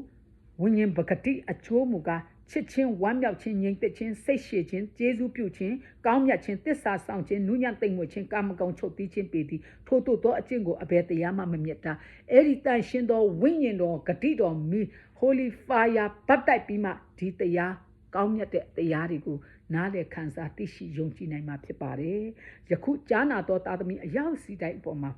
ဝိညာဉ်ပဂတိအချိုးမူကားချစ်ချင်းဝမ်းမြောက်ခြင်းငြိမ်သက်ခြင်းစိတ်ရှည်ခြင်းကျေးဇူးပြုခြင်းကောင်းမြတ်ခြင်းသစ္စာဆောင်ခြင်းနုညံ့သိမ်မွေ့ခြင်းကာမဂုဏ်ချုပ်တီးခြင်းပေသည်ထို့သောအကျင့်ကိုအဘယ်တရားမှမမြတ်တာအဲ့ဒီတန်ရှင်းသောဝိညာဉ်တော်ဂတိတော်မီHoly Fire ပတ်တိုက်ပြီးမှဒီတရားကောင်းမြတ်တဲ့တရားတွေကိုနားလည်ခံစားသိရှိယုံကြည်နိုင်မှာဖြစ်ပါတယ်။ယခုကြားနာတော်သားသမီးအရောက်စီတိုင်းအပေါ်မှာ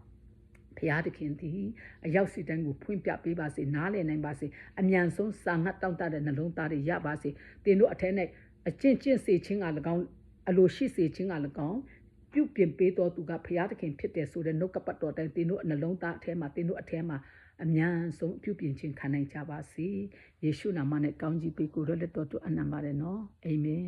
ဘုရားသခင်သည်အရောက်စီတိုင်းကိုဖွင့်ပြပေးပါစေနားလည်နိုင်ပါစေအမြန်ဆုံးစာငတ်တောင့်တတဲ့နှလုံးသားတွေရပါစေတင်တို့အထက်၌အကျင့်ကျင့်စေခြင်းက၎င်းအလိုရှိစေခြင်းက၎င်းပြုပြင်ပေးတော်သူကဘုရားသခင်ဖြစ်တယ်ဆိုတဲ့နှုတ်ကပတ်တော်တိုင်းတင်တို့နှလုံးသားအထဲမှာတင်တို့အထဲမှာအမြန်ဆုံးပြုပြင်ခြင်းခံနိုင်ကြပါစေယေရှုနာမနဲ့ကောင်းကြီးပေးကိုရလက်တော်သူအနံပါတယ်နော်အာမင်